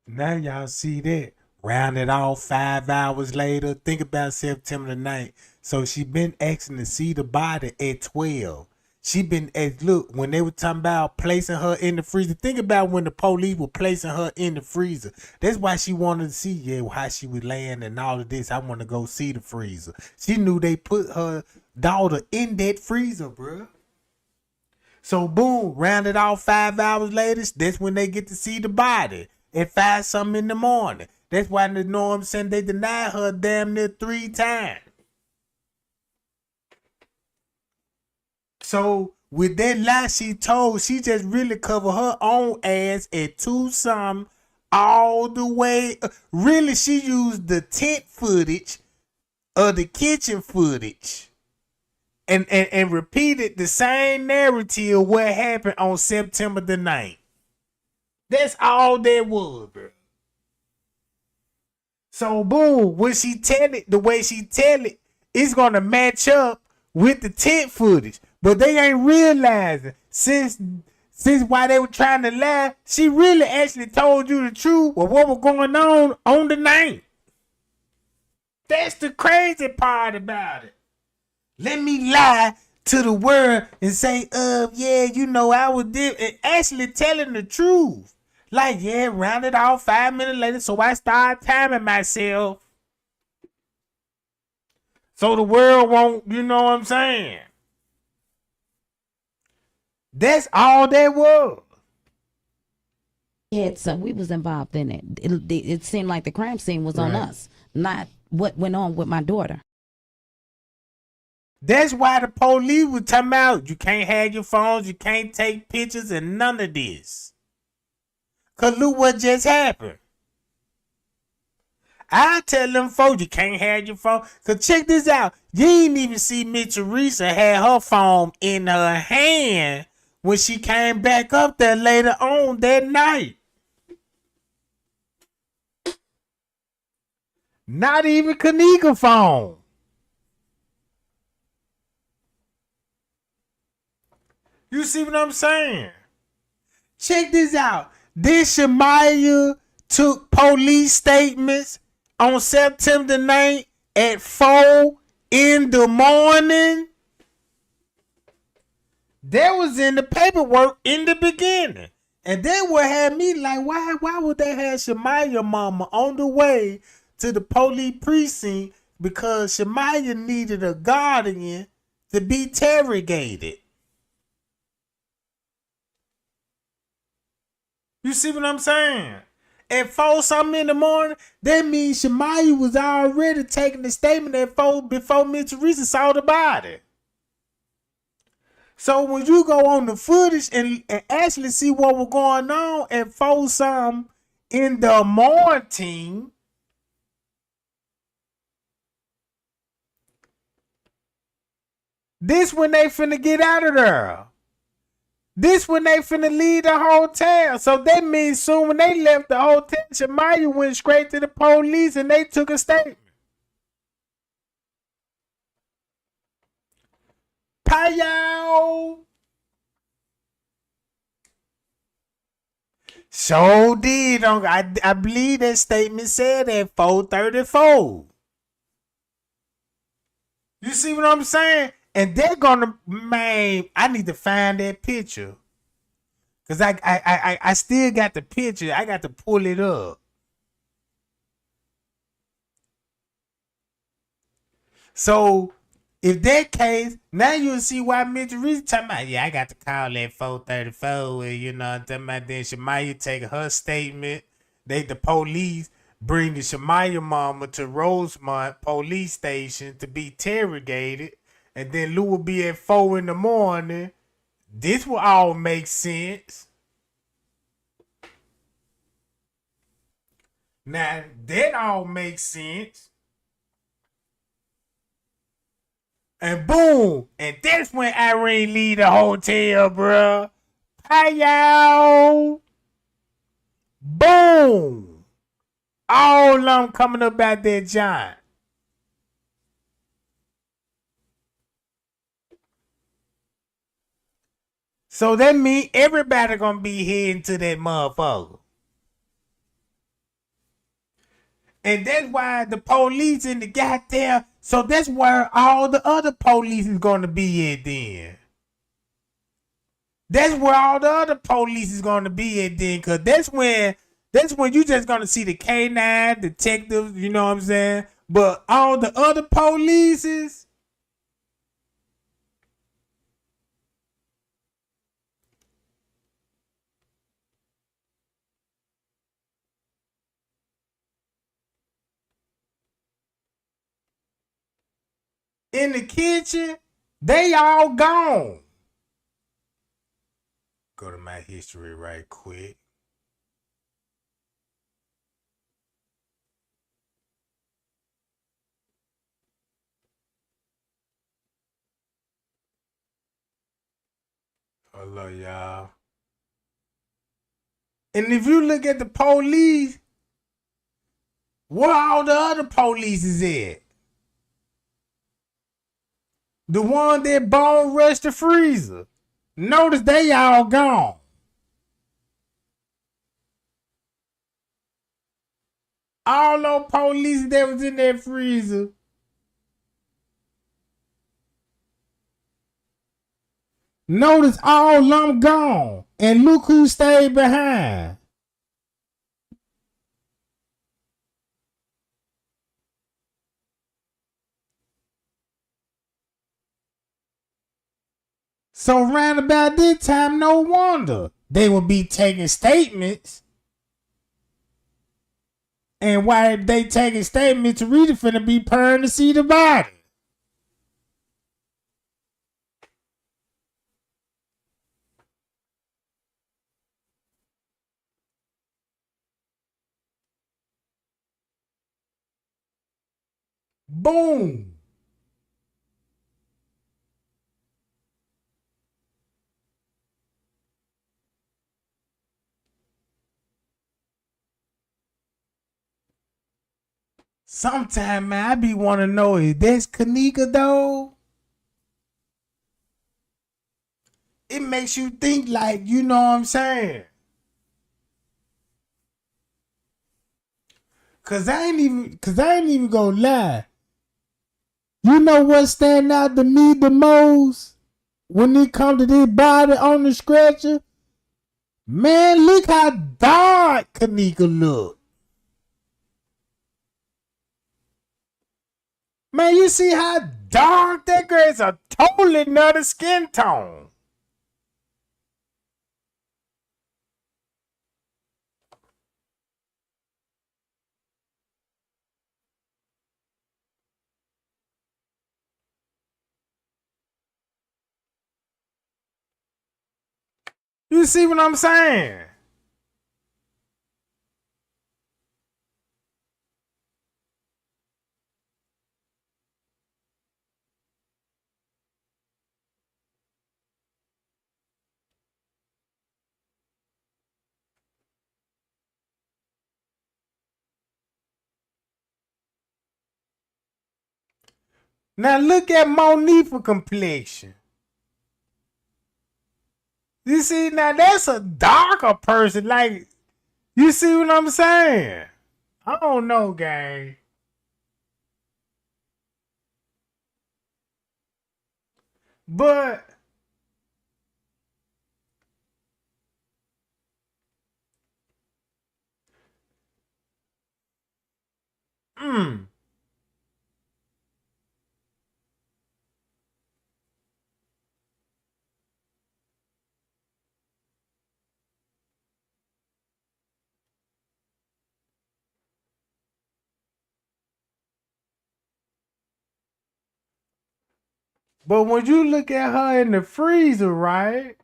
Now y'all see that. Round it off 5 hours later. Think about September the 9th. So she been asking to see the body at 12. She been look, when they were talking about placing her in the freezer. Think about when the police were placing her in the freezer. That's why she wanted to see how she was laying and all of this. I want to go see the freezer. She knew they put her daughter in that freezer, bruh. So boom, rounded off 5 hours later, that's when they get to see the body at 5 something in the morning. That's why the norm saying they denied her damn near 3 times. So with that lie she told, she just really covered her own ass at 2 something all the way. Really, she used the tent footage of the kitchen footage. And repeated the same narrative of what happened on September the 9th. That's all that was, bro. So boom, when she tell it the way she tell it, it's gonna match up with the tent footage. But they ain't realizing since while they were trying to lie, she really actually told you the truth of what was going on the 9th. That's the crazy part about it. Let me lie to the world and say, yeah, I was there, and actually telling the truth. Like, yeah, round it off 5 minutes later, so I start timing myself. So the world won't, you know what I'm saying? That's all that was. We was involved in it. It seemed like the crime scene was on us, not what went on with my daughter. That's why the police was talking about you can't have your phones, you can't take pictures, and none of this. Cause look what just happened. I tell them folks you can't have your phone. Cause check this out. You ain't even see Miss Teresa had her phone in her hand when she came back up there later on that night. Not even Kenneka phone. You see what I'm saying? Check this out. This Shamaya took police statements on September 9th at 4 in the morning. That was in the paperwork in the beginning. And then what had me like, why would they have Shamaya mama on the way to the police precinct? Because Shamaya needed a guardian to be interrogated. You see what I'm saying? At 4 something in the morning, that means Shamaya was already taking the statement at 4 before Miss Teresa saw the body. So when you go on the footage and actually see what was going on at 4 something in the morning, this when they finna get out of there. This when they finna leave the hotel. So that means soon when they left the hotel, Shamaya went straight to the police and they took a statement. Payow. So did. I believe that statement said at 4:34. You see what I'm saying? And they're gonna, man, I need to find that picture. Cause I still got the picture. I got to pull it up. So if that case, now you'll see why Mitch Reese talking about, yeah, I got to call at 434 and you know I'm talking about then Shamaya take her statement. The police bring the Shamaya mama to Rosemont police station to be interrogated. And then Lou will be at 4 in the morning. This will all make sense. Now that all makes sense. And boom, and that's when Irene leave the hotel, bruh. Hi, y'all. Boom. All of them coming up out that giant. So that means everybody gonna be heading to that motherfucker. And that's why the police in the goddamn. So that's where all the other police is gonna be at then. That's where all the other police is gonna be at then, cause that's when you just gonna see the K9 detectives, you know what I'm saying? But all the other polices, in the kitchen, they all gone. Go to my history right quick. Hello, y'all. And if you look at the police, where all the other police is at? The one that bone rushed the freezer. Notice they all gone. All those police that was in that freezer. Notice all of them gone. And look who stayed behind. So round about this time, no wonder they will be taking statements. And while they taking statements, Rita finna be purring to see the body. Boom. Sometimes, man, I be want to know, is this Kenneka, though? It makes you think like, you know what I'm saying? Cause I ain't even gonna lie. You know what stand out to me the most when it comes to this body on the stretcher? Man, look how dark Kenneka look. Man, you see how dark that girl is? A totally another skin tone. You see what I'm saying? Now look at Monifa complexion. You see, now that's a darker person. Like, you see what I'm saying? I don't know, gang. But Mm. But when you look at her in the freezer, right?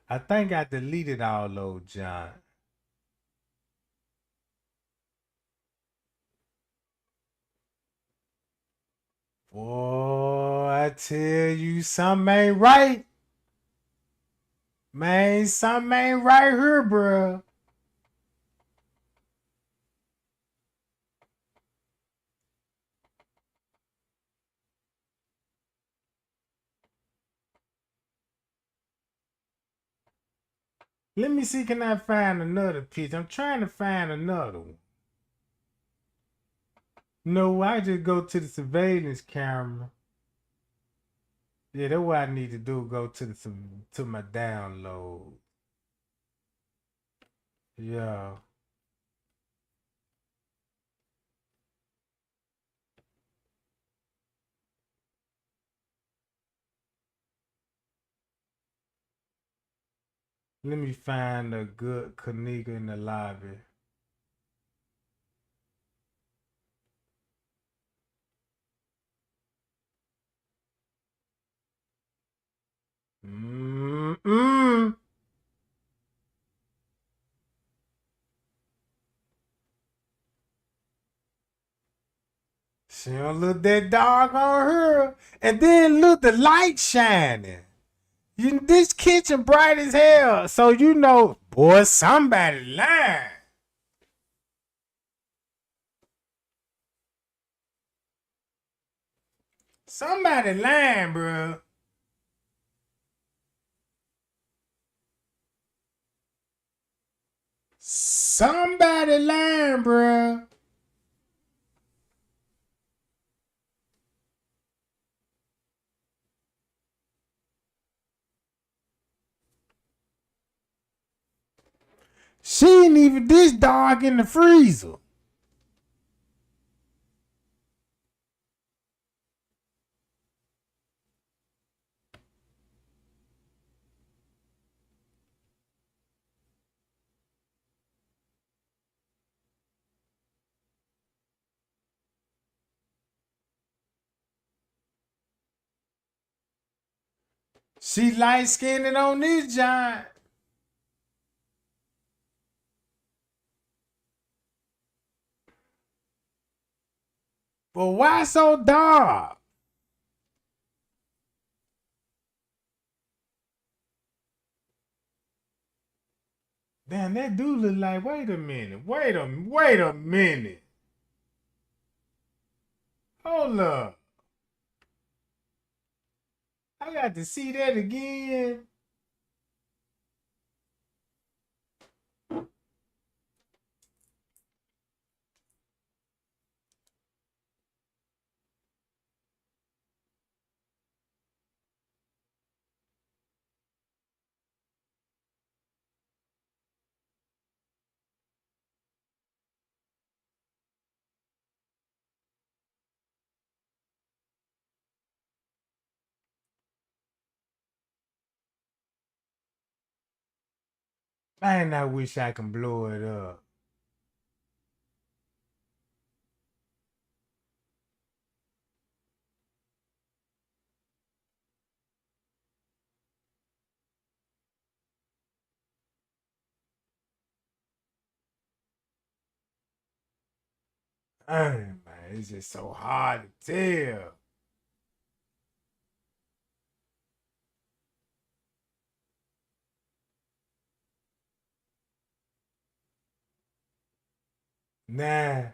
I think I deleted all those, John. Boy, I tell you, something ain't right. Man, something ain't right here, bro. Let me see, can I find another picture? I'm trying to find another one. No, I just go to the surveillance camera. Yeah, that's what I need to do. Go to my download. Yeah. Let me find a good Kenneka in the lobby. Mm-mm. She don't look that dark on her. And then look, the light shining. This kitchen bright as hell. So you know, boy, somebody lying. Somebody lying, bro. Somebody lying, bro. She ain't even this dark in the freezer. She light skinned on this giant. But why so dark? Damn, that dude look like, wait a minute. Wait a minute. Hold up. I got to see that again. Man, I wish I can blow it up. Man, it's just so hard to tell. Nah.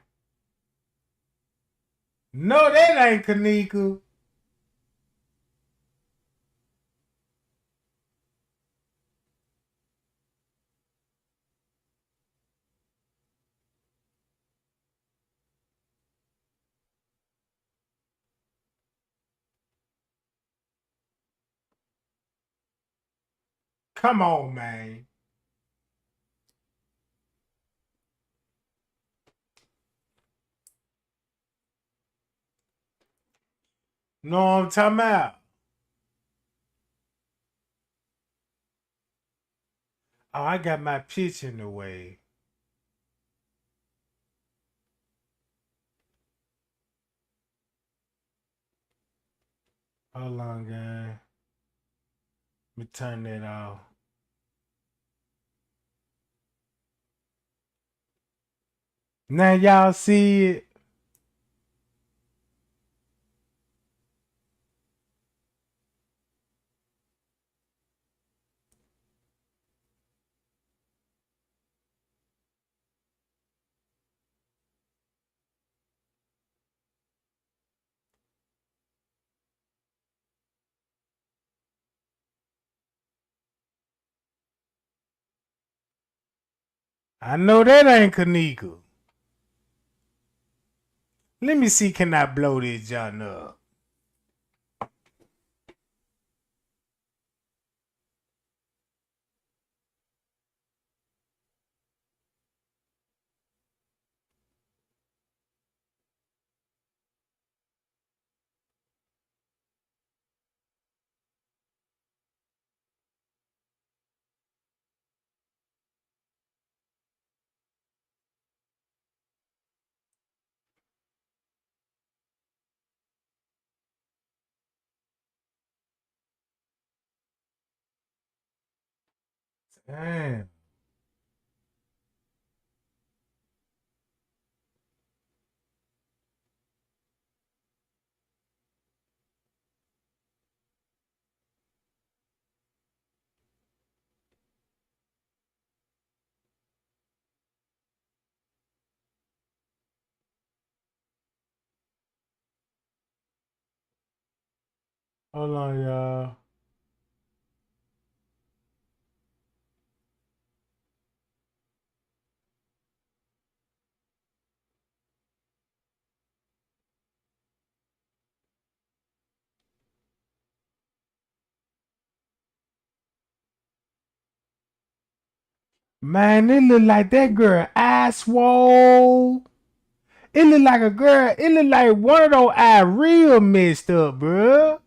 No, that ain't Kenneka. Come on, man. Know what I'm talking about? Oh, I got my pitch in the way. Hold on, guys. Let me turn that off. Now y'all see it. I know that ain't Kenneka. Let me see, can I blow this John up? Damn. Hold on, y'all. Man, it look like that girl eye swole. It look like a girl. It look like one of those eyes real messed up, bruh.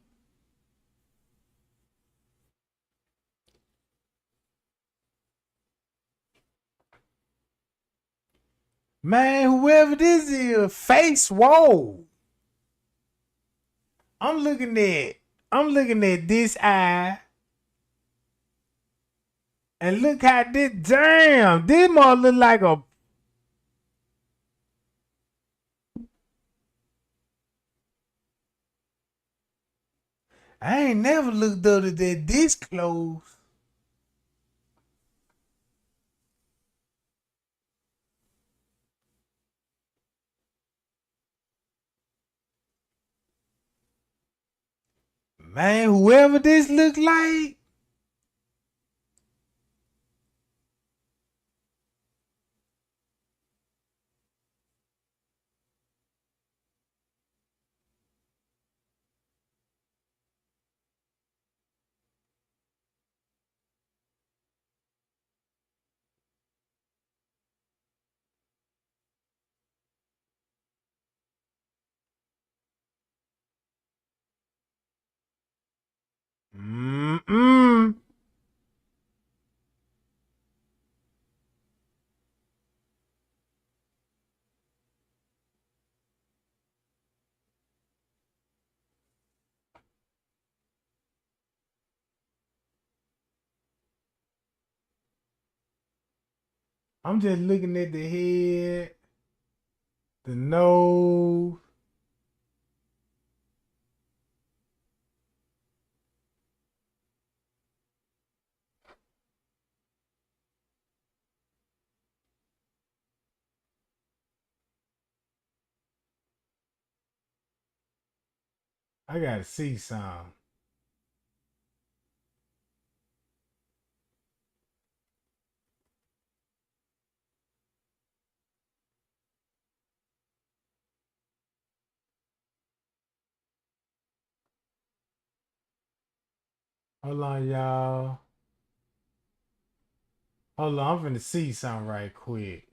Man, whoever this is, face swole. I'm looking at this eye. And look how this, damn, this mother look like a, I ain't never looked up at that this close. Man, whoever this look like, mm-mm. I'm just looking at the head, the nose. I gotta see some. Hold on, y'all. Hold on, I'm finna see something right quick.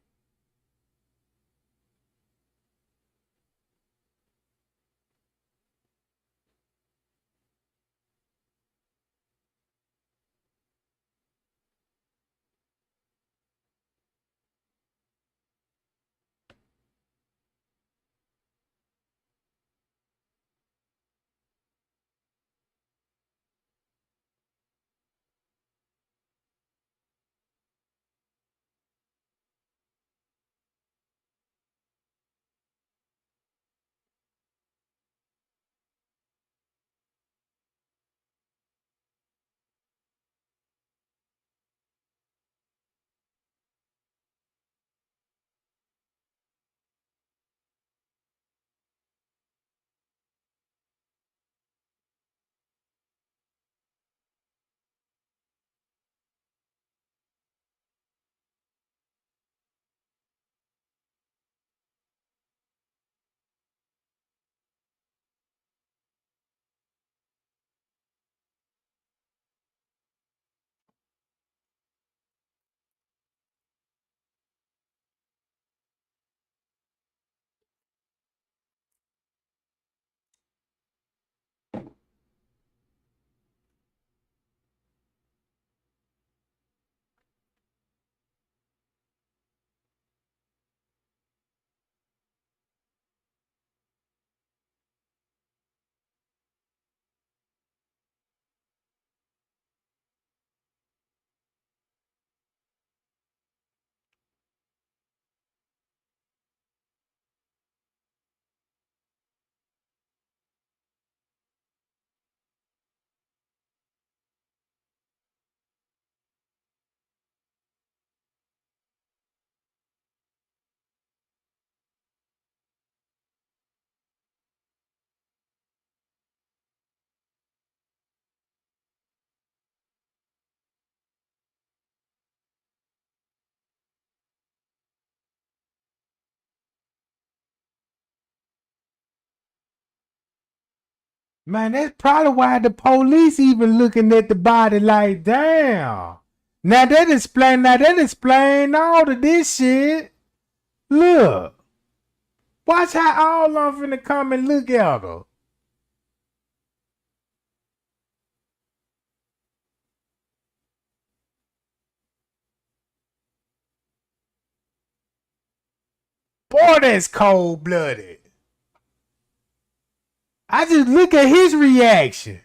Man, that's probably why the police even looking at the body like, damn. Now that explain all of this shit. Look. Watch how all of them finna come and look at her. Boy, that's cold-blooded. I just look at his reaction.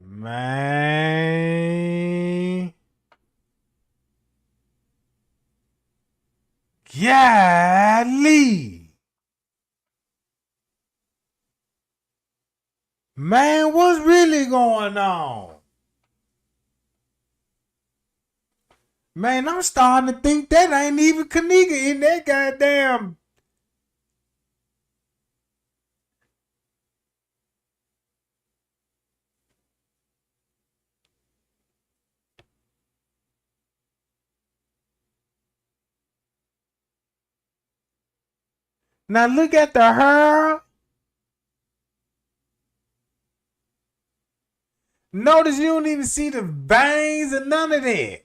Man. Golly. Man, what's really going on? Man, I'm starting to think that ain't even Kenneka in that goddamn. Now look at the hair. Notice you don't even see the veins or none of that.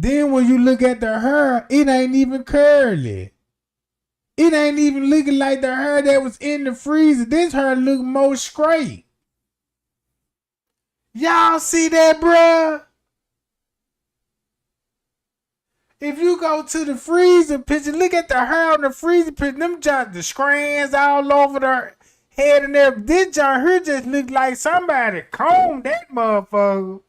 Then when you look at the hair, it ain't even curly. It ain't even looking like the hair that was in the freezer. This hair look more straight. Y'all see that, bruh? If you go to the freezer picture, look at the hair on the freezer picture. Them just the strands all over the head and there. This John here just look like somebody combed that motherfucker.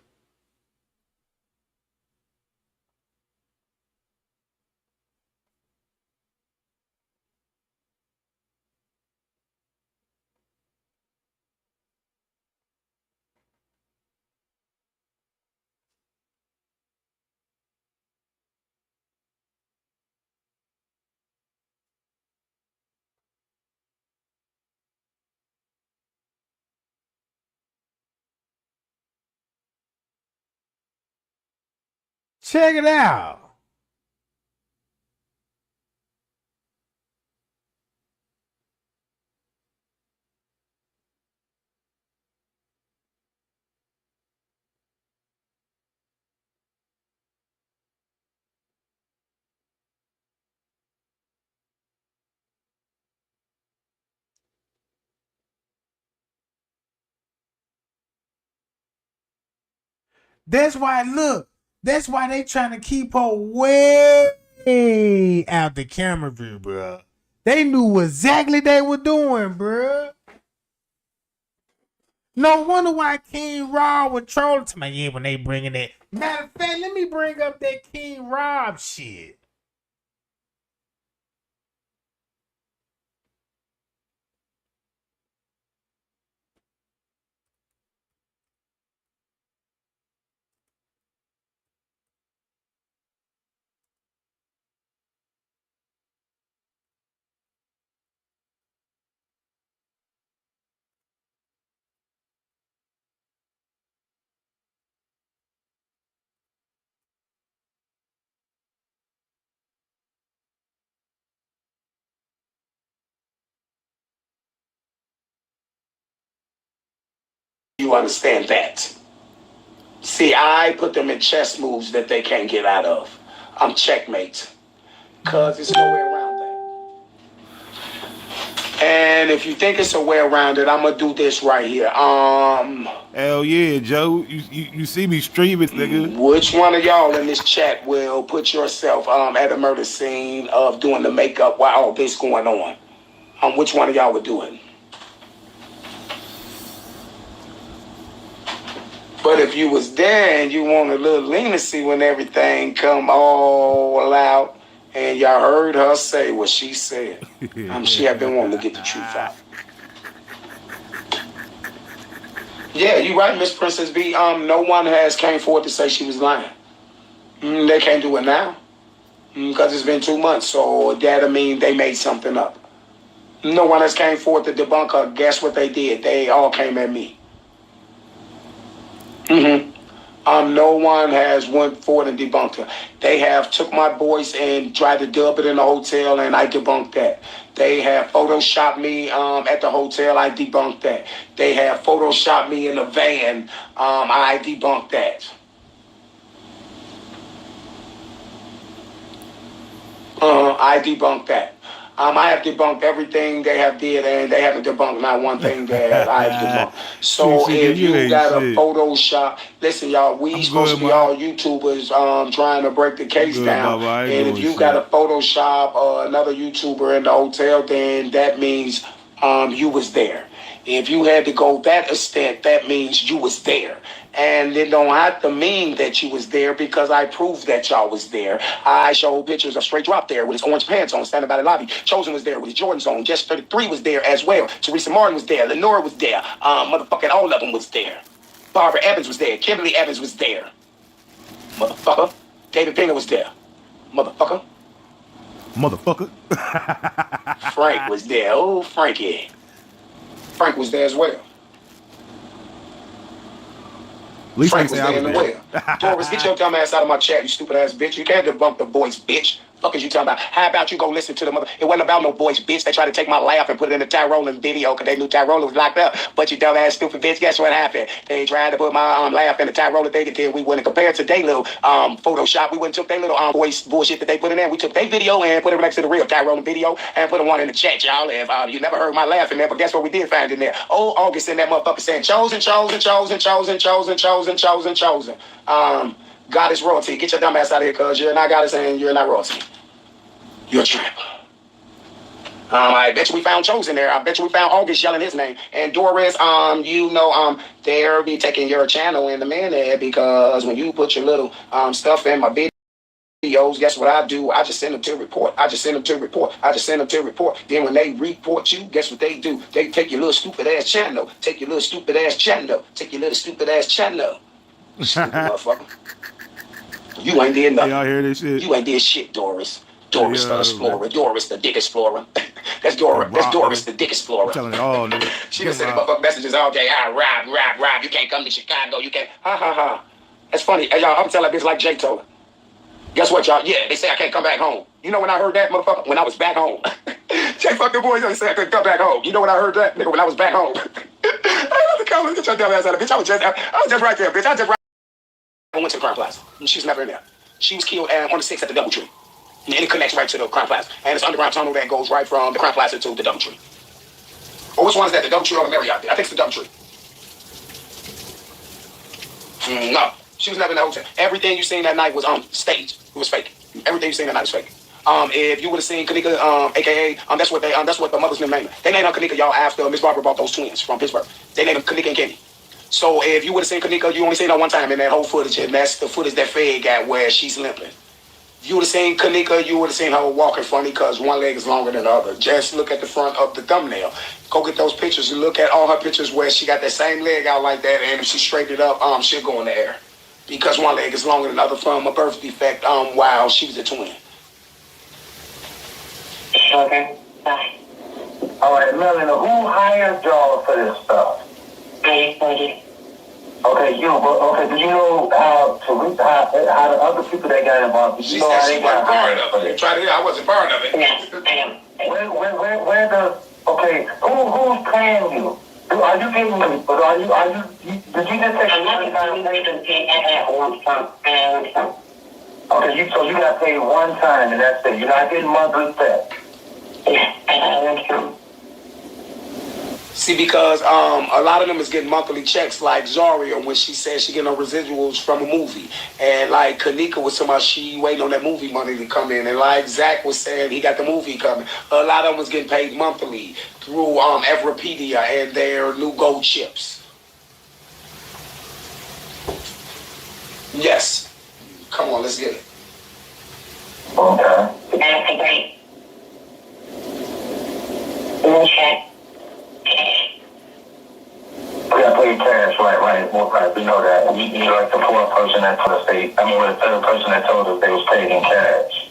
Check it out. That's why, look, that's why they trying to keep her way out the camera view, bro. They knew exactly they were doing, bro. No wonder why King Rob was trolling to me. Yeah, when they bringing that. Matter of fact, let me bring up that King Rob shit. You understand that? See, I put them in chess moves that they can't get out of. I'm checkmate. Cause there's no way around that. And if you think it's a way around it, I'm gonna do this right here. Hell yeah, Joe. You see me streaming, nigga. Which one of y'all in this chat will put yourself at a murder scene of doing the makeup while all this going on? Which one of y'all would do it? But if you was there and you want a little leniency when everything come all out and y'all heard her say what she said, she had been wanting to get the truth out. Yeah, you right, Miss Princess B. No one has came forward to say she was lying. They can't do it now because it's been 2 months, so that'll mean they made something up. No one has came forward to debunk her. Guess what they did? They all came at me. No one has went forward and debunked her. They have took my voice and tried to dub it in the hotel, and I debunked that. They have photoshopped me at the hotel. I debunked that. They have photoshopped me in the van. I debunked that. I debunked that. I have debunked everything they have did, and they haven't debunked not one thing that I have debunked. So if you got a Photoshop, listen, y'all, we supposed to be all YouTubers trying to break the case down. And if you got a Photoshop or another YouTuber in the hotel, then that means you was there. If you had to go that extent, that means you was there. And it don't have to mean that you was there because I proved that y'all was there. I showed pictures of Straight Drop there with his orange pants on, standing by the lobby. Chosen was there with his Jordans on. Jess 33 was there as well. Teresa Martin was there. Lenora was there. Motherfucking all of them was there. Barbara Evans was there. Kimberly Evans was there. Motherfucker. David Pena was there. Motherfucker. Frank was there. Oh, Frankie. Frank was there as well. Frank was there in the well. Doris, get your dumb ass out of my chat, you stupid ass bitch. You can't debunk the voice, bitch. Fuck is you talking about? How about you go listen to the mother? It wasn't about no voice, bitch. They tried to take my laugh and put it in the Tyrone video because they knew Tyrone was locked up. But you dumb ass stupid bitch, guess what happened? They tried to put my laugh in the Tyrone thing until we wouldn't compare to their little Photoshop. We wouldn't took their little voice bullshit that they put in there. We took their video and put it next to the real Tyrone video and put one in the chat, y'all. If you never heard my laugh in there, but guess what we did find in there? Oh, August in that motherfucker saying chosen. God is royalty. Get your dumb ass out of here, cuz you're not goddess and you're not royalty. You're a tramp. I bet you we found Chosen there. I bet you we found August yelling his name. And Doris, they'll be taking your channel in a minute because when you put your little stuff in my videos, guess what I do? I just send them to report. Then when they report you, guess what they do? They take your little stupid ass channel. Stupid motherfucker. You ain't did nothing. Y'all hear this shit? You ain't did shit, Doris. Doris the Explorer. Doris the Dick Explorer. That's Doris. That's Doris the Dick Explorer. I'm telling it all, nigga. She been sending motherfucking messages all day. Rob. You can't come to Chicago. You can't. Ha. That's funny. Hey, y'all, I'm telling that bitch like Jay told her. Guess what, y'all? Yeah, they say I can't come back home. You know when I heard that, motherfucker? When I was back home. Jay fuck the boys. They say I couldn't come back home. You know when I heard that, nigga? When I was back home. Get your dumb ass out of bitch. I was just right there, bitch. I went to the Crime Plaza. She was never in there. She was killed on the 6th at the Doubletree. And it connects right to the Crime Plaza. And it's an underground tunnel that goes right from the Crime Plaza to the Doubletree. Or which one is that? The Doubletree or the Marriott? I think it's the Doubletree. No. She was never in that hotel. Everything you seen that night was staged. It was fake. Everything you seen that night was fake. If you would have seen Kenneka, aka that's what the mother's name named. They named her Kenneka, y'all, after Miss Barbara bought those twins from Pittsburgh. They named them Kenneka and Kenny. So if you would have seen Kenneka, you only seen her one time in that whole footage, and that's the footage that Fed got where she's limping. You would have seen Kenneka, you would have seen her walking funny because one leg is longer than the other. Just look at the front of the thumbnail. Go get those pictures and look at all her pictures where she got that same leg out like that, and if she straightened it up, she'll go in the air. Because one leg is longer than the other from a birth defect while she was a twin. Okay. All right, Melanie, who hired y'all for this stuff? Okay, you. Okay, do you know how the other people that got involved? She said she wasn't part of it. I wasn't part of it. Where the? Okay, who's paying you? Are you getting me? But are you? Did you just take a money time? Okay, so you got paid one time and that's it. You're not getting monthly pay. See, because a lot of them is getting monthly checks, like Zaria, when she said she getting her residuals from a movie. And like Kenneka was talking about she waiting on that movie money to come in. And like Zach was saying, he got the movie coming. A lot of them was getting paid monthly through Evropedia and their new gold chips. Yes. Come on, let's get it. Okay. We got paid cash, right. We know that. You're like the fourth person that told us the third person that told us they was paid in cash.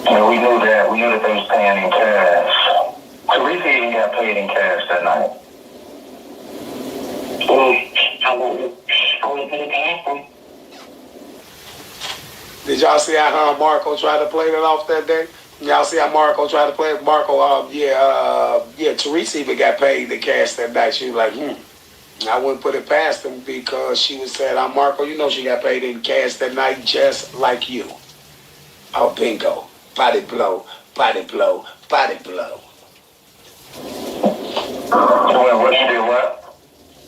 And we knew that they was paying in cash. Teresa even got paid in cash that night. Did y'all see how Marco tried to play that off that day? Y'all see how Marco tried to play it? Marco, Teresa even got paid the cash that night. She was like, I wouldn't put it past him because she was saying, Marco, you know she got paid in cash that night just like you. Oh, bingo. Body blow, body blow, body blow. What you did what?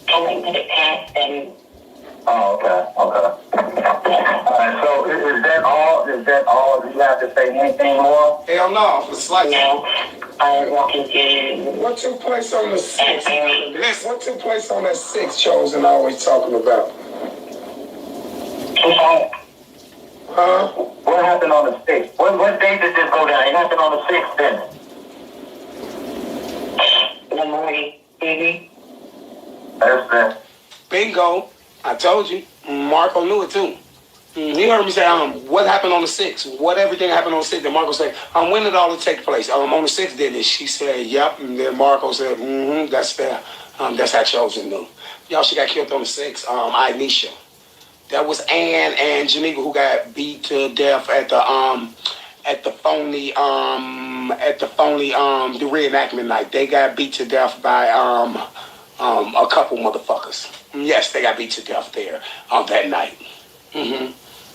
I wouldn't put it past them. Oh, okay. Alright, so is that all? Do you have to say anything more? Hell no, for slice. No. I walking to. What took place on the 6th? What took place on that 6th Chosen always talking about? Huh? What happened on the 6th? What day did this go down? It happened on the 6th, then? In the morning, baby. That's that. Bingo. I told you. Marco knew it too. He heard me say, what happened on the 6th? What everything happened on the 6th? And Marco said, when did all it take place? On the 6th, didn't it? She said, yep. And then Marco said, that's fair. That's how Chosen knew. Y'all, she got killed on the 6th. Anisha. That was Ann and Geneva who got beat to death at the phony the reenactment night. They got beat to death by a couple motherfuckers. Yes, they got beat to death there on that night.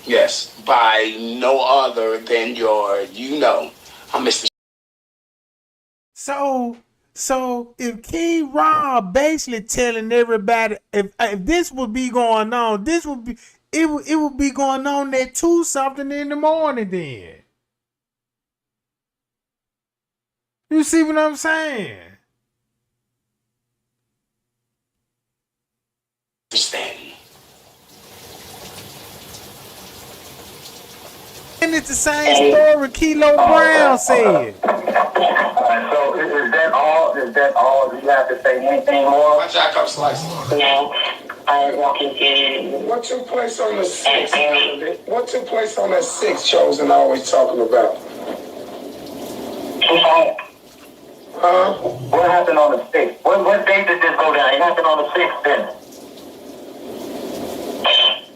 Yes, by no other than Mr. So if King Rob basically telling everybody if this would be going on, it would be going on at 2-something in the morning then. You see what I'm saying? And it's the same story Kilo Brown said. So is that all? Do you have to say anything more? Watch out, come slice. No. I walking in. What took place on the 6th? What took place on that 6th Chosen always talking about? Huh? What happened on the 6th? What day did this go down? It happened on the 6th, then?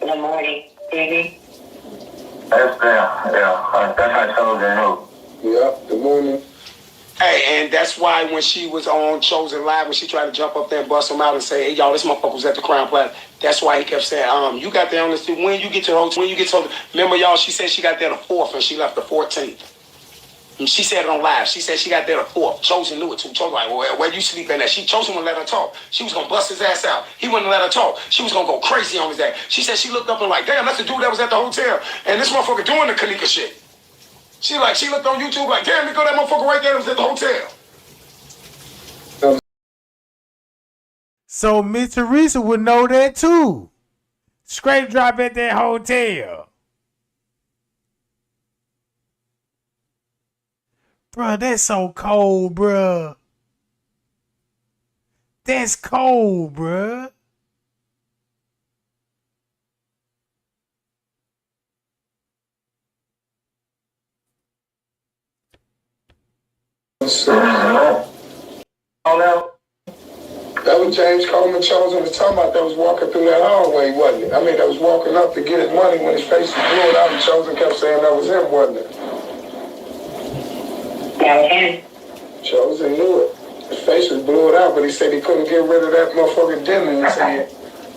In the morning, baby. That's how Chosen knew. Yep, the morning. Hey, and that's why when she was on Chosen Live, when she tried to jump up there and bust him out and say, hey, y'all, this motherfucker was at the Crown Plaza. That's why he kept saying, you got there on when you get to the hotel. Remember, y'all, she said she got there the 4th and she left the 14th. And she said it on live. She said she got there at 4. Chosen knew it too. Chosen like, well, where you sleeping at? Chosen wouldn't let her talk. She was going to bust his ass out. He wouldn't let her talk. She was going to go crazy on his ass. She said she looked up and like, damn, that's the dude that was at the hotel. And this motherfucker doing the Kenneka shit. She looked on YouTube like, damn, look at that motherfucker right there that was at the hotel. So Miss Teresa would know that too. Scrape drop at that hotel. Bruh, that's so cold, bruh. That's cold, bruh. That was James Coleman Chosen was talking about that was walking through that hallway, wasn't it? I mean, that was walking up to get his money when his face was blew out and Chosen kept saying that was him, wasn't it? Yeah. Chosen knew it. His face was blew out, but he said he couldn't get rid of that motherfucking dent in his head.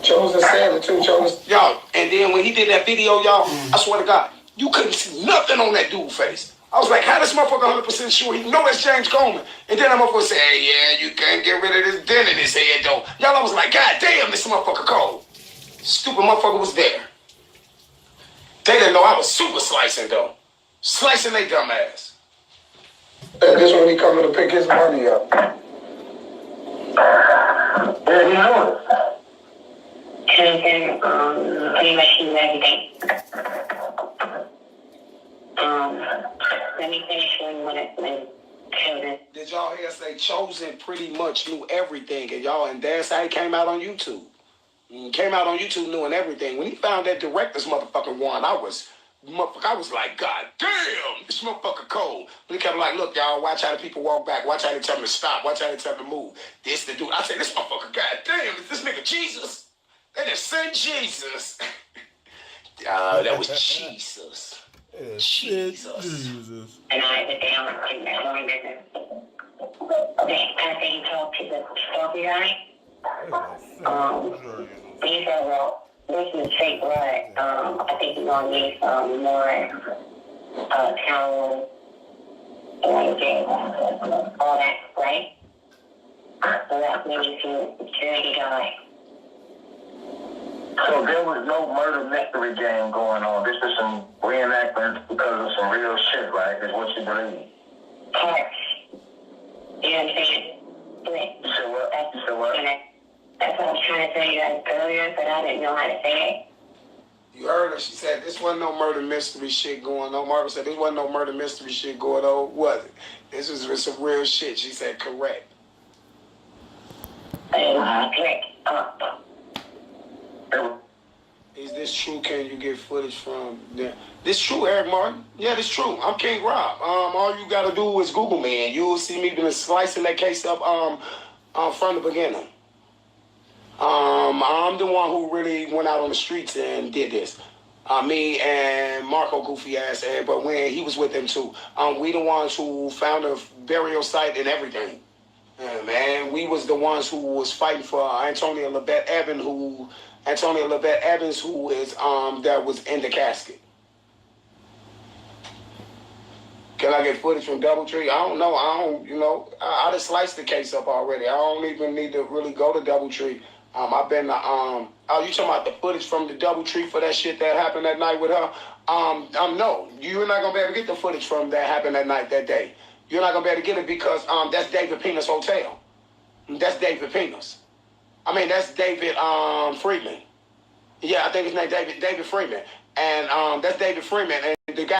Chosen said it too, Chosen. Y'all, and then when he did that video, y'all, I swear to God, you couldn't see nothing on that dude's face. I was like, how this motherfucker 100% sure he know that's James Coleman? And then that motherfucker said, hey, yeah, you can't get rid of this dent in his head, though. Y'all, I was like, God damn, this motherfucker cold. Stupid motherfucker was there. They didn't know I was super slicing, though. Slicing they dumb ass. And this when he coming to pick his money up. Yeah, he knows. Chosen, pretty much knew everything. Let me finish when Chosen. Did y'all hear say Chosen pretty much knew everything, and that's how he came out on YouTube. He came out on YouTube knowing everything. When he found that director's motherfucking warrant, I was like, God damn, this motherfucker cold. But he kept like, look, y'all, watch how the people walk back. Watch how they tell me to stop. Watch how they tell me to move. This the dude. I said, this motherfucker, God damn, is this nigga Jesus? They just sent Jesus. That was Jesus. Jesus. And I went down and that morning business. Okay, after you talked to the stalker guy, he said, well, this is fake blood. I think you're going to need some more towels and all that, right? So that made me feel security guy. So there was no murder mystery game going on. This is some reenactment because of some real shit, right? Is what you believe. Parts. You understand? You said what? You said what? That's what I was trying to tell you guys earlier, but I didn't know how to say it. You heard her. She said, this wasn't no murder mystery shit going on. Margaret said, this wasn't no murder mystery shit going on, was it? This was some real shit. She said, correct. Correct. Is this true? Can you get footage from there? This true, Eric Martin. Yeah, this true. I'm King Rob. All you gotta do is Google me, and you'll see me been slicing that case up from the beginning. I'm the one who really went out on the streets and did this. Me and Marco goofy ass, but when he was with them too. We the ones who found a burial site and everything. Man, we was the ones who was fighting for Antonia Labette Evans, who is that was in the casket. Can I get footage from Doubletree? I don't know. I just sliced the case up already. I don't even need to really go to Doubletree. I've been you talking about the footage from the Doubletree for that shit that happened that night with her? No, you're not gonna be able to get the footage from that happened that night that day. You're not gonna be able to get it because that's David Pena's hotel. That's David Pena's. That's David Freeman. Yeah, I think his name David Freeman, and that's David Freeman, and the guy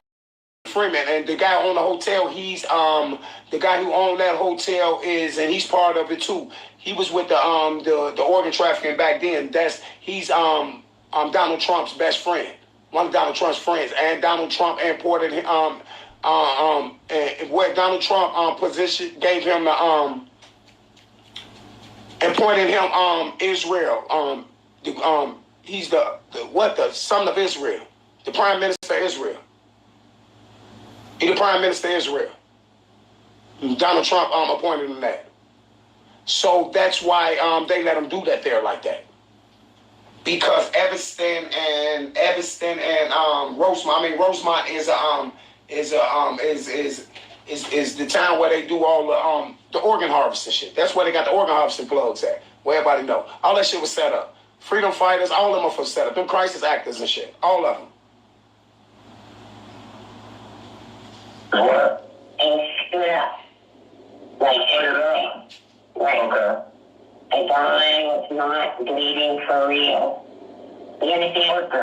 who owned the hotel. He's the guy who owned that hotel and he's part of it too. He was with the organ trafficking back then. He's Donald Trump's best friend, one of Donald Trump's friends, and Donald Trump imported him. Where Donald Trump position gave him the appointed him Israel. He's the son of Israel, the prime minister of Israel. He's the prime minister of Israel. Donald Trump appointed him that. So that's why they let him do that there like that. Because Evanston and Rosemont. Rosemont is is the time where they do all the organ harvesting shit. That's where they got the organ harvesting plugs at, where everybody know. All that shit was set up. Freedom fighters, all of them are for set up. Them crisis actors and shit, all of them. What? And split up. Like everything. Like, okay. A dime was not bleeding for real. You understand?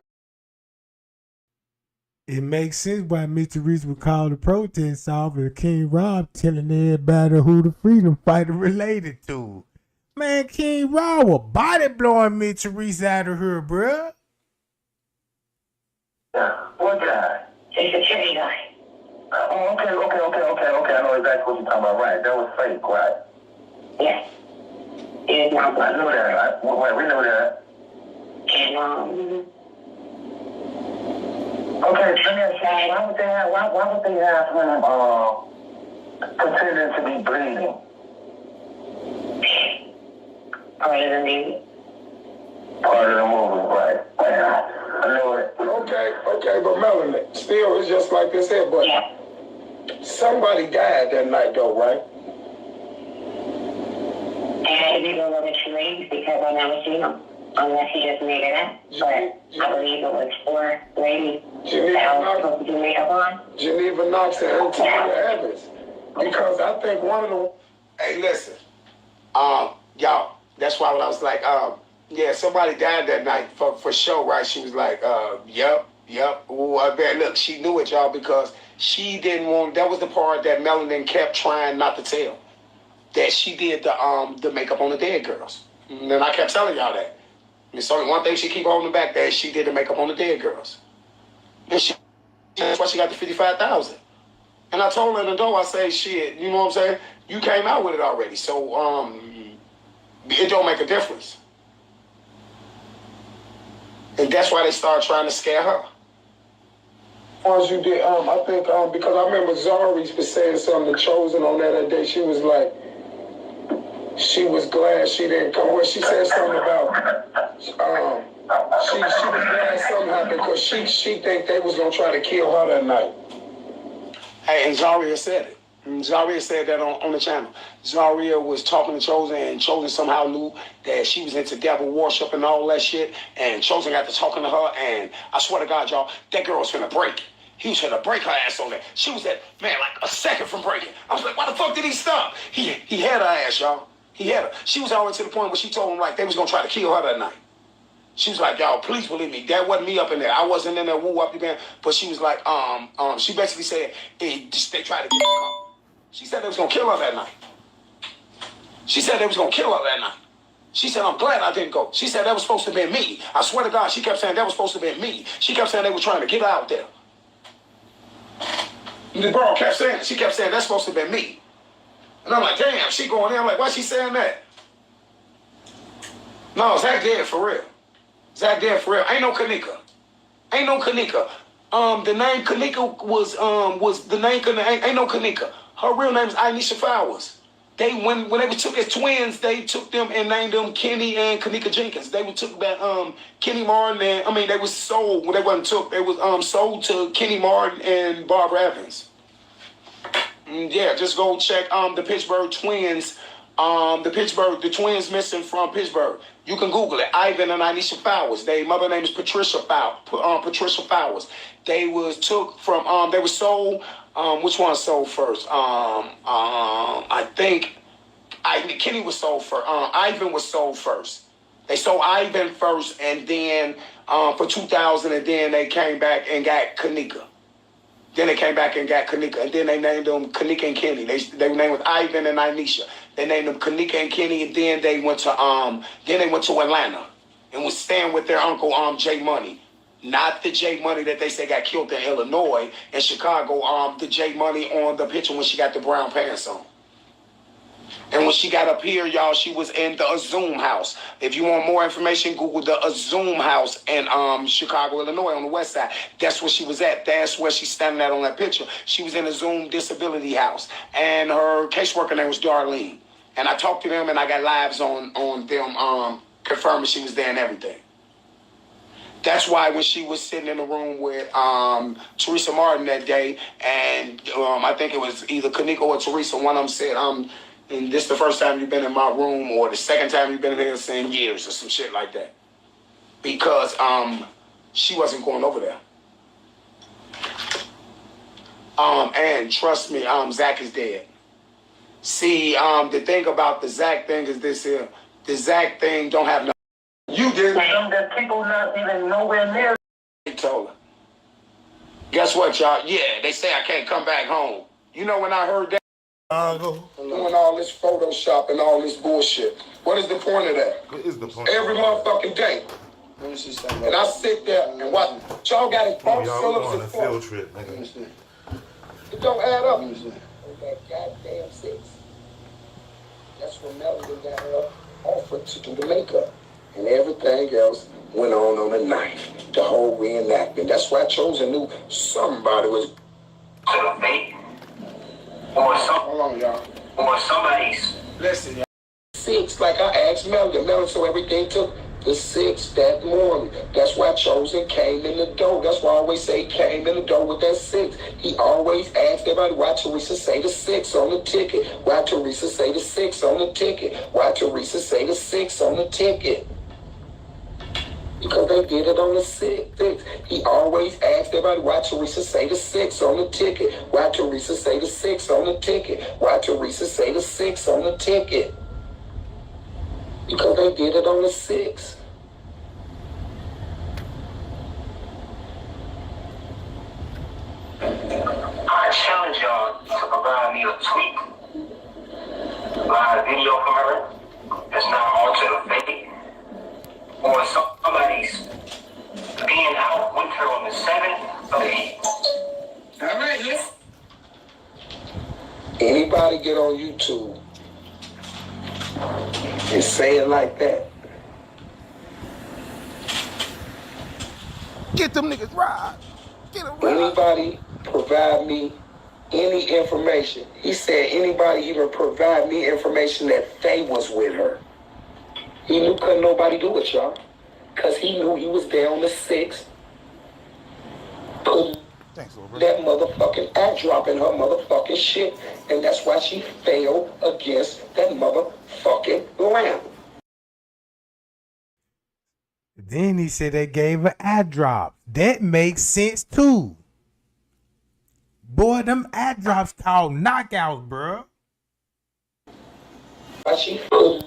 It makes sense why Mr. Reese would call the protest off and King Rob telling everybody who the freedom fighter related to. Man, King Rob was body blowing Mr. Reese out of here, bruh. Yeah. What guy? It's a security guy. Oh, okay. I know exactly what you're talking about. Right. That was fake, right? Yes. It is not blood. I know that. Wait, we know that. And, okay, let me ask you, why would they have him pretending to be bleeding? Part of the movie. Part of the movie, right. I know it. Okay, but Melanie, still, it's just like this here, but somebody died that night, though, right? And I didn't know the two ladies because I never seen them. Unless he just made it up. But I believe it was 4 ladies that was supposed to do makeup on. Geneva Knox and Antonia Evans. Because I think one of them... Hey, listen. Y'all, that's why when I was like, yeah, somebody died that night for sure, right? She was like, yep. Ooh, I bet. Look, she knew it, y'all, because she didn't want... That was the part that Melanin kept trying not to tell. That she did the makeup on the dead girls. And I kept telling y'all that. It's only one thing she keep holding back, that she did the makeup on the dead girls. And that's why she got the $55,000. And I told her in the door, I say, shit, you know what I'm saying? You came out with it already, so it don't make a difference. And that's why they started trying to scare her. Once you did, I think, because I remember Zari was saying something to Chosen on that day. She was like, she was glad she didn't come. Well, she said something about, she was glad something happened because she think they was going to try to kill her that night. Hey, and Zaria said it. Zaria said that on the channel. Zaria was talking to Chosen, and Chosen somehow knew that she was into devil worship and all that shit, and Chosen got to talking to her, and I swear to God, y'all, that girl was finna break. He was finna break her ass on that. She was at, man, like a second from breaking. I was like, why the fuck did he stop? He had her ass, y'all. He had her. She was already to the point where she told him, like, they was going to try to kill her that night. She was like, y'all, please believe me. That wasn't me up in there. I wasn't in there woo up again. But she was like, she basically said, they tried to get her. She said they was going to kill her that night. She said they was going to kill her that night. She said, I'm glad I didn't go. She said that was supposed to be me. I swear to God, she kept saying that was supposed to be me. She kept saying they were trying to get her out there. The girl kept saying it. She kept saying that's supposed to be me. And I'm like, damn, she going in. I'm like, why she saying that? No, Zach dead for real. Zach dead for real. Ain't no Kenneka. The name Kenneka was the name ain't no Kenneka. Her real name is Anisha Flowers. They when they took as twins, they took them and named them Kenny and Kenneka Jenkins. They took that Kenny Martin and they was sold. Well, they wasn't took. They was sold to Kenny Martin and Barbara Evans. Yeah, just go check the Pittsburgh twins. The twins missing from Pittsburgh. You can Google it. Ivan and Anisha Flowers. Their mother name is Patricia Flowers. They was took from they were sold. Which one sold first? I think Kenny was sold first. Ivan was sold first. They sold Ivan first, and then for 2000, and then they came back and got Kenneka. Then they came back and got Kenneka, and then they named them Kenneka and Kenny. They were named with Ivan and Anisha. They named them Kenneka and Kenny, and then they went to Atlanta and was staying with their uncle J Money, not the J Money that they say got killed in Illinois and Chicago. The J Money on the picture when she got the brown pants on. And when she got up here, y'all, she was in the Azum house. If you want more information, Google the Azum house in Chicago, Illinois, on the west side. That's where she was at. That's where she's standing at on that picture. She was in the Zoom disability house. And her caseworker name was Darlene. And I talked to them, and I got lives on them confirming she was there and everything. That's why when she was sitting in the room with Teresa Martin that day, and I think it was either Kenneka or Teresa, one of them said, and this the first time you've been in my room, or the second time you've been here in years, or some shit like that. Because she wasn't going over there. And trust me, Zach is dead. See, the thing about the Zach thing is this here. The Zach thing don't have no. You did. That people not even nowhere near. He told her. Guess what, y'all? Yeah, they say I can't come back home. You know when I heard that? Doing all this Photoshop and all this bullshit. What is the point of that? What is the point? Every motherfucking day. And I sit there and watch. Y'all got it false syllables and field trip, nigga. It don't add up. That goddamn 6. That's when Melody got her offered to do the makeup. And everything else went on the night. The whole reenactment. That's why Chosen knew somebody was To the fake. Or some. Hold on, y'all. Or somebody's. Listen, y'all. 6, like I asked Melody. So everything took the 6 that morning. That's why Chosen came in the door. That's why I always say he came in the door with that 6. He always asked everybody why Teresa say the 6 on the ticket. Why Teresa say the 6 on the ticket. Why Teresa say the 6 on the ticket. Because they did it on the 6. He always asked everybody why Teresa say the 6 on the ticket. Why Teresa say the 6 on the ticket. Why Teresa say the 6 on the ticket. Because they did it on the 6. I challenge y'all to provide me a tweet. Live video from her that's not altered or fake. Or somebody's being out with her on the 7th of 8. All right, listen. Anybody get on YouTube and say it like that? Get them niggas right. Get them right. Anybody provide me any information? He said anybody even provide me information that Faye was with her. He knew couldn't nobody do it, y'all. Because he knew he was there on the 6th. Put that motherfucking act drop in her motherfucking shit. And that's why she failed against that motherfucking lamp. Then he said they gave her eye drops. That makes sense too. Boy, them eye drops called knockouts, bro. Why she failed?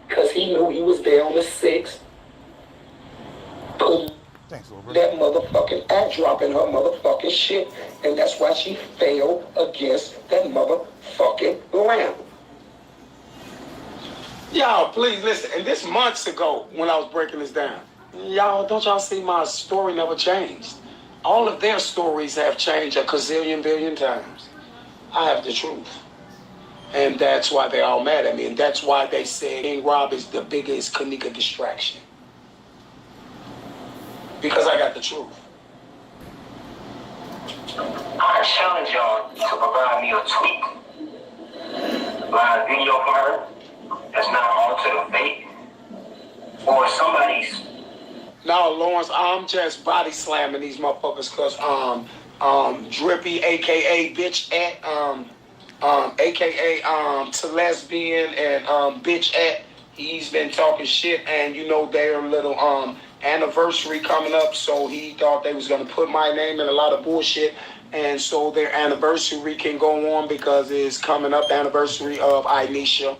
Because he knew he was there on the 6th. Put that motherfucking act drop in her motherfucking shit. And that's why she failed against that motherfucking lamp. Y'all, please listen. And this months ago when I was breaking this down, y'all, don't y'all see my story never changed? All of their stories have changed a gazillion billion times. I have the truth. And that's why they're all mad at me. And that's why they said King Rob is the biggest Kenneka distraction. Because I got the truth. I challenge y'all to provide me a tweet. Live video from her that's not altered or fake. Or somebody's. No, Lawrence, I'm just body slamming these motherfuckers because Drippy, aka Bitch at aka to lesbian and Bitch at, he's been talking shit, and you know their little anniversary coming up, so he thought they was gonna put my name in a lot of bullshit, and so their anniversary can go on because it's coming up, the anniversary of Inisha,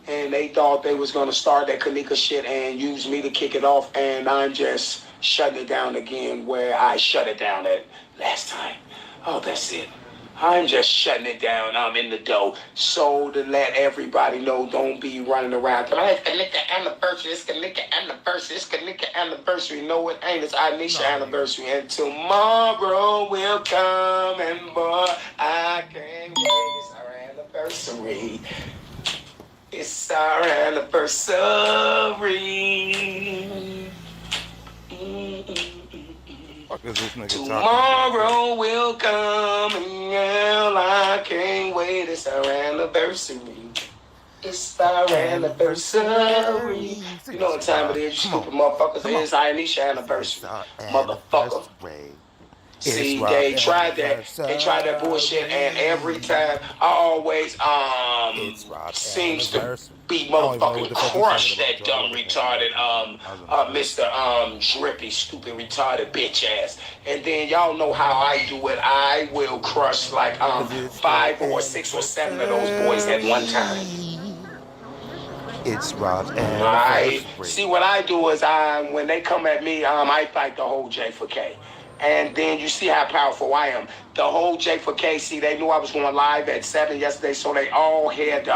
and they thought they was gonna start that Kenneka shit and use me to kick it off, and I'm just shutting it down again where I shut it down at last time. Oh, that's it. I'm just shutting it down. I'm in the dough. So to let everybody know, don't be running around. It's Kenneka anniversary. It's Kenneka anniversary. It's Kenneka anniversary. No, it ain't. It's Anisha anniversary. And tomorrow will come, and boy, I can't wait. It's our anniversary. It's our anniversary. Fuck is this nigga Tomorrow will come, and girl, I can't wait. It's our anniversary. It's our anniversary. You know what time it is, you stupid motherfuckers. It's our Anisha anniversary, motherfucker. See, they tried that. They tried that bullshit, and every time I always seems to be motherfucking crush that dumb retarded Mr. Drippy, stupid retarded bitch ass. And then y'all know how I do it. I will crush like 5 or 6 or 7 of those boys at one time. It's Rob's anniversary. Alright. See, what I do is when they come at me, I fight the whole J for K. And then you see how powerful I am. The whole J for K, see, they knew I was going live at 7 yesterday, so they all had to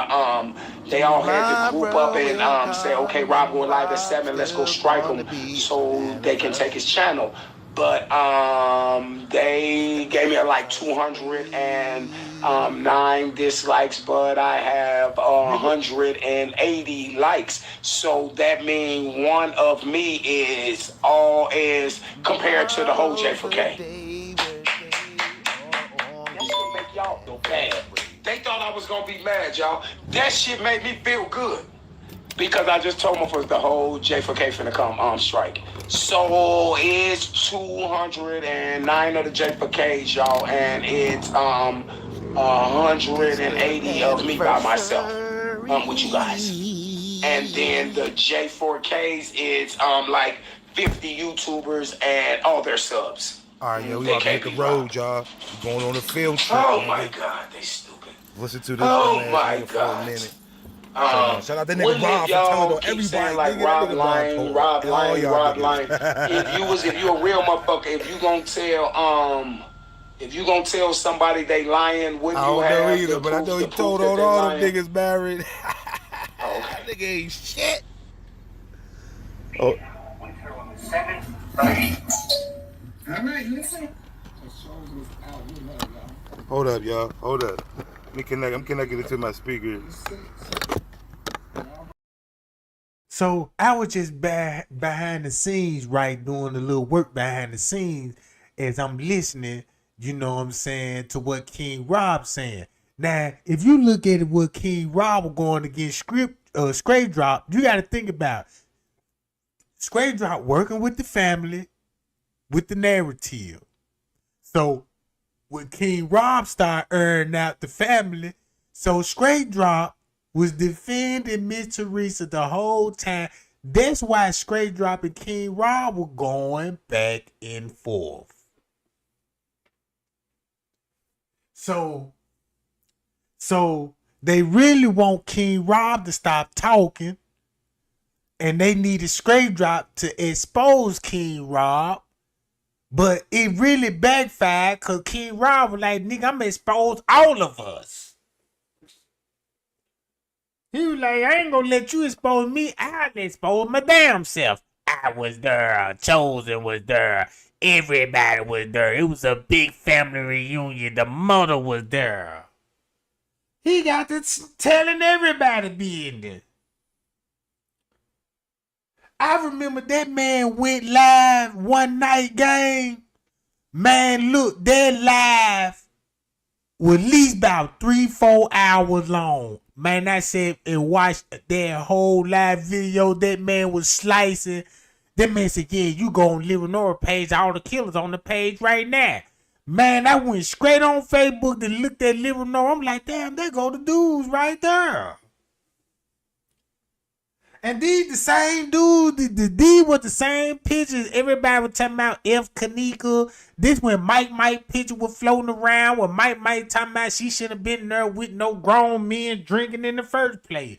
group up and say, okay, Rob going live at 7, let's go strike him so they can take his channel. But they gave me like 209 dislikes, but I have 180 likes. So that means one of me is compared to the whole J4K. That's gonna make y'all feel bad. They thought I was gonna be mad, y'all. That shit made me feel good. Because I just told them for the whole J4K finna come strike. So it's 209 of the J4Ks, y'all, and it's 180 of me by myself with you guys. And then the J4Ks is like 50 YouTubers and all their subs. All right, yo, we about to hit the road, y'all. We going on a field trip. Oh my God, they stupid. Listen to this. Oh my God. For a minute. Shout out that nigga Rob for telling on everybody. Like Rob lying. If you a real motherfucker, if you gonna tell somebody they lying, wouldn't you have? I don't know either, but I know he told on all them niggas married. That nigga ain't shit. Oh. All right, listen. Hold up, y'all. Hold up. I'm connected it to my speaker. So I was just behind the scenes, right, doing a little work behind the scenes as I'm listening, you know what I'm saying, to what King Rob's saying. Now, if you look at what King Rob was going against Scrape Drop, you got to think about Scrape Drop working with the family, with the narrative. So when King Rob started earning out the family, so Scrape Drop was defending Miss Teresa the whole time. That's why Scrape Drop and King Rob were going back and forth. So they really want King Rob to stop talking, and they needed Scrape Drop to expose King Rob. But it really backfired because King Rob was like, nigga, I'm going to expose all of us. He was like, I ain't going to let you expose me. I'll expose my damn self. I was there. Chosen was there. Everybody was there. It was a big family reunion. The mother was there. He got to telling everybody to be in there. I remember that man went live one night, gang. Man, look, that live was at least about 3-4 hours long. Man, I said and watched that whole live video. That man was slicing. That man said, yeah, you go on Leonora page, all the killers on the page right now. Man, I went straight on Facebook to look at Leonora. I'm like, damn, there go the dudes right there. And these the same dudes, these were the same pictures. Everybody was talking about F. Kenneka. This when Mike picture was floating around, when Mike talking about she should have been there with no grown men drinking in the first place.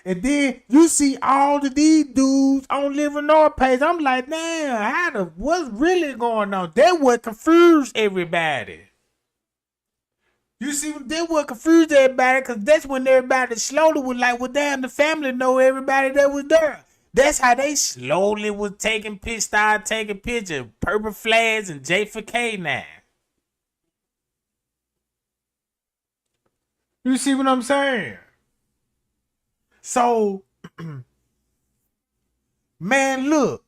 And then you see all of these dudes on Living North page. I'm like, damn, what's really going on? That what confused everybody. You see, they were confused everybody because that's when everybody slowly was like, well, damn, the family know everybody that was there. That's how they slowly was started taking pictures. Purple flags and J4K now. You see what I'm saying? So, man, look.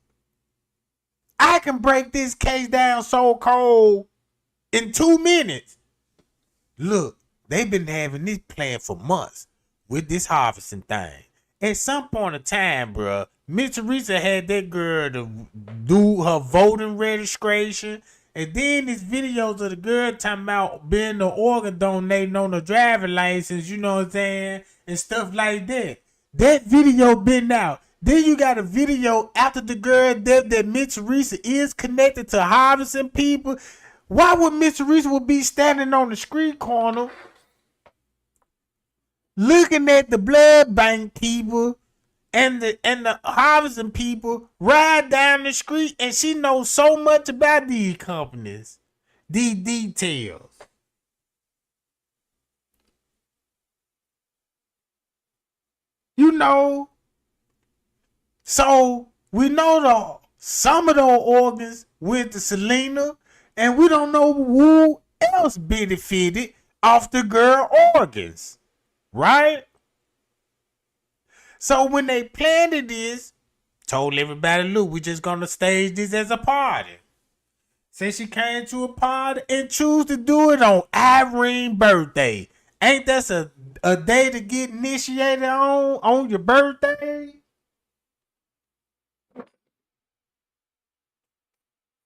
I can break this case down so cold in 2 minutes. Look, they've been having this plan for months. with this harvesting thing. At some point in time, bruh, Miss Teresa had that girl to do her voting registration. And then these videos of the girl talking about being the organ donating on the driving license, you know what I'm saying? And stuff like that. That video been out. Then you got a video after the girl death that Miss Teresa is connected to harvesting people. Why would Miss Teresa would be standing on the street corner looking at the blood bank people and the harvesting people ride down the street, and she knows so much about these companies, these details. You know, so we know some of those organs went to Selena, and we don't know who else benefited off the girl organs, right? So when they planned this, told everybody, look, we just gonna stage this as a party. Since she came to a party and choose to do it on Irene's birthday. Ain't that a day to get initiated on your birthday?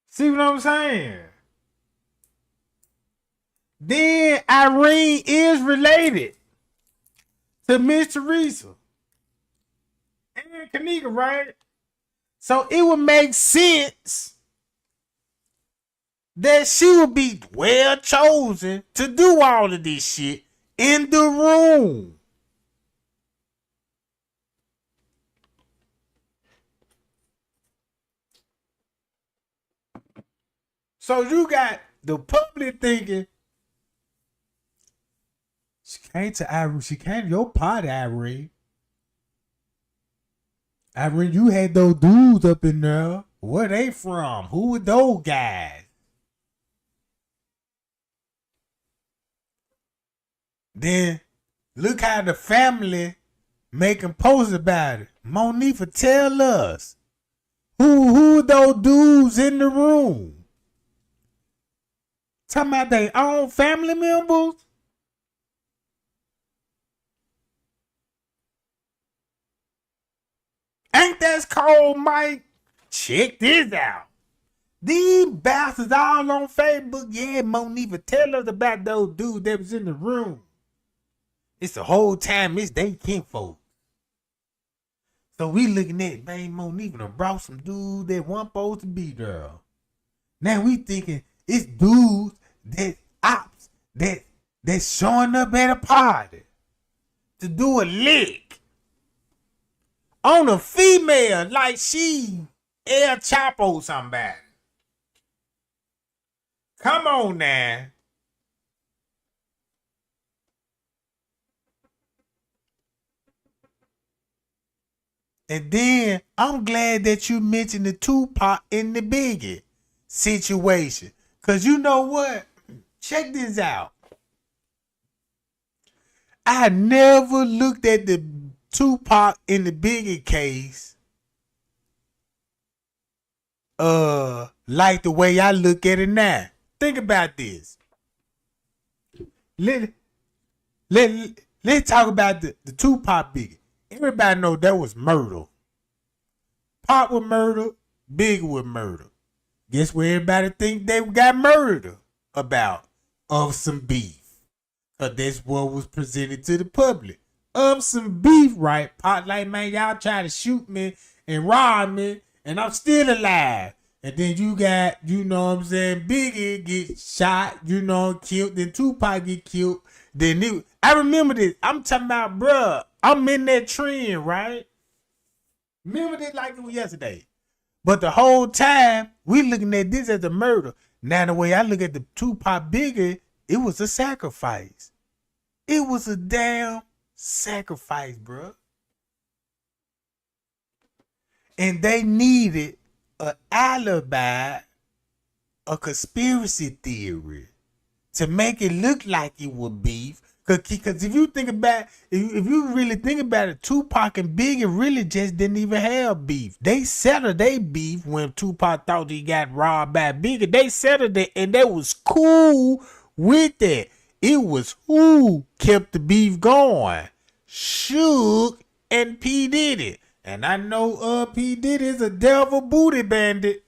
See what I'm saying? Then Irene is related to Miss Teresa and Kenneka, right? So it would make sense that she would be well chosen to do all of this shit in the room. So you got the public thinking, she came to Irene, she came to your party, Irene. Irene, you had those dudes up in there. Where they from? Who were those guys? Then look how the family making posts about it. Monifa, tell us who those dudes in the room? Talking about their own family members? Ain't that cold, Mike? Check this out. These bastards all on Facebook. Yeah, Monifa, tell us about those dudes that was in the room. It's the whole time it's they kinfolk. So we looking at, man, Monifa done brought some dudes that weren't supposed to be there. Now we thinking it's dudes that ops that's showing up at a party to do a lick on a female like she El Chapo somebody. Come on now. And then I'm glad that you mentioned the Tupac and the Biggie situation. Cause you know what? Check this out. I never looked at the Tupac and the Biggie case like the way I look at it now. Think about this. Let's talk about the Tupac Biggie. Everybody know that was murder. Pop was murder, Biggie was murder. Guess what everybody think they got murdered about? Of some beef. Cause that's what was presented to the public. Of some beef, right? Pop like, man, y'all try to shoot me and rob me, and I'm still alive. And then you got, you know what I'm saying, Biggie get shot, you know, killed. Then Tupac get killed. Then I remember this. I'm talking about, bruh, I'm in that trend, right? Remember this like it was yesterday. But the whole time, we looking at this as a murder. Now the way I look at the Tupac Biggie, it was a sacrifice. It was a damn sacrifice, bruh. And they needed an alibi, a conspiracy theory to make it look like it was beef. Because if you think about, if you really think about it, Tupac and Biggie really just didn't even have beef. They settled their beef when Tupac thought he got robbed by Biggie. They settled it, and they was cool with it. It was who kept the beef going. Suge and P. Diddy. And I know P. Diddy's a devil booty bandit.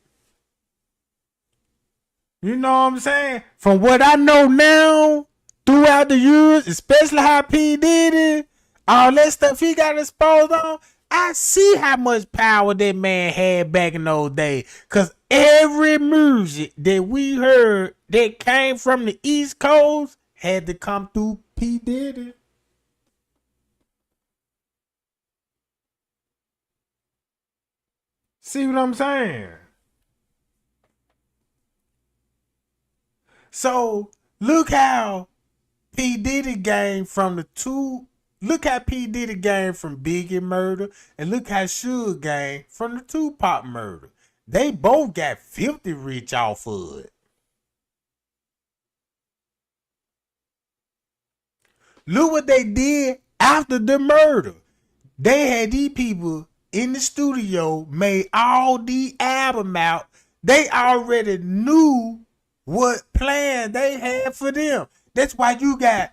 You know what I'm saying? From what I know now, throughout the years, especially how P. Diddy, all that stuff he got exposed on, I see how much power that man had back in those days. Because every music that we heard that came from the East Coast had to come through P. Diddy. See what I'm saying? So look how P. Diddy gained from the two. Look how P. Diddy gained from Biggie murder, and look how Suge gained from the Tupac murder. They both got 50 rich off of it. Look what they did after the murder. They had these people in the studio, made all the album out. They already knew what plan they had for them. That's why you got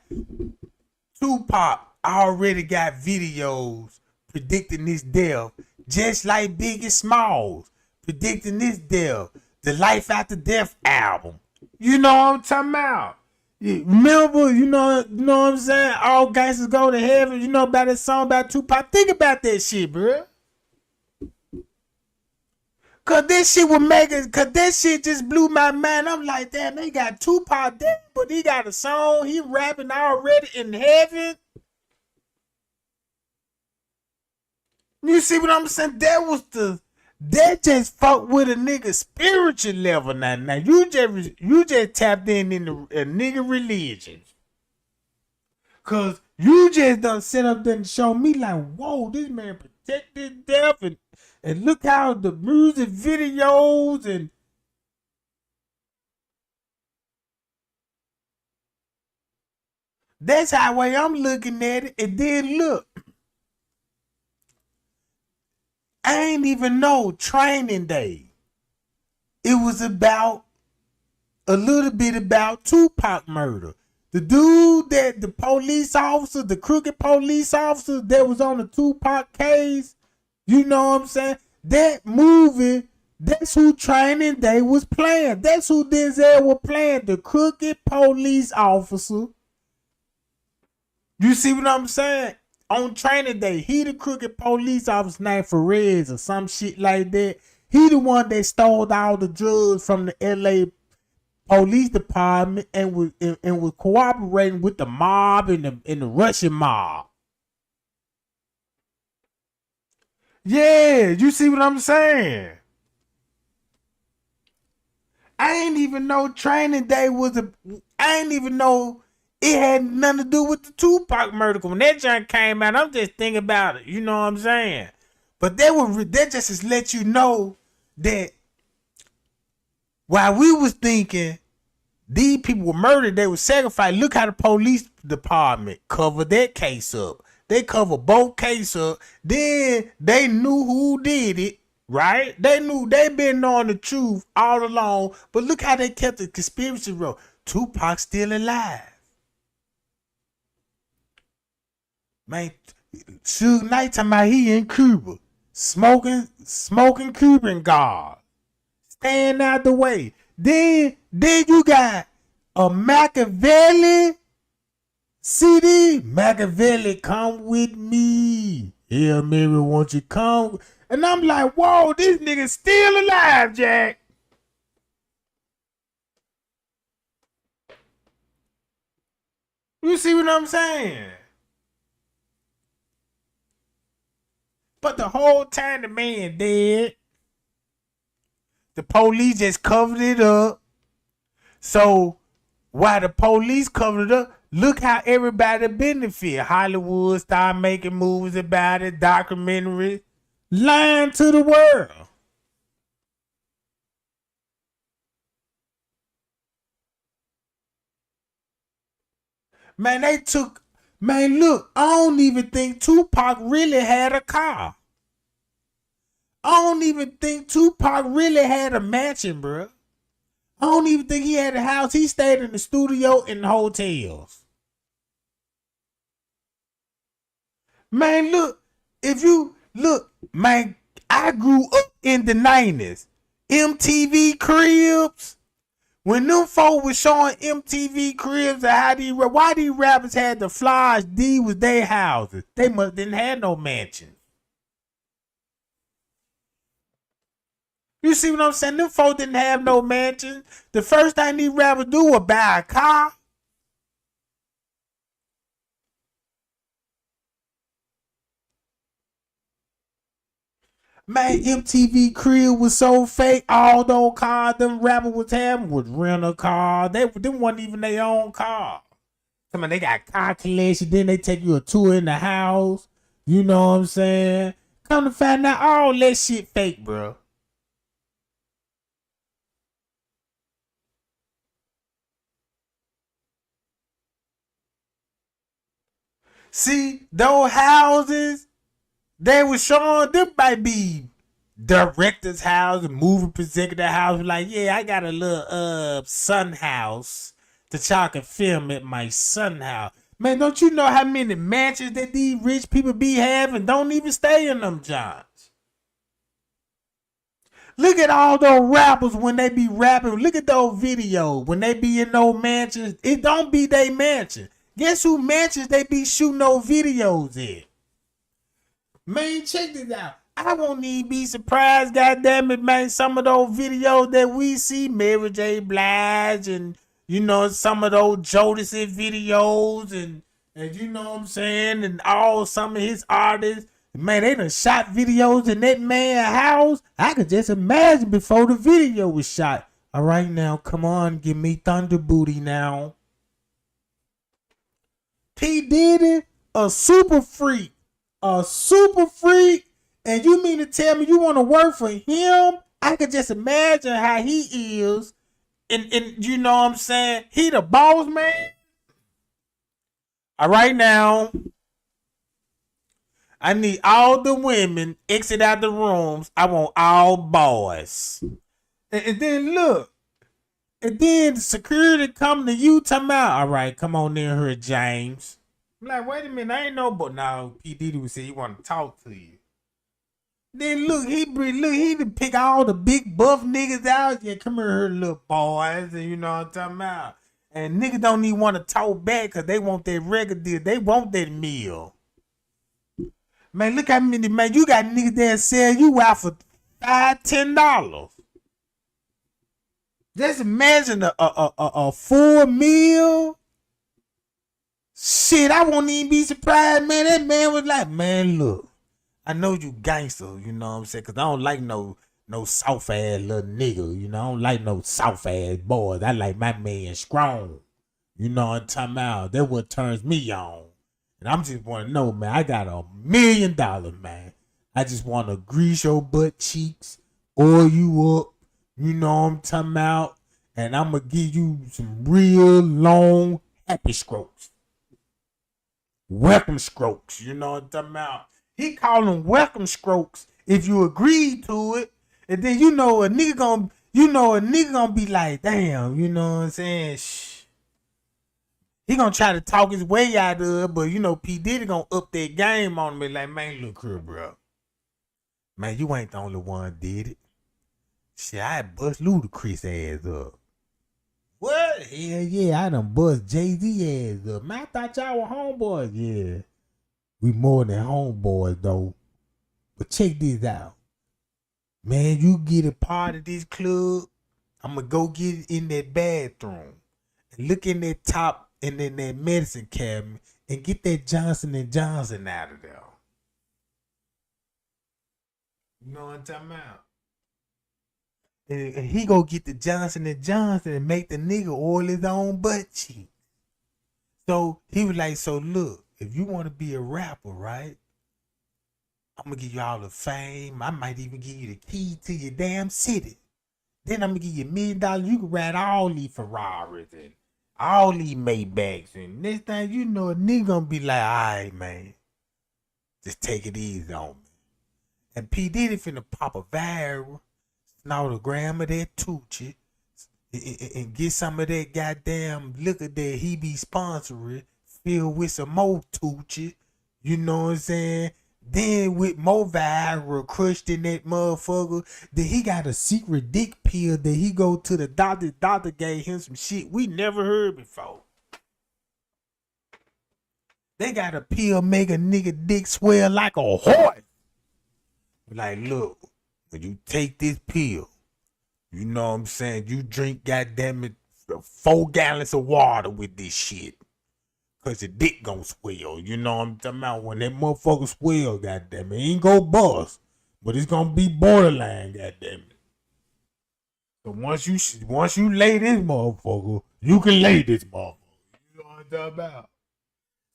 Tupac already got videos predicting this death, just like Biggie Smalls predicting this death, the Life After Death album. You know what I'm talking about? Remember, you know what I'm saying? All gangsters go to heaven. You know about that song about Tupac? Think about that shit, bro. Cause this shit was making, cause that shit just blew my mind. I'm like, damn, they got Tupac dead, but he got a song, he rapping already in heaven. You see what I'm saying? That just fucked with a nigga spiritual level now. Now you just tapped in the nigga religion. Cause you just done sit up there and show me like, whoa, this man protected death and look how the music videos and that's how way I'm looking at it. And then look, I ain't even know Training Day. It was about a little bit about Tupac murder. The dude that the police officer, the crooked police officer that was on the Tupac case, you know what I'm saying? That movie, that's who Training Day was playing. That's who Denzel was playing, the crooked police officer. You see what I'm saying? On Training Day, he the crooked police officer named Perez or some shit like that. He the one that stole all the drugs from the LA police department and was cooperating with the mob and the Russian mob. Yeah, you see what I'm saying? I ain't even know Training Day I ain't even know it had nothing to do with the Tupac murder. When that junk came out, I'm just thinking about it. You know what I'm saying? But that just let you know that while we was thinking these people were murdered, they were sacrificed. Look how the police department covered that case up. They covered both cases up. Then they knew who did it, right? They knew they been knowing the truth all along. But look how they kept the conspiracy real. Tupac's still alive. Man, Suge Knight talking about he in Cuba. Smoking Cuban guard. Staying out the way. Then you got a Machiavelli CD. Machiavelli, come with me. Yeah, maybe won't you come? And I'm like, whoa, this nigga's still alive, Jack. You see what I'm saying? But the whole time the man dead, the police just covered it up. So while the police covered it up, look how everybody benefit. Hollywood started making movies about it, documentaries, lying to the world. Man, look, I don't even think Tupac really had a car. I don't even think Tupac really had a mansion, bro. I don't even think he had a house. He stayed in the studio and hotels. Man, look, if you look, man, I grew up in the 90s. MTV Cribs. When them folk was showing MTV Cribs and why these rappers had the flies, these was their houses. They didn't have no mansion. You see what I'm saying? Them folk didn't have no mansion. The first thing these rappers do was buy a car. Man, MTV Crib was so fake. All those cars them rappers was having was rental cars. Them wasn't even their own car. Some of they got car collection. Then they take you a tour in the house. You know what I'm saying? Come to find out all that shit fake, bro. See, those houses they was showing, them might be director's house, movie executive house. Like, yeah, I got a little son house that y'all can film at my son house. Man, don't you know how many mansions that these rich people be having? Don't even stay in them jobs. Look at all those rappers when they be rapping. Look at those videos when they be in those mansions. It don't be they mansion. Guess who mansions they be shooting those videos in? Man, check this out. I won't even be surprised, goddamn it, man. Some of those videos that we see, Mary J. Blige and, you know, some of those Jodeci videos and you know what I'm saying, and all some of his artists, man, they done shot videos in that man's house. I could just imagine before the video was shot. All right, now, come on, give me Thunder Booty now. P. Diddy, a super freak. A super freak, and you mean to tell me you want to work for him? I could just imagine how he is, and you know what I'm saying? He the boss man. All right, now, I need all the women exit out the rooms. I want all boys. And then look, and then the security come to you talking about, all right, come on in here, James. I'm like, wait a minute, I ain't know, but now P. Diddy would say he want to talk to you. Then look, he done pick all the big buff niggas out. Yeah, come here, little boys, and you know what I'm talking about. And niggas don't even want to talk back because they want that record deal. They want that meal. Man, look how many, man, you got niggas that sell you out for $5, $10. Just imagine a full meal. Shit, I won't even be surprised, man. That man was like, man, look, I know you gangster, you know what I'm saying? Because I don't like no soft ass little nigga, you know? I don't like no soft ass boys. I like my man strong. You know what I'm talking about? That's what turns me on. And I'm just want to know, man, I got $1 million, man. I just want to grease your butt cheeks, oil you up, you know what I'm talking about? And I'm going to give you some real long happy strokes. Welcome strokes, you know what I'm talking about? He call them welcome strokes if you agree to it. And then you know a nigga gonna be like, damn, you know what I'm saying? Shh. He gonna try to talk his way out of it, but you know, P. Diddy gonna up that game on me like, man, look here, bro. Man, you ain't the only one did it. Shit, I bust Ludacris ass up. What? Hell yeah, I done bust Jay-Z ass up. Man, I thought y'all were homeboys. Yeah. We more than homeboys, though. But check this out. Man, you get a part of this club, I'm going to go get it in that bathroom. And look in that top and in that medicine cabinet and get that Johnson & Johnson out of there. You know what I'm talking about? And he go get the Johnson & Johnson and make the nigga oil his own butt cheek. So he was like, so look, if you want to be a rapper, right? I'm going to give you all the fame. I might even give you the key to your damn city. Then I'm going to give you $1 million. You can ride all these Ferraris and all these Maybachs. And next thing you know, a nigga going to be like, all right, man. Just take it easy on me. And P. Diddy finna pop a viral. Snort a gram of that Tucci and get some of that goddamn liquor that he be sponsoring filled with some more Tucci. You know what I'm saying? Then with more Viagra crushed in that motherfucker, then he got a secret dick pill that he go to the doctor. Doctor gave him some shit we never heard before. They got a pill make a nigga dick swell like a horse. Like, look, when you take this pill, you know what I'm saying? You drink, goddamn it, 4 gallons of water with this shit. Cause your dick gon' swell. You know what I'm talking about? When that motherfucker swell, goddamn it. It ain't gon' bust. But it's gonna be borderline, goddamn it. So once you lay this motherfucker, you can lay this motherfucker. You know what I'm talking about?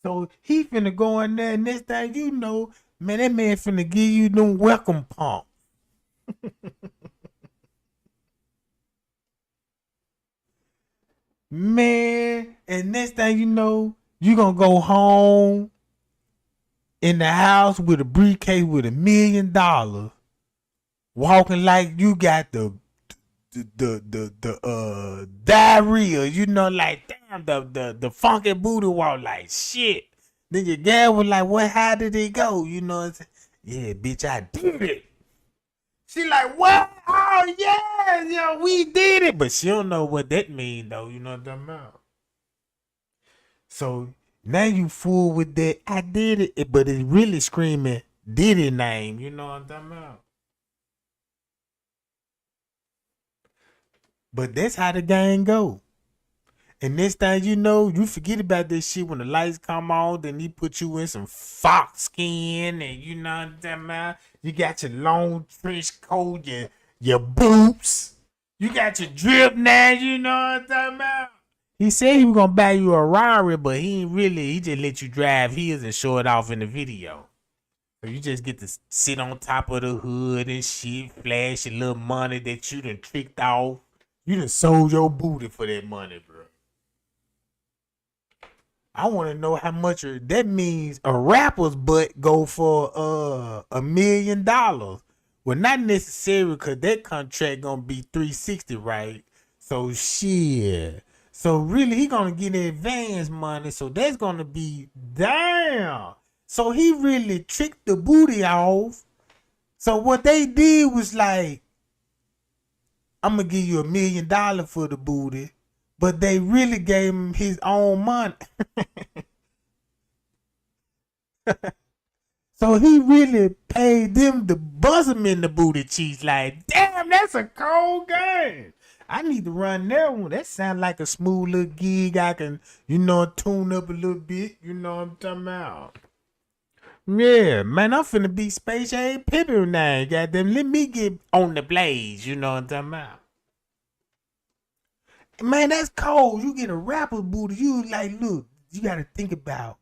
So he finna go in there, and next thing you know, man, that man finna give you them welcome pump. Man, and next thing you know, you gonna go home in the house with a briefcase with $1 million, walking like you got the diarrhea, you know, like damn the funky booty walk, like shit. Then your gal was like, "What? How did it go?" You know what I'm saying? Yeah, bitch, I did it. She like, what? Oh yeah, we did it, but she don't know what that mean though. You know what I'm talking about? So now you fool with that. I did it, but it's really screaming Diddy name. You know what I'm talking about? But that's how the game go. And next thing you know, you forget about this shit when the lights come on. Then he put you in some fox skin, and you know what I'm talking about? You got your long trench coat, your boots. You got your drip now. You know what I'm talking about? He said he was gonna buy you a Rari, but he ain't really. He just let you drive his and show it off in the video. So you just get to sit on top of the hood and shit, flash your little money that you done tricked off. You done sold your booty for that money, bro. I want to know how much that means. A rapper's butt go for $1 million. Well, not necessarily, because that contract gonna be 360, right? So shit. So really, he gonna get advance money. So that's gonna be damn. So he really tricked the booty off. So what they did was like, I'm gonna give you $1 million for the booty, but they really gave him his own money. So he really paid them to buzz him in the booty cheeks. Like, damn, that's a cold game. I need to run that one. That sound like a smooth little gig. I can, tune up a little bit. You know what I'm talking about? Yeah, man, I'm finna be Space Age Pippin now. Goddamn, let me get on the blaze. You know what I'm talking about? Man, that's cold. You get a rapper booty. You like, look, you gotta think about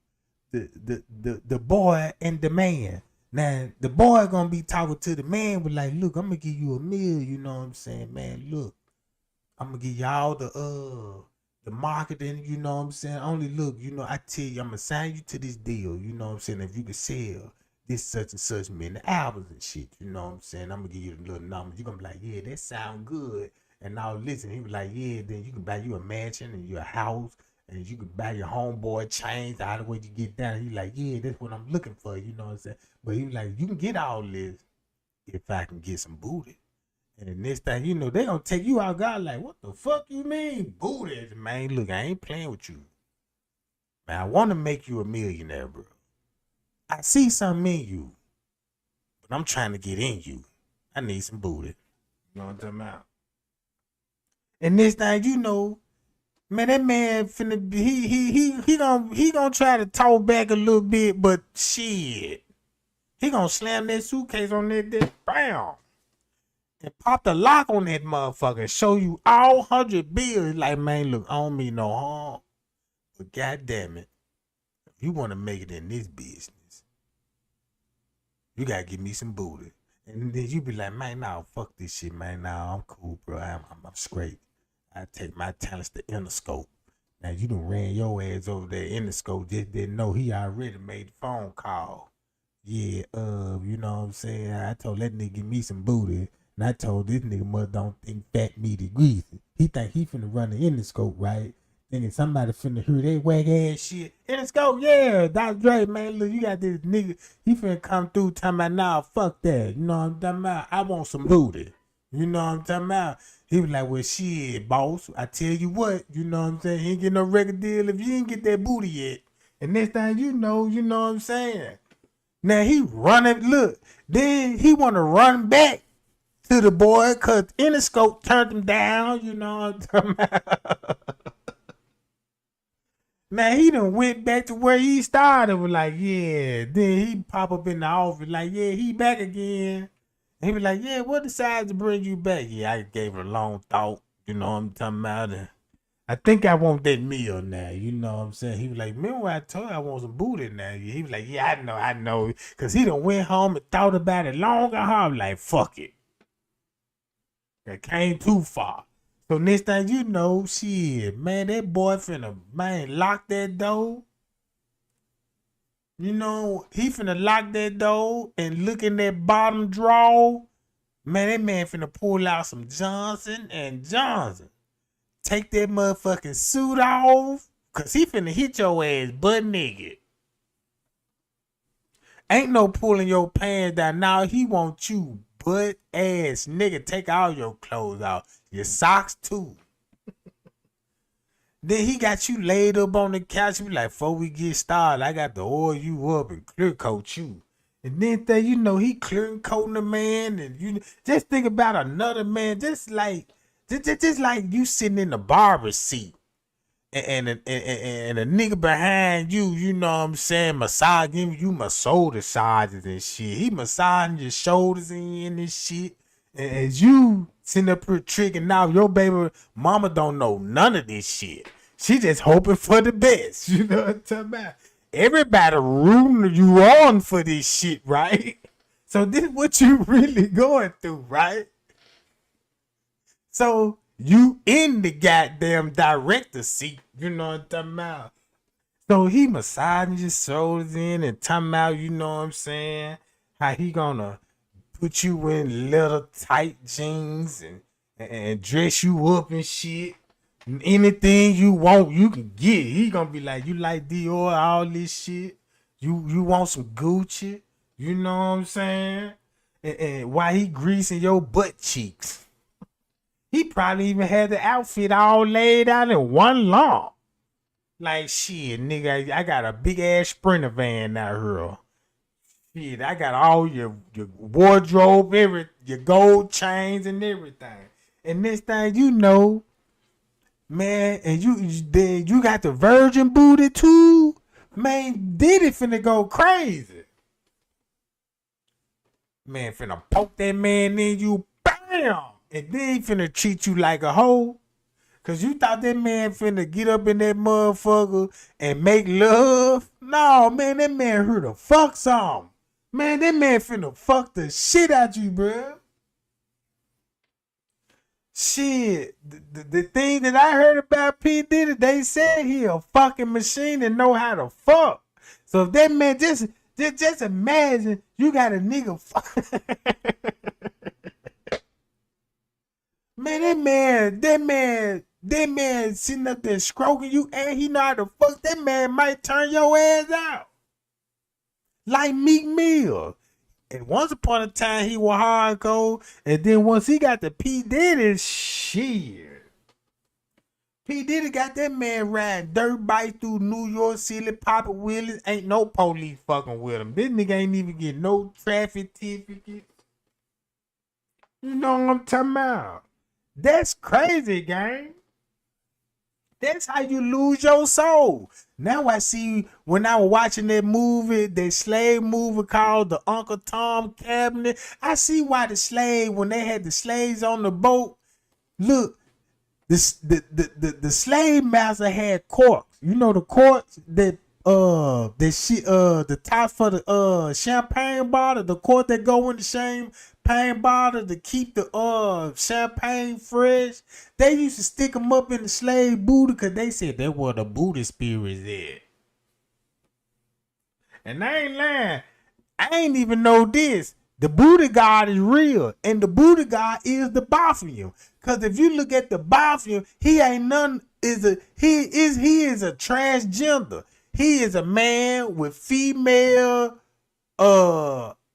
the boy and the man. Now, the boy gonna be talking to the man with like, look, I'm gonna give you $1 million, you know what I'm saying, man. Look, I'm gonna give y'all the marketing, you know what I'm saying. Only look, I tell you, I'm gonna sign you to this deal, you know what I'm saying. If you can sell this such and such many albums and shit, you know what I'm saying. I'm gonna give you the little numbers. You gonna be like, yeah, that sound good. And now listen, he was like, yeah, then you can buy you a mansion and your house. And you could buy your homeboy chains out of the way you get down. He like, yeah, that's what I'm looking for. You know what I'm saying? But he was like, you can get all this if I can get some booty. And the next thing you know, they gonna take you out. God like, what the fuck you mean booty? Man, look, I ain't playing with you. Man, I want to make you a millionaire, bro. I see something in you, but I'm trying to get in you. I need some booty. You know what I'm talking about? And this thing you know, man, that man finna be, he gonna try to talk back a little bit, but shit, he gonna slam that suitcase on that bam, and pop the lock on that motherfucker and show you all 100 bills. Like, man, look, I don't mean no harm, but goddamn it, if you wanna make it in this business, you gotta give me some booty. And then you be like, man, nah, fuck this shit, man. Nah, I'm cool, bro. I'm straight. I take my talents to Interscope. Now you done ran your ass over there. Interscope just didn't know he already made the phone call. Yeah, you know what I'm saying? I told that nigga give me some booty. And I told this nigga mother don't think fat meat is greasy. He think he finna run the Interscope, right? thinking somebody finna hear that whack ass shit. And let's go, yeah, Dr. Dre, man, look, you got this nigga, he finna come through talking about, nah, fuck that. You know what I'm talking about? I want some booty. You know what I'm talking about? He was like, well, shit, boss, I tell you what, you know what I'm saying? He ain't get no record deal if you ain't get that booty yet. And next thing you know what I'm saying? Now he running, look, then he want to run back to the boy because Interscope turned him down, you know what I'm talking about? Man, he done went back to where he started. Was like, yeah. Then he pop up in the office like, yeah, he back again. And he was like, yeah, what decided to bring you back? Yeah, I gave it a long thought. You know what I'm talking about? And I think I want that meal now. You know what I'm saying? He was like, remember when I told you I want some booty now? He was like, yeah, I know. Because he done went home and thought about it long and hard. Like, fuck it. It came too far. So next thing you know, shit, man, that boy finna, man, lock that door. You know, he finna lock that door and look in that bottom drawer. Man, that man finna pull out some Johnson & Johnson. Take that motherfucking suit off, cause he finna hit your ass butt naked. Ain't no pulling your pants down. Now he want you butt ass nigga. Take all your clothes off. Your socks too. Then he got you laid up on the couch. He be like, before we get started, I got to oil you up and clear coat you. And then you know, he clear coating the man. And you just think about another man, just like you sitting in the barber seat. And a nigga behind you, you know what I'm saying, giving you massages and shit. He massaging your shoulders in and shit. And as you sitting up here tricking out, your baby mama don't know none of this shit. She just hoping for the best. You know what I'm talking about? Everybody rooting you on for this shit, right? So this is what you really going through, right? So you in the goddamn director seat, you know what I'm talking about? So he massaging your shoulders in and talking about, you know what I'm saying, how he gonna put you in little tight jeans and dress you up and shit. Anything you want, you can get. He gonna be like, you like Dior, all this shit. You want some Gucci, you know what I'm saying? And while he greasing your butt cheeks. He probably even had the outfit all laid out in one long. Like, shit, nigga, I got a big ass Sprinter van out here. Shit, I got all your wardrobe, your gold chains and everything. And next thing you know, man, and you got the virgin booty too. Man, Diddy finna go crazy. Man, finna poke that man in you, bam! And then he finna treat you like a hoe. Cause you thought that man finna get up in that motherfucker and make love. No, man, that man heard to fuck some. Man, that man finna fuck the shit out you, bruh. Shit, the thing that I heard about P. Diddy, they said he a fucking machine and know how to fuck. So if that man, just imagine you got a nigga fuck. Man, that man sitting up there stroking you and he know how to fuck. That man might turn your ass out. Like Meek Mill. And once upon a time he was hardcore. And then once he got the P. Diddy shit. P. Diddy got that man riding dirt bikes through New York City, popping wheelies. Ain't no police fucking with him. This nigga ain't even get no traffic ticket. You know what I'm talking about? That's crazy, gang. That's how you lose your soul. Now I see when I was watching that movie, that slave movie called The Uncle Tom Cabinet. I see why the slave, when they had the slaves on the boat, look, the slave master had corks. You know the corks that the top for the champagne bottle, the cork that go in the champagne bottle to keep the champagne fresh. They used to stick them up in the slave booty because they said that where the booty spirits at. And I ain't lying. I ain't even know this. The booty god is real, and the booty god is the Baphomet. Because if you look at the Baphomet, he ain't none is a transgender. He is a man with female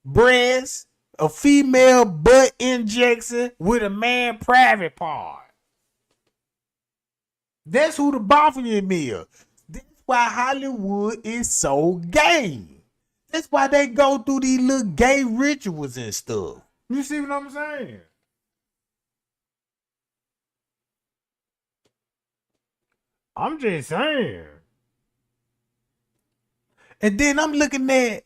breasts, a female butt injection with a man private part. That's who the Baffian is. That's why Hollywood is so gay. That's why they go through these little gay rituals and stuff. You see what I'm saying? I'm just saying. And then I'm looking at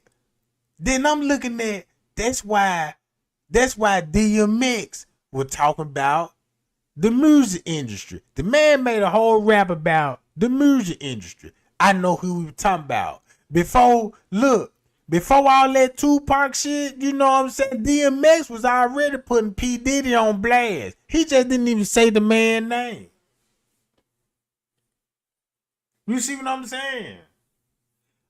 that's why DMX was talking about the music industry. The man made a whole rap about the music industry. I know who we were talking about. Before all that Tupac shit, you know what I'm saying? DMX was already putting P. Diddy on blast. He just didn't even say the man's name. You see what I'm saying?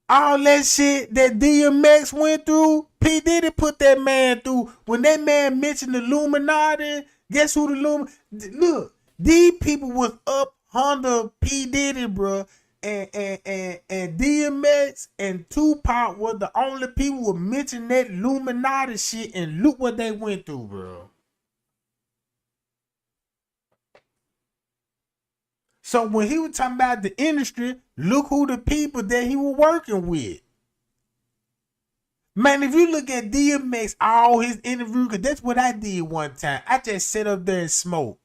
All that shit that DMX went through, P. Diddy put that man through. When that man mentioned the Illuminati, guess who the Illuminati? Look, these people was up under P. Diddy, bro. And DMX and Tupac were the only people who mentioned that Illuminati shit, and look what they went through, bro. So when he was talking about the industry, look who the people that he was working with. Man, if you look at DMX, all his interviews, because that's what I did one time. I just sat up there and smoked.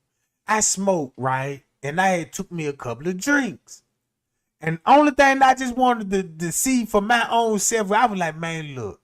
I smoked, right? And I had took me a couple of drinks. And the only thing I just wanted to see for my own self, I was like, man, look,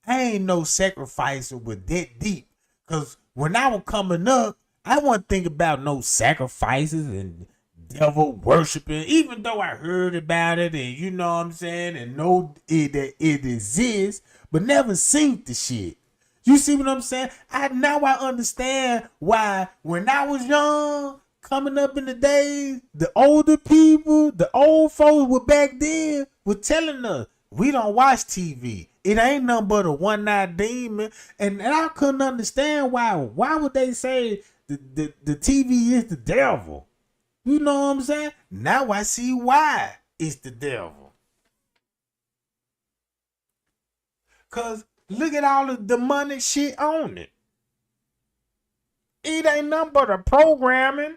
I ain't no sacrificer with that deep. Because when I was coming up, I wasn't thinking about no sacrifices and devil worshiping, even though I heard about it and you know what I'm saying, and know that it exists, but never seen the shit. You see what I'm saying? Now I understand why when I was young, coming up in the days, the older people, the old folks were back then were telling us, we don't watch TV. It ain't nothing but a one-night demon. And I couldn't understand why. Why would they say the TV is the devil? You know what I'm saying? Now I see why it's the devil. Cause look at all the demonic shit on it. It ain't nothing but a programming.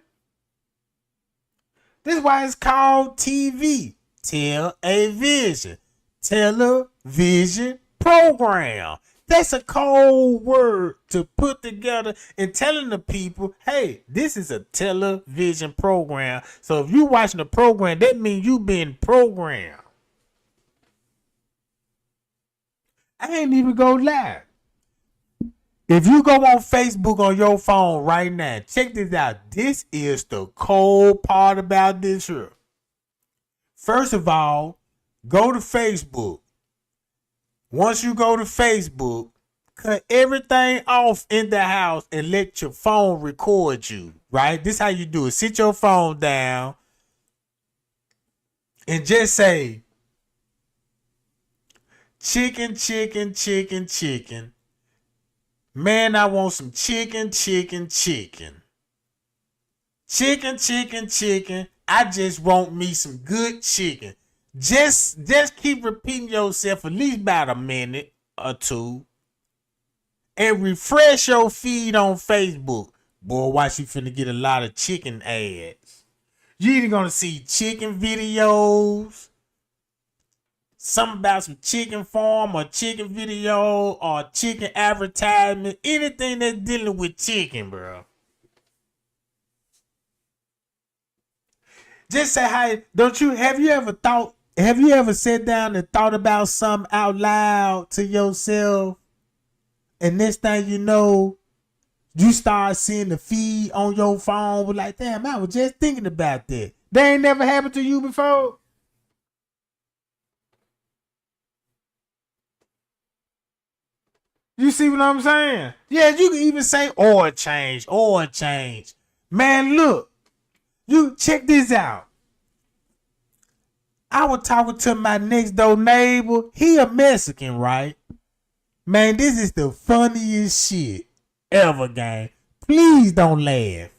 This is why it's called TV. Television program. That's a cold word to put together and telling the people, hey, this is a television program. So if you watching the program, that means you been programmed. I ain't even gonna lie. If you go on Facebook on your phone right now, check this out. This is the cold part about this here. First of all, go to Facebook. Once you go to Facebook, cut everything off in the house and let your phone record you, right? This is how you do it. Sit your phone down and just say, chicken, chicken, chicken, chicken. Man, I want some chicken, chicken, chicken. Chicken, chicken, chicken. I just want me some good chicken. Just keep repeating yourself at least about a minute or two. And refresh your feed on Facebook. Boy, watch you finna get a lot of chicken ads. You either gonna see chicken videos, something about some chicken farm or chicken video or chicken advertisement, anything that's dealing with chicken, bro. Just say hi. Have you ever sat down and thought about something out loud to yourself? And next thing you know, you start seeing the feed on your phone. But like, damn, I was just thinking about that. That ain't never happened to you before? You see what I'm saying? Yeah, you can even say oil change. Man, look. You check this out. I was talking to my next door neighbor. He a Mexican, right? Man, this is the funniest shit ever, gang. Please don't laugh.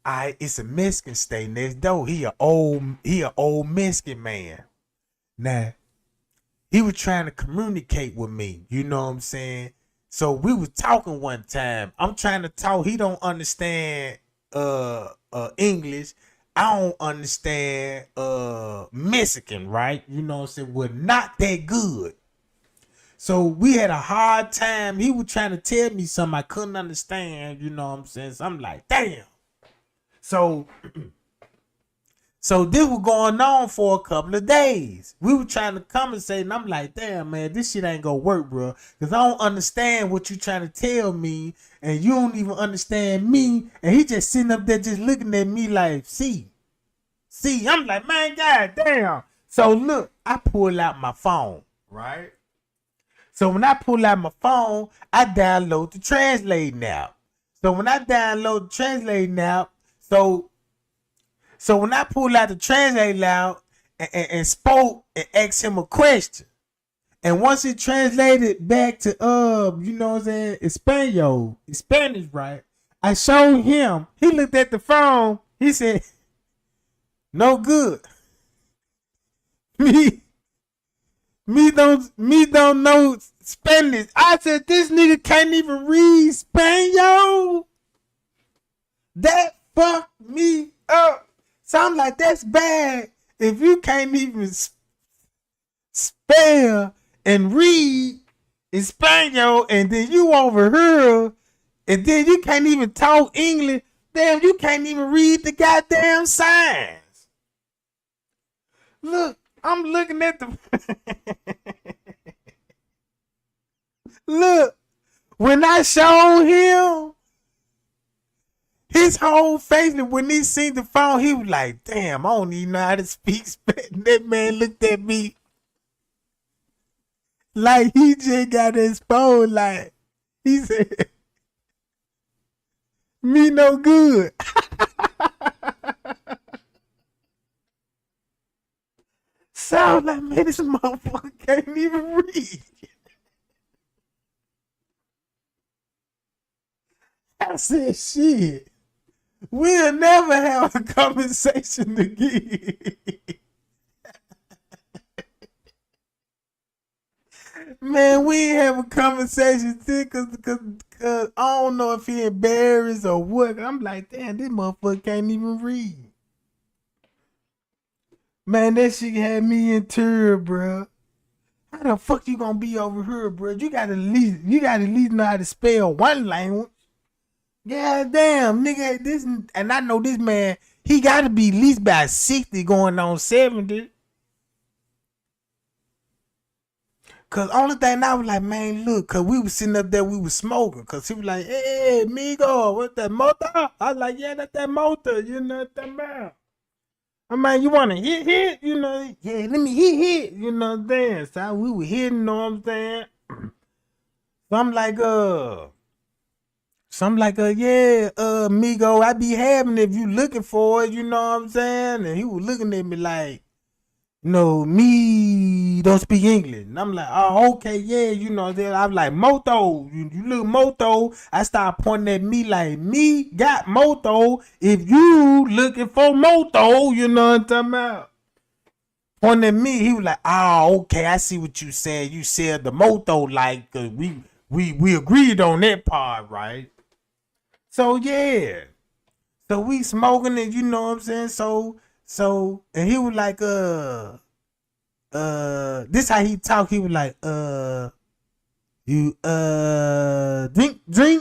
it's a Mexican stay next door. He a old Mexican man. Now, he was trying to communicate with me. You know what I'm saying? So we was talking one time. I'm trying to talk. He don't understand English. I don't understand Mexican, right? You know what I'm saying? We're not that good. So we had a hard time. He was trying to tell me something I couldn't understand. You know what I'm saying? So I'm like, damn. So this was going on for a couple of days. We were trying to conversate, and I'm like, damn, man, this shit ain't gonna work, bro. Because I don't understand what you trying to tell me, and you don't even understand me. And he just sitting up there just looking at me like, see. I'm like, man, god damn. So look, I pull out my phone, right? So when I pull out my phone, I download the translating app. So when I download the translating app, so when I pulled out the translate out and spoke and asked him a question, and once it translated back to you know what I'm saying, Spanish, right? I showed him. He looked at the phone. He said, "No good. Me don't know Spanish." I said, "This nigga can't even read Spanish." That fucked me up. So I'm like, that's bad. If you can't even spell and read in Spanish, and then you over here, and then you can't even talk English, damn, you can't even read the goddamn signs. Look, I'm looking at the... Look, when I showed him, his whole face, when he seen the phone, he was like, damn, I don't even know how to speak Spanish. That man looked at me like he just got his phone, like, he said, me no good. Sound like, man, this motherfucker can't even read. I said, shit. We'll never have a conversation again. Man, we ain't have a conversation cause I don't know if he embarrassed or what. I'm like, damn, this motherfucker can't even read. Man, that shit had me in tears, bro. How the fuck you gonna be over here, bro? You gotta at least know how to spell one language. Yeah, damn, nigga, this, and I know this man, he gotta be at least about 60 going on 70. Cause only thing I was like, man, look, cause we was sitting up there, we was smoking. Cause he was like, hey, amigo, what's that motor? I was like, yeah, that's that motor, you know what I'm about. I mean, you wanna hit, you know, yeah, let me hit, you know what I'm saying? So we were hitting, you know what I'm saying? So I'm like, yeah, amigo, I be having it if you looking for it, you know what I'm saying? And he was looking at me like, no, me don't speak English. And I'm like, oh, okay, yeah, you know, then I'm like, moto, you look moto. I start pointing at me like, me got moto if you looking for moto, you know what I'm talking about? Pointing at me, he was like, oh, okay, I see what you said. You said the moto, like, we agreed on that part, right? So yeah, so we smoking it, you know what I'm saying? So, and he was like, this how he talk. He was like, you, drink.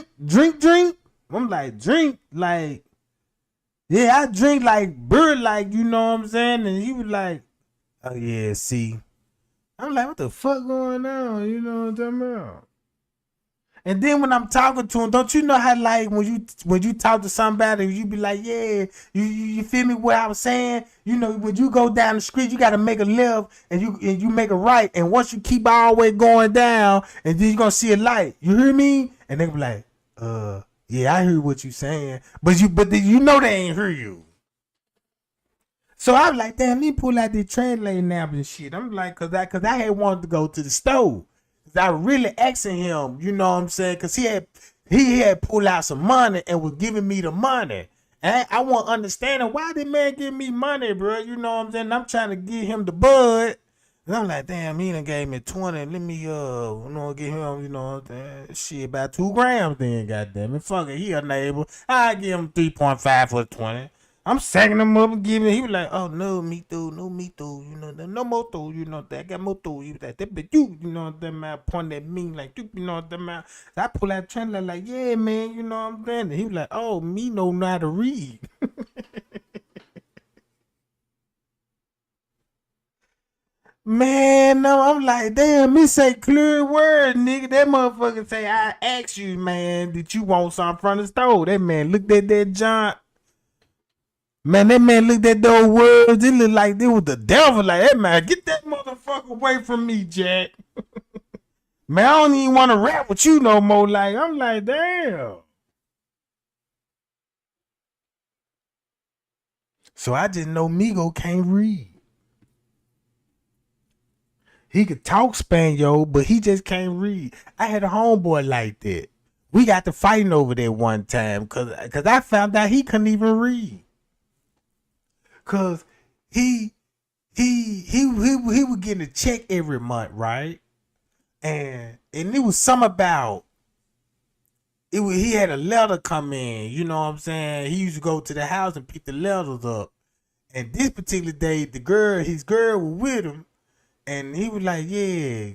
I'm like, drink, like, yeah, I drink like bird, like, you know what I'm saying? And he was like, oh yeah, see. I'm like, what the fuck going on? You know what I'm talking about? And then when I'm talking to him, don't you know how, like, when you talk to somebody, you be like, yeah, you feel me what I was saying? You know, when you go down the street, you gotta make a left and you make a right, and once you keep all the way going down, and then you're gonna see a light. You hear me? And they be like, yeah, I hear what you saying, but you know they ain't hear you. So I was like, damn, let me pull out the translating app and shit. I'm like, cause I had wanted to go to the store. I really asking him, you know what I'm saying? Cause he had pulled out some money and was giving me the money. And I want understanding why did man give me money, bro? You know what I'm saying? I'm trying to get him the bud. And I'm like, damn, he done gave me 20. Let me get him, shit about 2 grams then, goddamn it. Fuck it, he a neighbor. I give him 3.5 for 20. I'm sacking him up and giving. He was like, "Oh no, me too, no me too, no more too, that I got more too." He was like, "That but you know that man point at me like you know that man." So I pull out trailer like, "Yeah, man, you know what I'm saying." He was like, "Oh, me know how to read." Man, no, I'm like, damn, me say clear word, nigga. That motherfucker say, I asked you, man, did you want something from the store? That man looked at that John. Man, that man looked at those words. It looked like it was the devil. Like, hey, man, get that motherfucker away from me, Jack. Man, I don't even want to rap with you no more. Like, I'm like, damn. So I just know Migo can't read. He could talk Spaniel, but he just can't read. I had a homeboy like that. We got to fighting over that one time because I found out he couldn't even read. Cause he would get a check every month, right? And it was some about it was he had a letter come in, you know what I'm saying? He used to go to the house and pick the letters up. And this particular day, his girl was with him, and he was like, "Yeah,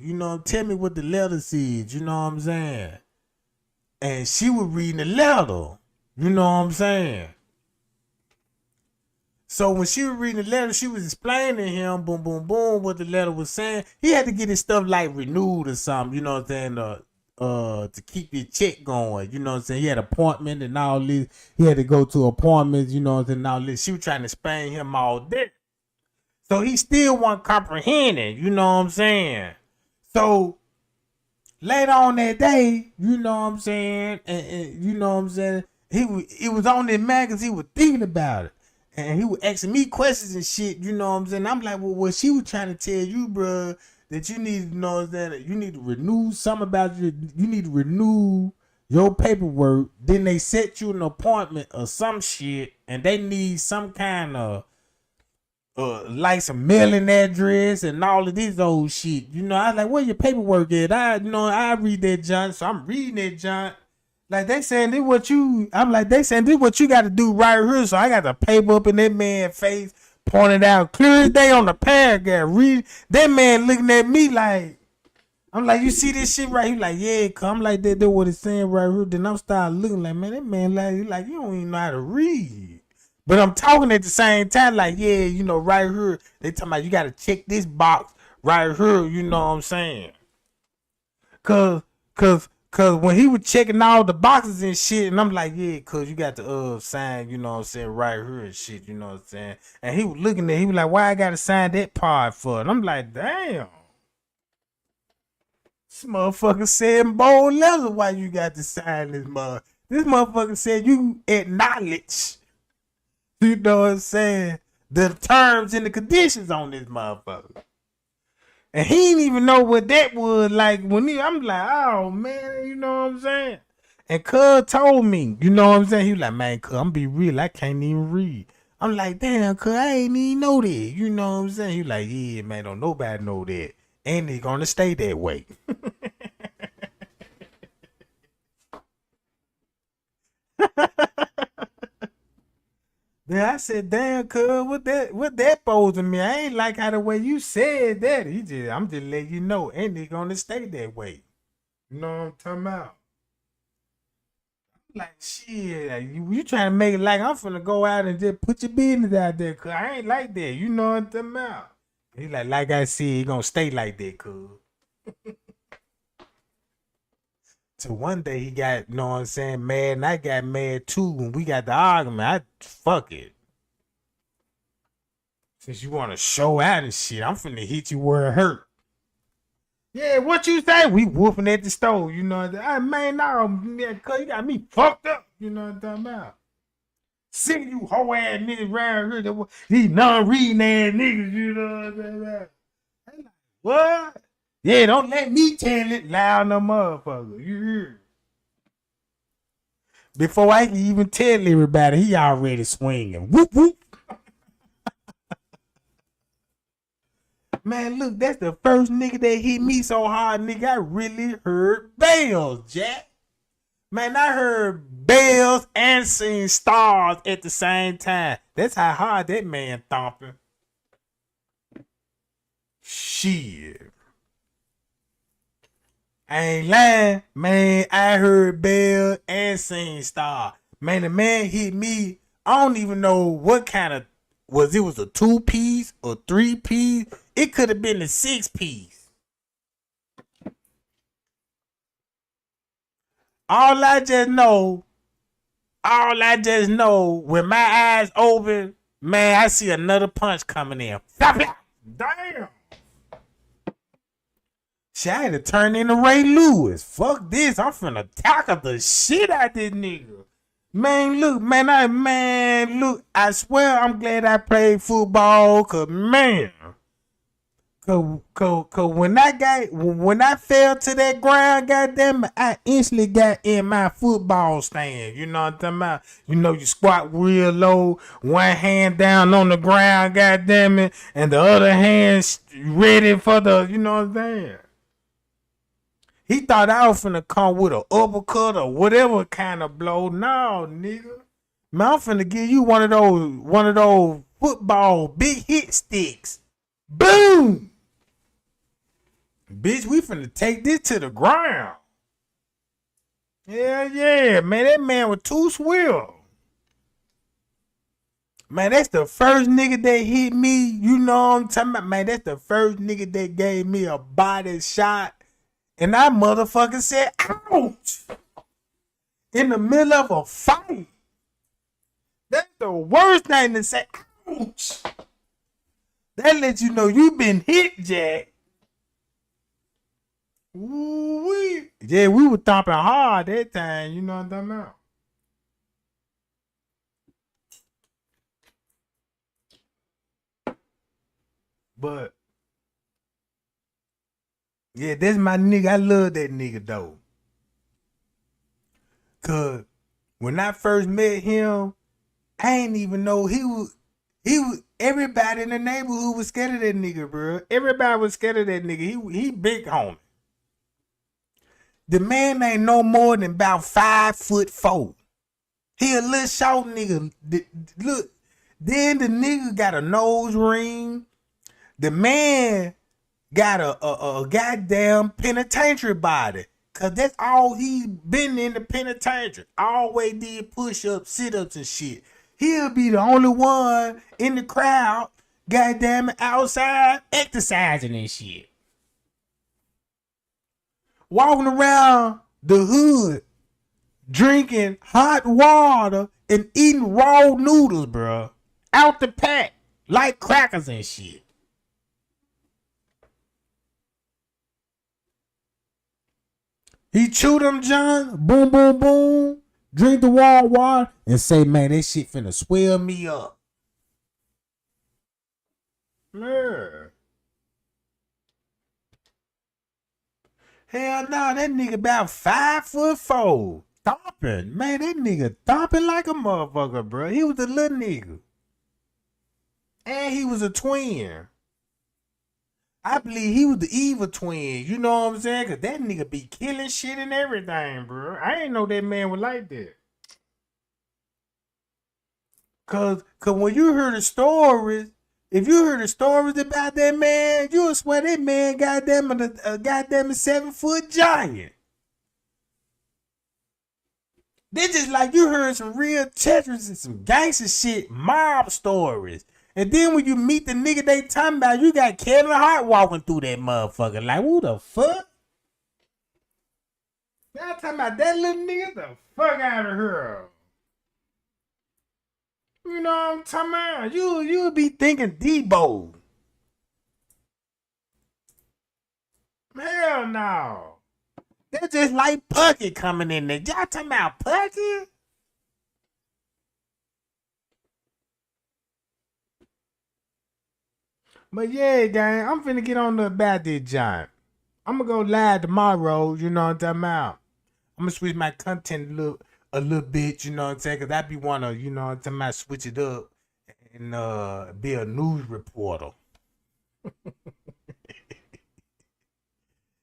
tell me what the letter said," you know what I'm saying? And she was reading the letter, you know what I'm saying? So when she was reading the letter, she was explaining to him, boom, boom, boom, what the letter was saying. He had to get his stuff like renewed or something, you know what I'm saying, to keep his check going, you know what I'm saying? He had an appointment and all this. He had to go to appointments, you know what I'm saying, and all this. She was trying to explain him all that. So he still wasn't comprehending, you know what I'm saying? So later on that day, you know what I'm saying, and you know what I'm saying, it was on that magazine, he was thinking about it. And he was asking me questions and shit, you know what I'm saying? I'm like, well, what she was trying to tell you, bro, that you need to know that you need to renew something about you need to renew your paperwork. Then they set you an appointment or some shit, and they need some kind of like some mailing address and all of this old shit. I was like, where your paperwork at? I read that junk, so I'm reading that junk. Like they saying this what you, I'm like, they saying this what you got to do right here. So I got the paper up in that man's face, pointed out clear as day on the paragraph. Read that man looking at me like, I'm like, you see this shit right here? Like, yeah, come like that. That's what it's saying right here. Then I'm start looking like, man, that man like you don't even know how to read. But I'm talking at the same time, like, yeah, right here. They talking about you got to check this box right here. You know what I'm saying? Cause when he was checking all the boxes and shit, and I'm like, yeah, cause you got the sign, you know what I'm saying, right here and shit, you know what I'm saying. And he was looking at, he was like, why I gotta sign that part for? And I'm like, damn. This motherfucker said in bold letters why you got to sign this mother. This motherfucker said you acknowledge, you know what I'm saying, the terms and the conditions on this motherfucker. And he didn't even know what that was like when I'm like, oh man, you know what I'm saying? And Cuz told me, you know what I'm saying? He was like, man, Cuz, I'm be real, I can't even read. I'm like, damn, Cuz, I ain't even know that. You know what I'm saying? He was like, yeah, man, don't nobody know that. And they gonna stay that way. Then I said, damn, Cuz, what that supposed to mean? I ain't like how the way you said that. I'm just letting you know, and they gonna stay that way. You know what I'm talking about? Like, shit, like, you trying to make it like I'm finna go out and just put your business out there, Cuz I ain't like that. You know what I'm talking about? He like I said, he gonna stay like that, Cuz. So one day he got, you know what I'm saying, mad, and I got mad too when we got the argument. Fuck it. Since you want to show out and shit, I'm finna hit you where it hurt. Yeah, what you say? We whooping at the stove, you know. Man, no, yeah, cuz you got me fucked up, you know what I'm talking about. Sick you hoe ass niggas around here, these non-reading ass niggas, you know what I'm talking about. Like, what? Yeah, don't let me tell it loud no motherfucker, you hear? Before I can even tell everybody, he already swinging. Whoop, whoop. Man, look, that's the first nigga that hit me so hard, nigga. I really heard bells, Jack. Man, I heard bells and seen stars at the same time. That's how hard that man thumping. Shit. I ain't lying, man. I heard bells and seen stars. Man, the man hit me. I don't even know what kind of was it a 2-piece or 3-piece. It could have been a 6-piece. All I just know, when my eyes open, man, I see another punch coming in. Damn. Shit, I had to turn into Ray Lewis. Fuck this. I'm finna tackle the shit out this nigga. Man, look, look, I swear I'm glad I played football, cause man. Cause when I fell to that ground, goddamn it, I instantly got in my football stand. You know what I'm talking about? You know, you squat real low, one hand down on the ground, goddamn it, and the other hand ready for the, you know what I'm saying? He thought I was finna come with an uppercut or whatever kind of blow. No, nigga. Man, I'm finna give you one of those football big hit sticks. Boom! Bitch, we finna take this to the ground. Yeah, man. That man was too swill. Man, that's the first nigga that hit me. You know what I'm talking about? Man, that's the first nigga that gave me a body shot. And that motherfucker said, ouch! In the middle of a fight. That's the worst thing to say, ouch! That lets you know you been hit, Jack. Ooh-wee. Yeah, we were thumping hard that time. You know what I'm talking about? But yeah, that's my nigga. I love that nigga though. Cause when I first met him, I ain't even know he was everybody in the neighborhood was scared of that nigga, bro. Everybody was scared of that nigga. He big homie. The man ain't no more than about 5'4". He a little short nigga. Look, then the nigga got a nose ring. The man got a goddamn penitentiary body. Cause that's all he been in the penitentiary. Always did push-ups, sit-ups and shit. He'll be the only one in the crowd, goddamn outside, exercising and shit. Walking around the hood, drinking hot water and eating raw noodles, bro. Out the pack, like crackers and shit. He chew them, John, boom, boom, boom, drink the warm water, and say, man, that shit finna swell me up. Man. Hell no, that nigga about 5'4". Thumping. Man, that nigga thumping like a motherfucker, bro. He was a little nigga. And he was a twin. I believe he was the evil twin. You know what I'm saying? Cause that nigga be killing shit and everything, bro. I ain't know that man was like that. Cause when you heard the stories, if you heard the stories about that man, you would swear that man goddamn a goddamn 7-foot giant. This just like you heard some real Tetris and some gangster shit, mob stories. And then when you meet the nigga they talking about, you got Kevin Hart walking through that motherfucker. Like, who the fuck? Y'all talking about that little nigga? The fuck out of here. You know what I'm talking about? You'll be thinking Debo. Hell no. They're just like Pucky coming in there. Y'all talking about Pucky? But yeah, gang, I'm finna get on the about this giant. I'm gonna go live tomorrow, you know what I'm talking about. I'm gonna switch my content a little bit, you know what I'm saying? Because I be want to, you know what I'm saying, switch it up and be a news reporter.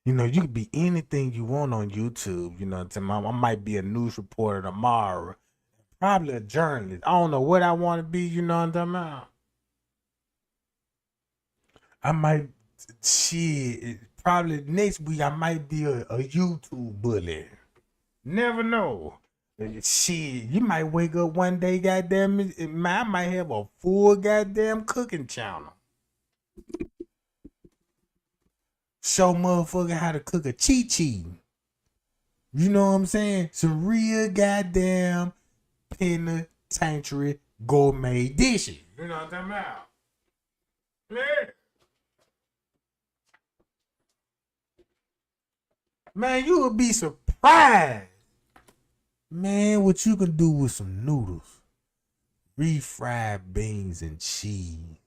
You know, you could be anything you want on YouTube, you know what I'm saying? I might be a news reporter tomorrow. Probably a journalist. I don't know what I want to be, you know what I'm talking about? I might, shit, probably next week I might be a YouTube bully. Never know. Shit, you might wake up one day, goddamn, I might have a full goddamn cooking channel. Show motherfucker how to cook a chi-chi. You know what I'm saying? Some real goddamn penitentiary gourmet dishes. You know what I'm talking about? Yeah. Man, you would be surprised. Man, what you can do with some noodles. Refried beans and cheese.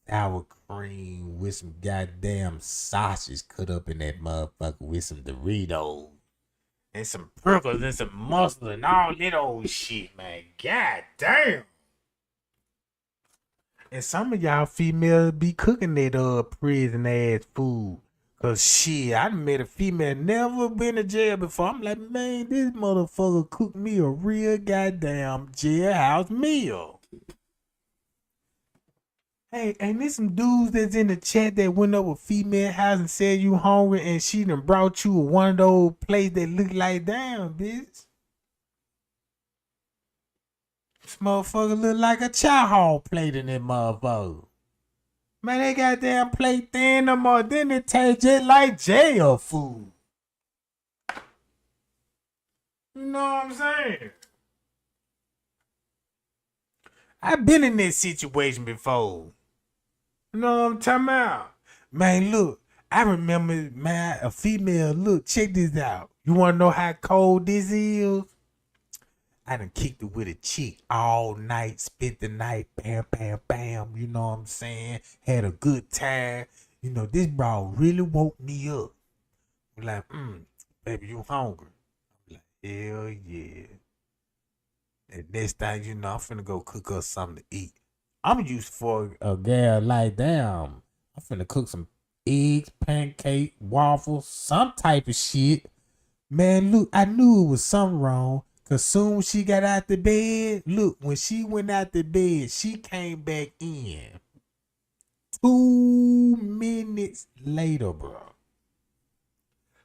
Sour cream with some goddamn sausage cut up in that motherfucker with some Doritos. And some pickles and some mustard and all that old shit, man. God damn. And some of y'all females be cooking that prison ass food. Cause shit, I done met a female never been to jail before. I'm like, man, this motherfucker cooked me a real goddamn jailhouse meal. Hey, ain't there some dudes that's in the chat that went up a female house and said you hungry and she done brought you one of those plates that look like damn, bitch? This motherfucker look like a chow hall plate in that motherfucker. Man, they goddamn plate thin no more. Then it tastes just like jail food. You know what I'm saying? I've been in this situation before. You know what I'm talking about? Man, look, I remember, man, a female, look, check this out. You want to know how cold this is? I done kicked it with a chick all night, spent the night, bam, bam, bam, you know what I'm saying? Had a good time. You know, this bra really woke me up. I'm like, baby, you hungry? I'm like, hell yeah. And next thing you know, I'm finna go cook us something to eat. I'm used for a girl like damn. I'm finna cook some eggs, pancake, waffles, some type of shit. Man, look, I knew it was something wrong. Cause soon as she got out the bed, look, when she went out the bed, she came back in 2 minutes later, bro.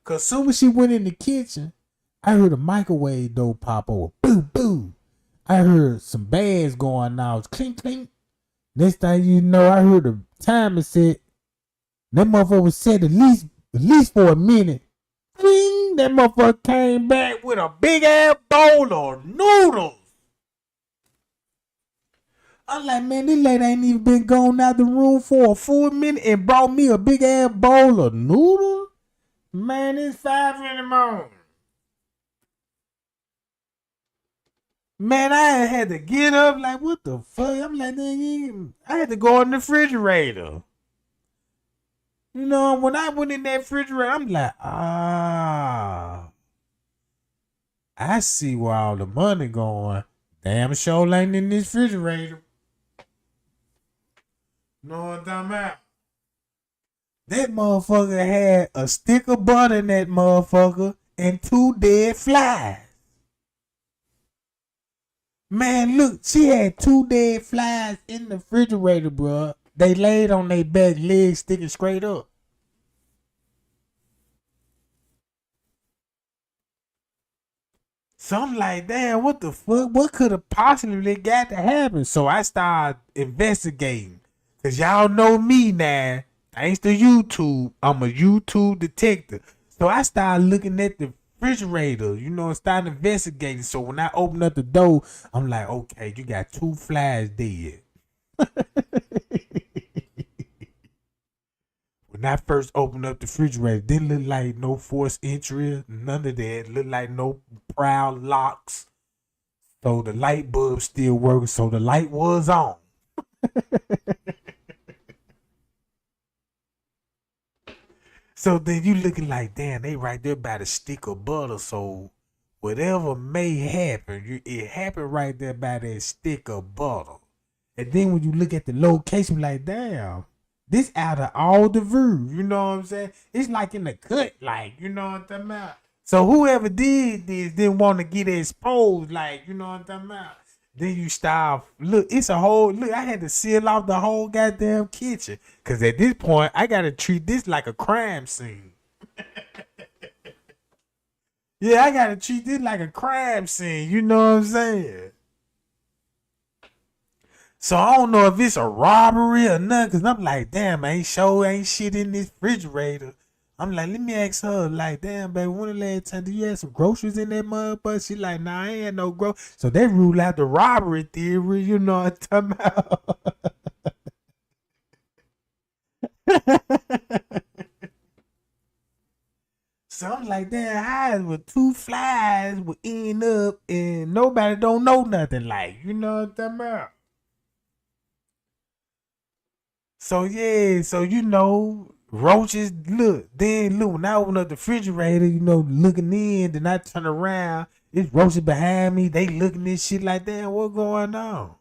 Cause soon as she went in the kitchen, I heard a microwave door pop over. Boo, boo. I heard some bags going out. Clink, clink. Next thing you know, I heard the timer set. That motherfucker was set at least for a minute. Ding, that motherfucker came back with a big ass bowl of noodles. I'm like, man, this lady ain't even been gone out the room for a full minute and brought me a big ass bowl of noodles. Man, it's 5 in the morning. Man, I had to get up like, what the fuck? I'm like, I had to go in the refrigerator. You know, when I went in that refrigerator, I'm like, I see where all the money going. Damn sure ain't in this refrigerator. Know what I'm talking about? That motherfucker had a stick of butter in that motherfucker and 2 dead flies. Man, look, she had 2 dead flies in the refrigerator, bro. They laid on their back, legs sticking straight up. So I'm like, damn, what the fuck? What could have possibly got to happen? So I started investigating. Cause y'all know me now. Thanks to YouTube, I'm a YouTube detective. So I started looking at the refrigerator, you know, and started investigating. So when I opened up the door, I'm like, okay, you got 2 flies dead. When I first opened up the refrigerator, didn't look like no forced entry, none of that. Looked like no proud locks. So the light bulb still working, so the light was on. So then you looking like, damn, they right there by the stick of butter. So whatever may happen, it happened right there by that stick of butter. And then when you look at the location, like, damn, this out of all the views, you know what I'm saying? It's like in the cut, like, you know what I'm talking about? So whoever did this didn't want to get exposed, like, you know what I'm talking about? Then you start, look, I had to seal off the whole goddamn kitchen. Because at this point, I got to treat this like a crime scene. Yeah, I got to treat this like a crime scene, you know what I'm saying? So I don't know if it's a robbery or nothing, because I'm like, damn, ain't shit in this refrigerator. I'm like, let me ask her, like, damn, baby, when the last time did you have some groceries in that motherfucker? She like, nah, I ain't had no groceries. So they rule out the robbery theory, you know what I'm talking about? So I'm like, damn, how with 2 flies would end up and nobody don't know nothing, like, you know what I'm talking about? So yeah, so you know, roaches, look, when I open up the refrigerator, you know, looking in, then I turn around, it's roaches behind me, they looking at shit like, damn, what going on?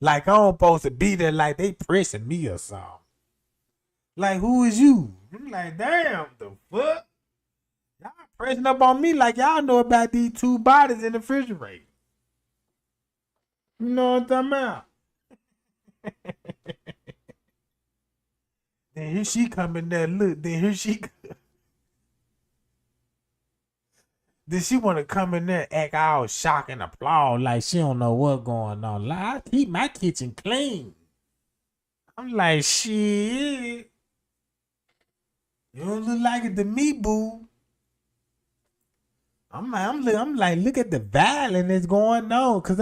Like, I'm supposed to be there, like, they pressing me or something. Like, who is you? I'm like, damn, the fuck? Y'all pressing up on me like y'all know about these 2 bodies in the refrigerator. You know what I'm talking about? Then here she come in there, look, then she want to come in there, act all shock and applaud like she don't know what's going on. Like, I keep my kitchen clean. I'm like, shit. You don't look like it to me, boo. I'm like, look at the violence that's going on. Cause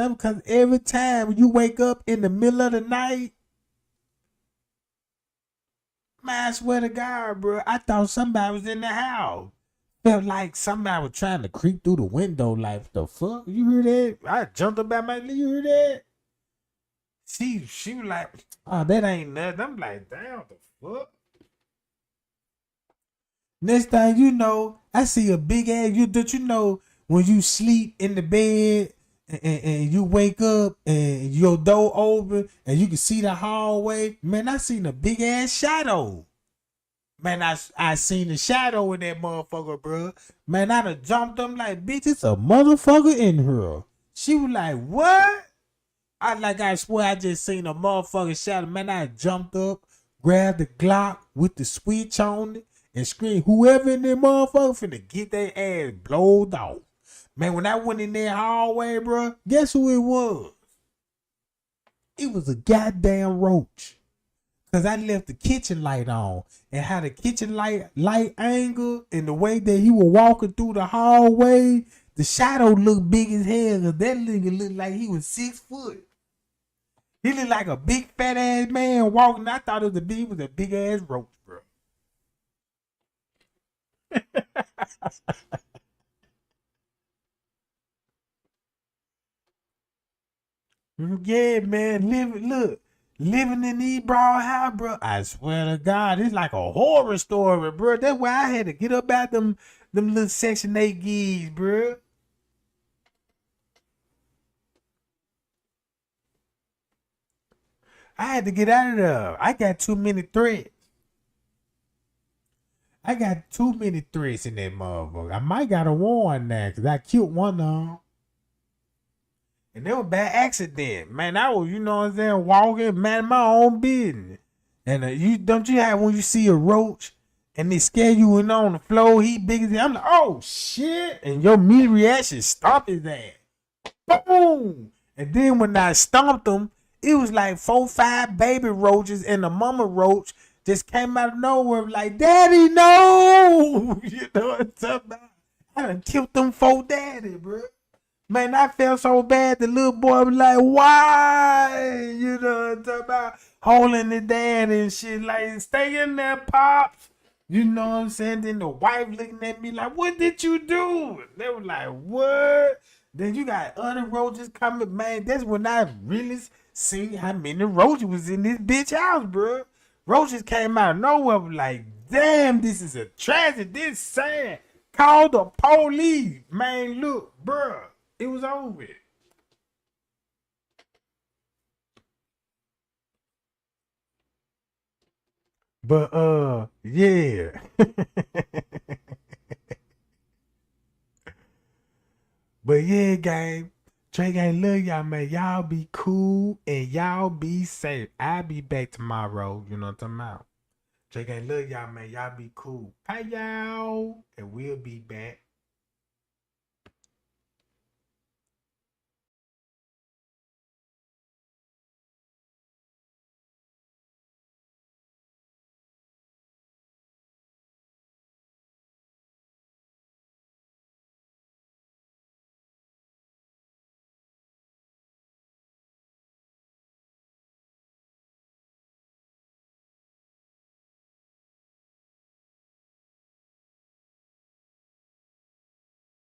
every time you wake up in the middle of the night, man, I swear to God, bro, I thought somebody was in the house. Felt like somebody was trying to creep through the window. Like, the fuck? You heard that? I jumped up at my leg. You heard that? She was like, oh, that ain't nothing. I'm like, damn, the fuck? Next thing you know, I see a big ass. You know when you sleep in the bed and you wake up and your door open and you can see the hallway? Man, I seen a big ass shadow. Man, I seen the shadow in that motherfucker, bro. Man, I done jumped up like, bitch, it's a motherfucker in here. She was like, what? I swear I just seen a motherfucking shadow. Man, I jumped up, grabbed the Glock with the switch on it, and screamed, whoever in there motherfucker finna get their ass blowed off. Man, when I went in that hallway, bro, guess who it was? It was a goddamn roach. Cause I left the kitchen light on, and how the kitchen light angle and the way that he was walking through the hallway, the shadow looked big as hell. Cause that nigga looked like he was 6 foot. He looked like a big fat ass man walking. I thought it was a big ass roach, bro. Yeah, man, living in these broad house, bro. I swear to God, it's like a horror story, bro. That's why I had to get up out them little Section 8 gigs, bro. I had to get out of there. I got too many threats. I got too many threats in that motherfucker. I might got a warrant now because I killed one of them. And they were by accident. Man, I was, you know what I'm saying, walking, man, my own business. And you have when you see a roach and they scare you and on the floor, he big as hell. I'm like, oh shit. And your immediate reaction, stomp his ass. Boom. And then when I stomped him, it was like 4, 5 baby roaches and the mama roach just came out of nowhere like, Daddy, no. You know what I'm talking about? I done killed them 4 daddy, bro. Man, I felt so bad. The little boy was like, why? You know what I'm talking about? Holding the dad and shit. Like, stay in there, Pops. You know what I'm saying? Then the wife looking at me like, what did you do? They were like, what? Then you got other roaches coming. Man, that's when I really see how many roaches was in this bitch house, bro. Roaches came out of nowhere. Like, damn, this is a tragedy. This is sad. Call the police. Man, look, bruh. It was over. But yeah. But yeah, gang. Trey gang, love y'all, man. Y'all be cool and y'all be safe. I'll be back tomorrow. You know what I'm talking about? Trey gang, love y'all, man. Y'all be cool. Bye, y'all. And we'll be back.